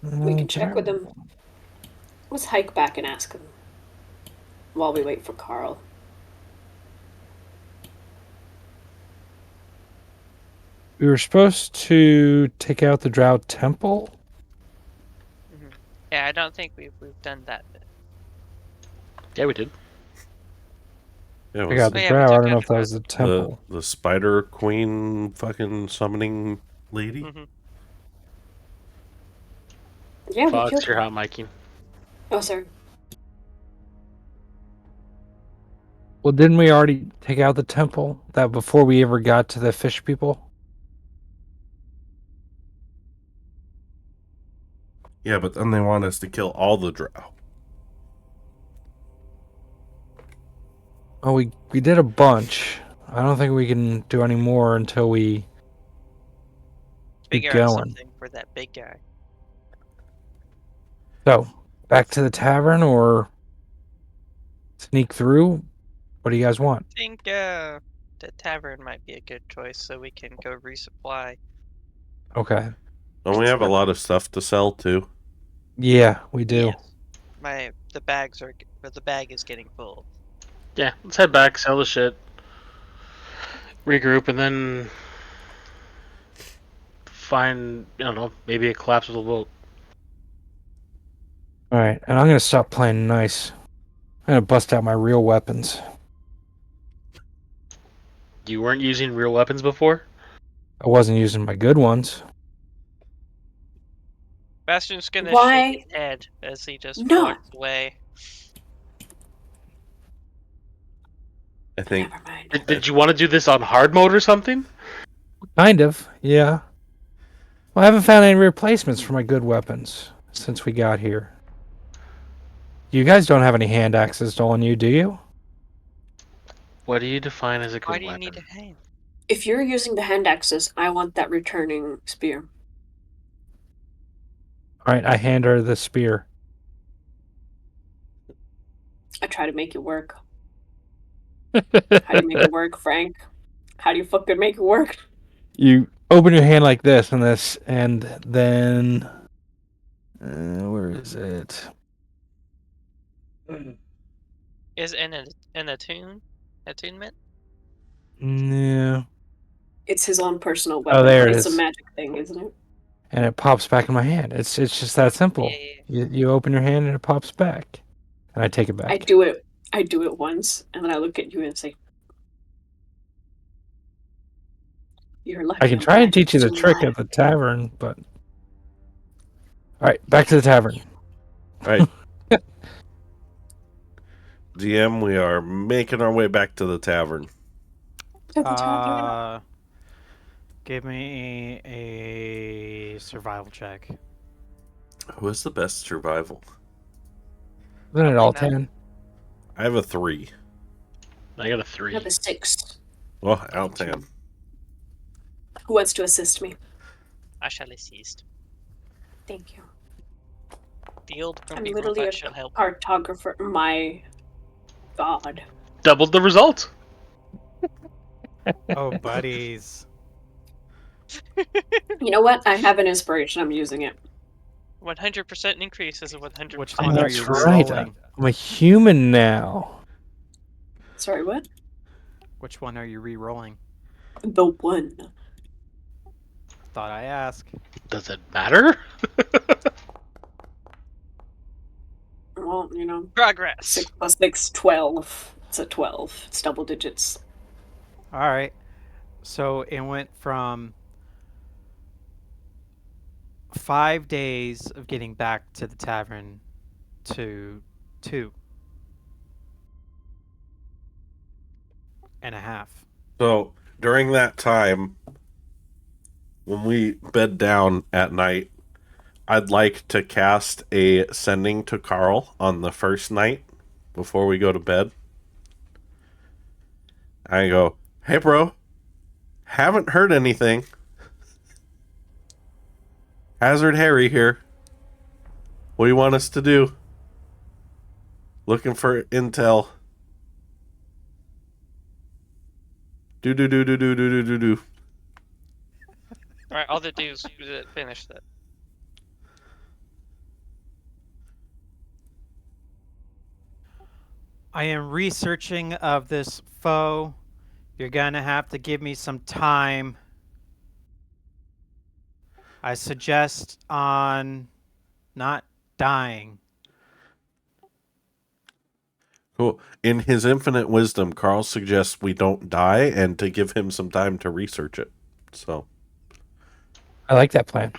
We can check with them. Let's hike back and ask them while we wait for Carl. We were supposed to take out the Drow Temple. yeah, I don't think we've done that. Yeah, we did. Yeah, I got the Drow. I don't know if that was the temple. The Spider Queen fucking summoning lady. Yeah, we Fox, killed you're her. hot, Mikey. Oh, sorry. Well, didn't we already take out the temple that before we ever got to the fish people? Yeah, but then they want us to kill all the drow. Oh, we did a bunch. I don't think we can do any more until we keep Figure out going. something for that big guy. So, back to the tavern or sneak through? What do you guys want? I think the tavern might be a good choice, so we can go resupply. Okay. Don't we have a lot of stuff to sell too? Yeah, we do. Yes. The bag is getting full. Yeah, let's head back, sell the shit, regroup, and then find, I don't know, maybe a collapsible boat. Alright, and I'm going to stop playing nice. I'm going to bust out my real weapons. You weren't using real weapons before? I wasn't using my good ones. Bastion's gonna Why? shake his head as he just No. walks away. I think. Never mind. Did you want to do this on hard mode or something? Kind of, yeah. Well, I haven't found any replacements for my good weapons since we got here. You guys don't have any hand axes on you, do you? What do you define as a good Why do you weapon? need a hand? If you're using the hand axes, I want that returning spear. Alright, I hand her the spear. I try to make it work. How do you make it work, Frank? How do you fucking make it work? You open your hand like this, and then Where is it? Is it an attunement? No. It's his own personal weapon. Oh, there it It's a is. magic thing, isn't it? And it pops back in my hand. It's just that simple. You open your hand and it pops back, and I take it back. I do it once, and then I look at you and say, "You're lucky." I can try and teach you the trick at the tavern, but all right, back to the tavern. All right. DM, we are making our way back to the tavern. Give me a survival check. Who has the best survival? Isn't it all 10? I have a 3. I got a I 3. have a 6. Well, out 10. Who wants to assist me? I shall assist. Thank you. The old I'm grumpy literally robot a shall help. cartographer. My God. Doubled the result. Oh, buddies. You know what? I have an inspiration. I'm using it. 100% increase is a 100%. Which one are That's you right. re-rolling? I'm a human now. Sorry, what? Which one are you re-rolling? The one. Thought I ask. Does it matter? Well, you know. Progress. 6 plus 6, 12. It's a 12. It's double digits. All right. So it went from 5 days of getting back to the tavern to 2.5. So, during that time, when we bed down at night, I'd like to cast a sending to Carl on the first night before we go to bed. I go, "Hey, bro, haven't heard anything. Hazard Harry here. What do you want us to do? Looking for intel. Do. Alright, all the dudes finish that. I am researching of this foe. You're gonna have to give me some time. I suggest on not dying. Cool. In his infinite wisdom, Carl suggests we don't die and to give him some time to research it. So, I like that plan.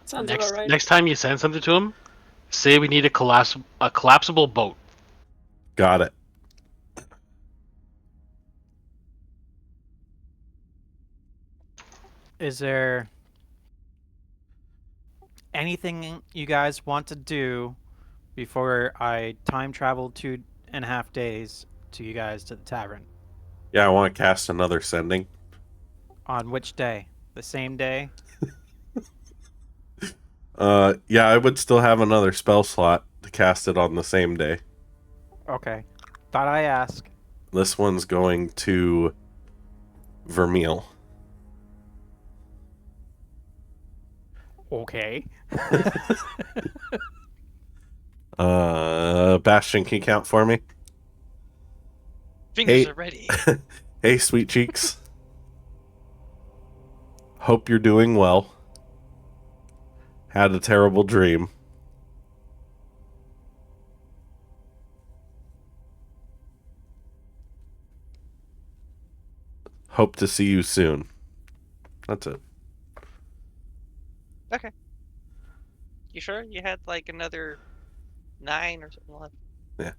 Sounds about right. Next time you send something to him, say we need a collapsible boat. got it. Is there anything you guys want to do before I time travel 2.5 days to you guys to the tavern? Yeah, I want to cast another sending. On which day? The same day? Yeah, I would still have another spell slot to cast it on the same day. Okay. Thought I ask. This one's going to Vermeil. Okay. Bastion, can you count for me? Fingers Hey. are ready. Hey, sweet cheeks. Hope you're doing well. Had a terrible dream. Hope to see you soon. That's it. Okay. You sure? You had like another 9 or something left? Yeah.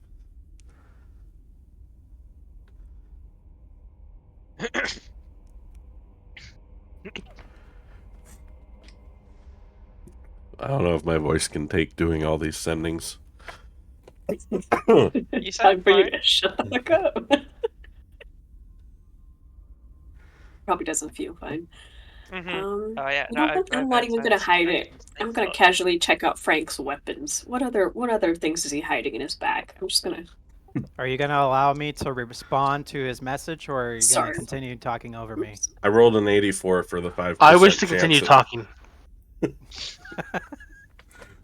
I don't know if my voice can take doing all these sendings. You It's sound time for you fine. to shut the fuck up. Probably doesn't feel fine. Mm-hmm. Oh yeah. You know what? I'm not even gonna hide it. I'm gonna casually check out Frank's weapons. What other things is he hiding in his bag? I'm just gonna. Are you gonna allow me to respond to his message, or are you Sorry. gonna continue talking over me? I rolled an 84 for the 5%. I wish to continue talking.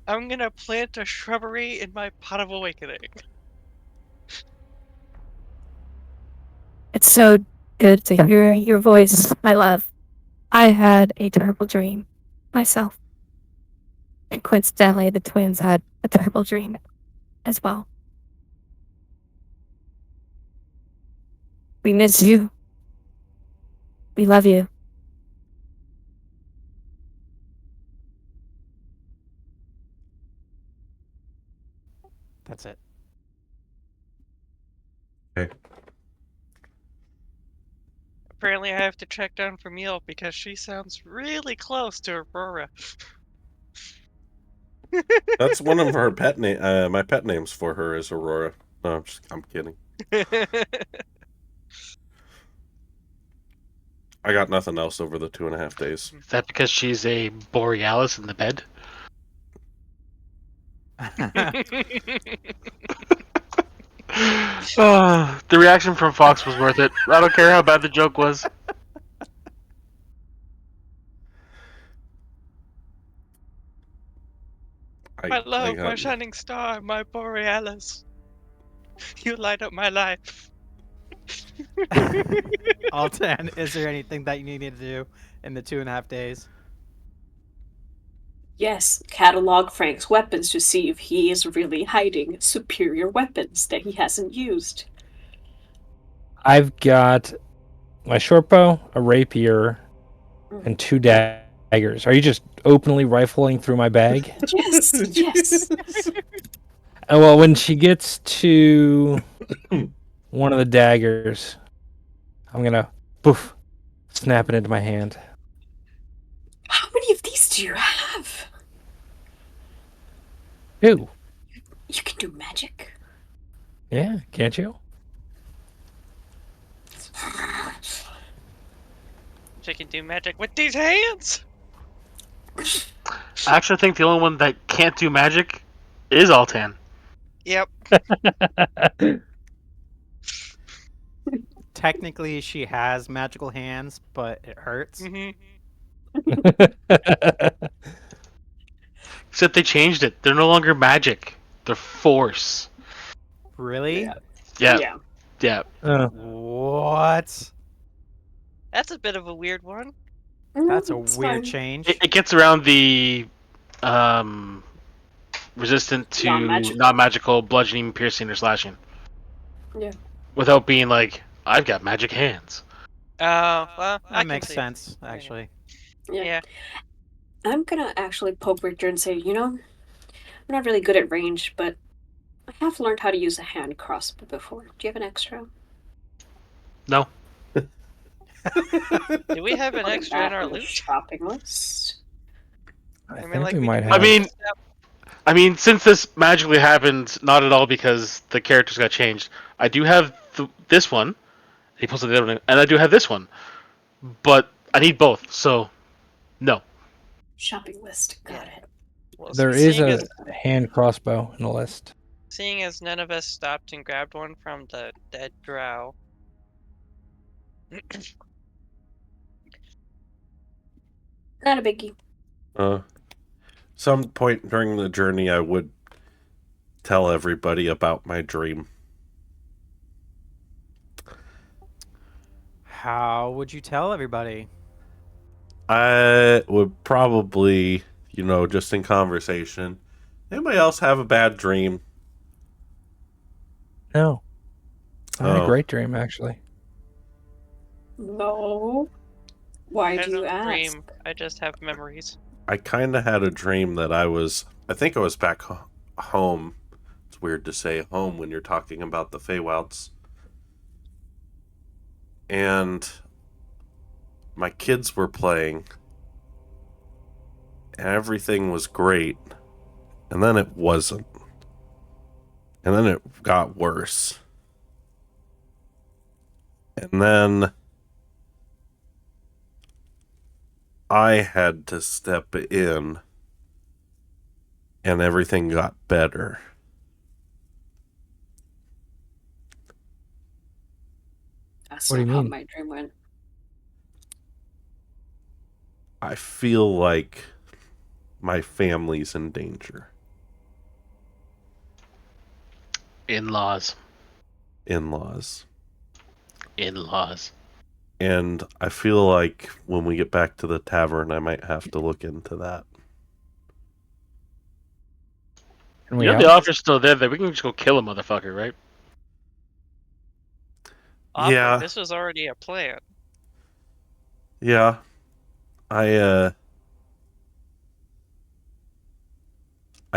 I'm gonna plant a shrubbery in my pot of awakening. It's so good to hear your voice, my love. I had a terrible dream myself. And coincidentally, the twins had a terrible dream as well. We miss you. We love you. That's it. Okay. Apparently, I have to check down for meal because she sounds really close to Aurora. That's one of our pet name. My pet names for her is Aurora. No, I'm kidding. I got nothing else over the 2.5 days. Is that because she's a Borealis in the bed? The reaction from Fox was worth it. I don't care how bad the joke was. My love, my got shining star, my Borealis. You light up my life. Altan, is there anything that you needed to do in the 2.5 days? Yes, catalog Frank's weapons to see if he is really hiding superior weapons that he hasn't used. I've got my short bow, a rapier, and 2 daggers. Are you just openly rifling through my bag? Yes, yes. Well, when she gets to one of the daggers, I'm gonna poof, snap it into my hand. How many of these do you have? 2. You can do magic. Yeah, can't you? She can do magic with these hands. I actually think the only one that can't do magic is Altan. Yep. Technically, she has magical hands, but it hurts. Hmm. Except they changed it. They're no longer magic. They're force. Really? Yeah. Yeah. What? That's a bit of a weird one. That's a It's weird fine. change. It gets around the resistant to Non-magical. non-magical bludgeoning, piercing, or slashing. Yeah. Without being like, I've got magic hands. Oh, well, I That can makes see. sense, actually. Yeah. I'm gonna actually poke Richter and say, I'm not really good at range, but I have learned how to use a hand crossbow before. Do you have an extra? No. Do we have an Putting extra in that our on the loot? shopping list. I mean, think like we we might do- have. I mean, since this magically happened, not at all because the characters got changed. I do have this one. He posted the other one, and I do have this one, but I need both. So, no. Shopping list. Got it. Well, There is seeing a as, hand crossbow in the list. seeing as none of us stopped and grabbed one from the dead drow. Not a biggie. Some point during the journey, I would tell everybody about my dream. How would you tell everybody? I would probably, just in conversation. Anybody else have a bad dream? No. I had a Oh. great dream, actually. No. Why I do you don't ask? dream. I just have memories. I kind of had a dream that I think I was back home. It's weird to say home when you're talking about the Feywilds. And my kids were playing. And everything was great. And then it wasn't. And then it got worse. And then I had to step in. And everything got better. That's What do not you how mean? my dream went. I feel like my family's in danger. In-laws. In-laws. In-laws. And I feel like when we get back to the tavern, I might have to look into that. Can we You know the help? officer's still there. That we can just go kill a motherfucker, right? Awkward. Yeah. This was already a plan. Yeah. I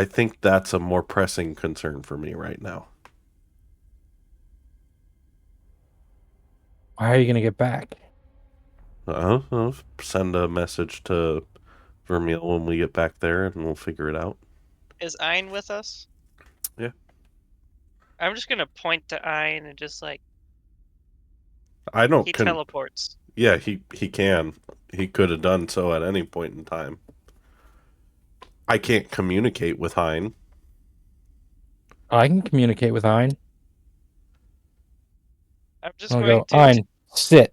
think that's a more pressing concern for me right now. How are you going to get back? I'll send a message to Vermeil when we get back there, and we'll figure it out. Is Ein with us? Yeah. I'm just gonna point to Ein and just like I don't. he teleports. Yeah, he can. He could have done so at any point in time. I can't communicate with Hein. Oh, I can communicate with Ein. I'm just I'll going go, to. Ein, sit.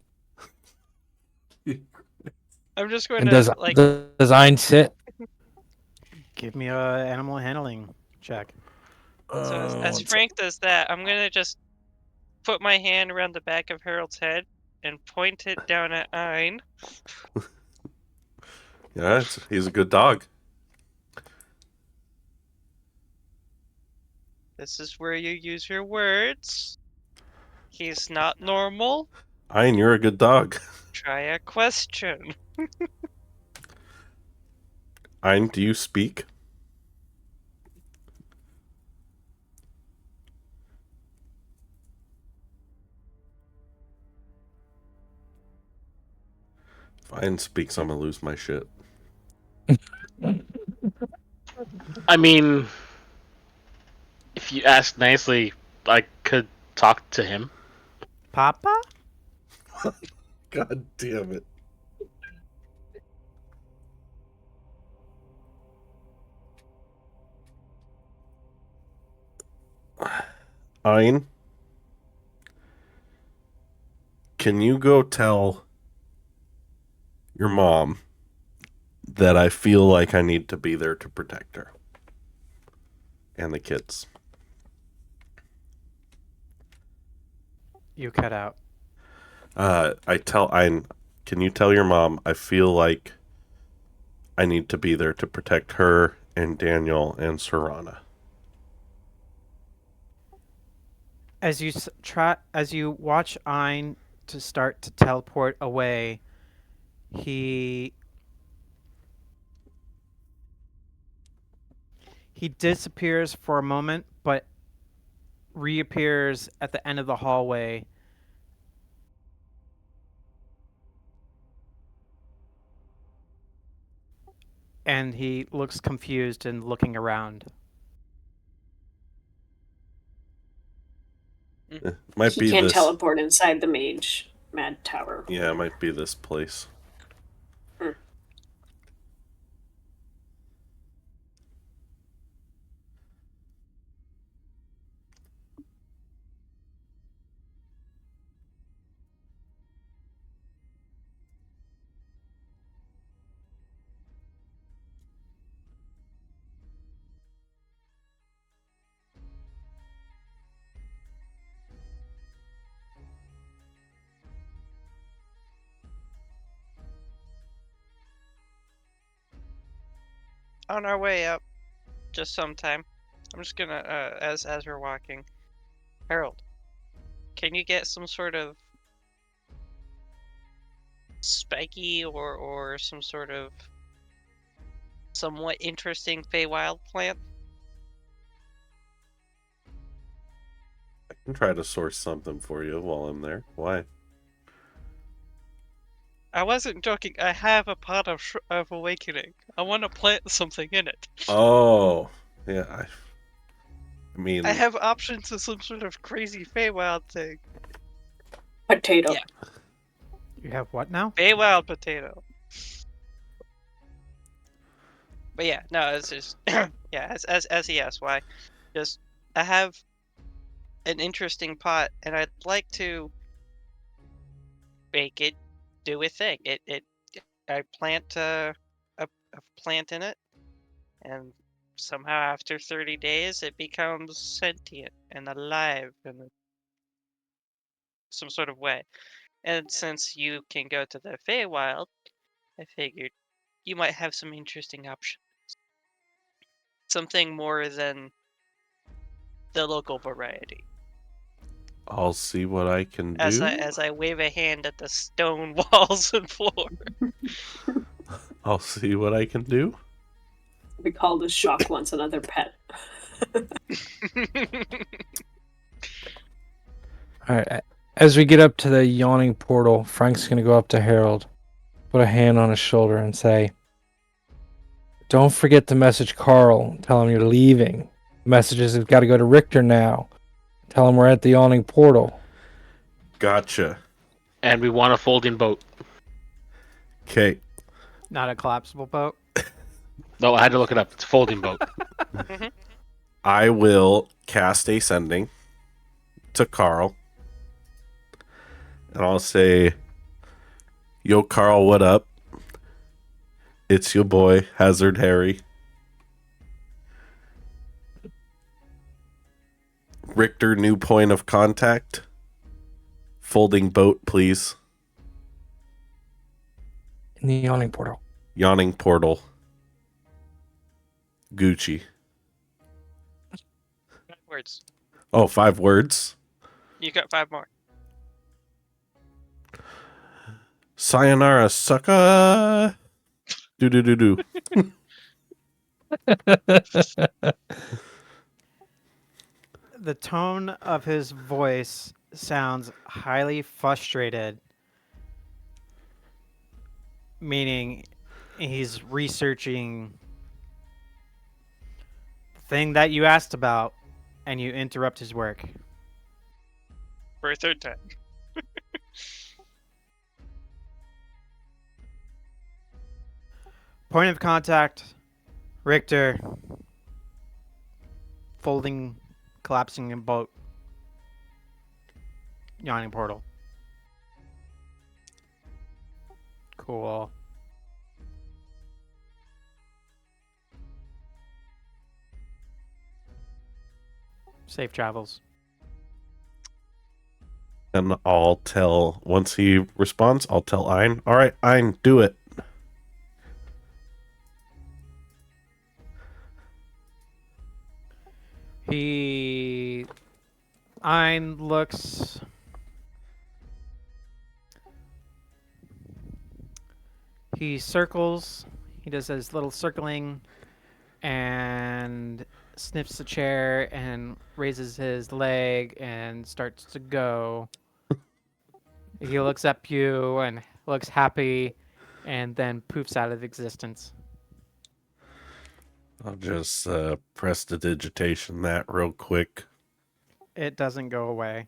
I'm just going And to like. does Ein sit? Give me a animal handling check. So as Frank does that, I'm gonna just put my hand around the back of Harold's head and point it down at Ein. Yeah, he's a good dog. This is where you use your words. He's not normal. Hein, you're a good dog. Try a question. Hein, do you speak? If Hein speaks, I'm gonna lose my shit. I mean, if you ask nicely, I could talk to him. Papa? God damn it. Ein, can you go tell your mom that I feel like I need to be there to protect her and the kids? You cut out. Can you tell your mom I feel like I need to be there to protect her and Daniel and Serana? As you watch Ein to start to teleport away, he disappears for a moment, but reappears at the end of the hallway. And he looks confused and looking around. Might He be can't this. teleport inside the mad tower. Yeah, it might be this place. On our way up, just sometime. I'm just gonna as we're walking, Harold, can you get some sort of spiky or some sort of somewhat interesting Feywild plant? I can try to source something for you while I'm there. Why? I wasn't joking. I have a pot of awakening. I want to plant something in it. Oh, yeah. I mean, I have options of some sort of crazy Feywild thing. Potato. Yeah. You have what now? Feywild potato. But yeah, no, it's just yeah. As he asked why, just I have an interesting pot, and I'd like to make it do a thing. I plant a plant in it, and somehow after 30 days it becomes sentient and alive in some sort of way. And since you can go to the Feywild, I figured you might have some interesting options. Something more than the local variety. I'll see what I can As do. I wave a hand at the stone walls and floor. I'll see what I can do. We called a shock once another pet. All right. As we get up to the yawning portal, Frank's going to go up to Harold, put a hand on his shoulder, and say, "Don't forget to message Carl. Tell him you're leaving. Messages have got to go to Richter now. Tell him we're at the yawning portal." Gotcha. And we want a folding boat. Okay. Not a collapsible boat. No, I had to look it up. It's a folding boat. I will cast Ascending to Carl. And I'll say, "Yo, Carl, what up? It's your boy, Hazard Harry. Richter, new point of contact. Folding boat, please. In the yawning portal. Yawning portal. Gucci." 5 words. Oh, 5 words. You got 5 more. Sayonara, sucker. Do do do do. The tone of his voice sounds highly frustrated, meaning he's researching the thing that you asked about, and you interrupt his work. For a 3rd time. Point of contact, Richter. Folding, collapsing in boat. Yawning portal. Cool. Safe travels. And I'll tell, once he responds, I'll tell Ein. All right, Ein, do it. Ein looks. He circles. He does his little circling and sniffs the chair and raises his leg and starts to go. He looks at you and looks happy and then poofs out of existence. I'll just prestidigitation that real quick. It doesn't go away.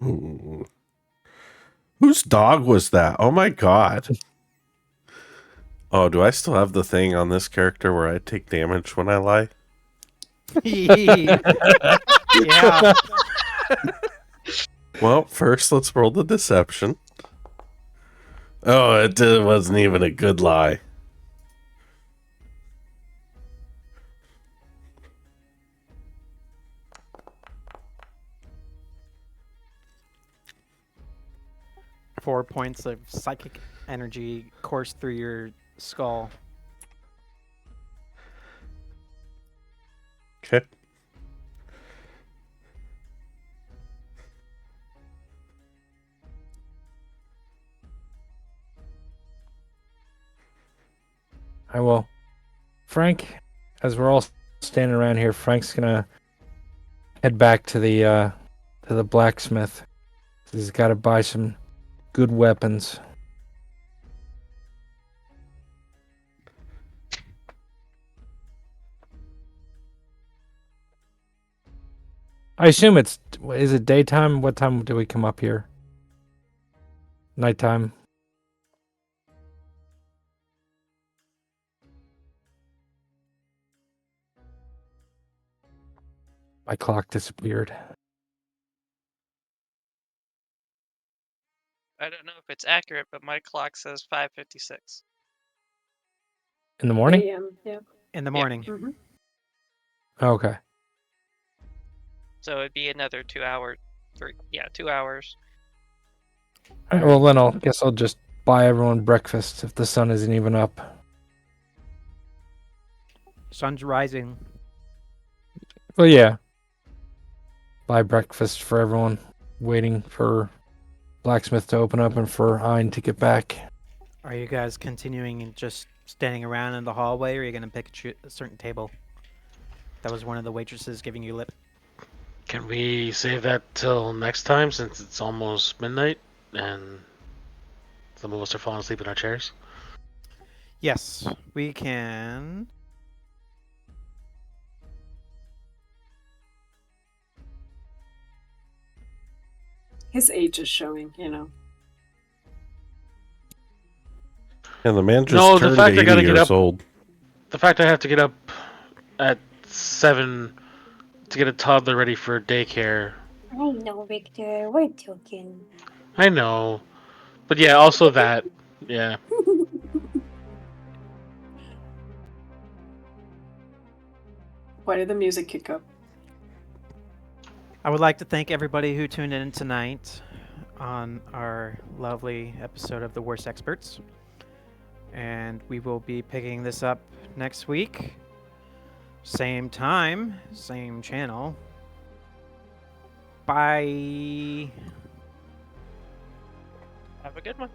Ooh. Whose dog was that? Oh my god. Oh, do I still have the thing on this character where I take damage when I lie? Yeah. Well, first let's roll the deception. Oh, it wasn't even a good lie. Four points of psychic energy course through your skull. Okay. I will. Frank, as we're all standing around here, Frank's gonna head back to the blacksmith. He's got to buy some good weapons. I assume is it daytime? What time do we come up here? Nighttime. My clock disappeared. I don't know if it's accurate, but my clock says 5:56. In the morning? a.m. Yeah. In the Yeah. morning. Mm-hmm. Okay. So it'd be another 2 hours. 2 hours. All right, well, then I'll just buy everyone breakfast if the sun isn't even up. Sun's rising. Well, yeah. Buy breakfast for everyone, waiting for blacksmith to open up and for Ein to get back. Are you guys continuing and just standing around in the hallway, or are you going to pick a certain table? That was one of the waitresses giving you lip. Can we save that till next time since it's almost midnight and some of us are falling asleep in our chairs? Yes, we can. His age is showing, you know. And the man just No, the turned fact I 80 gotta get years up- old. The fact I have to get up at 7 to get a toddler ready for daycare. I know, Victor. We're joking. I know. But yeah, also that. Yeah. Why did the music kick up? I would like to thank everybody who tuned in tonight on our lovely episode of the Wurst Experts. And we will be picking this up next week. Same time, same channel. Bye. Have a good one.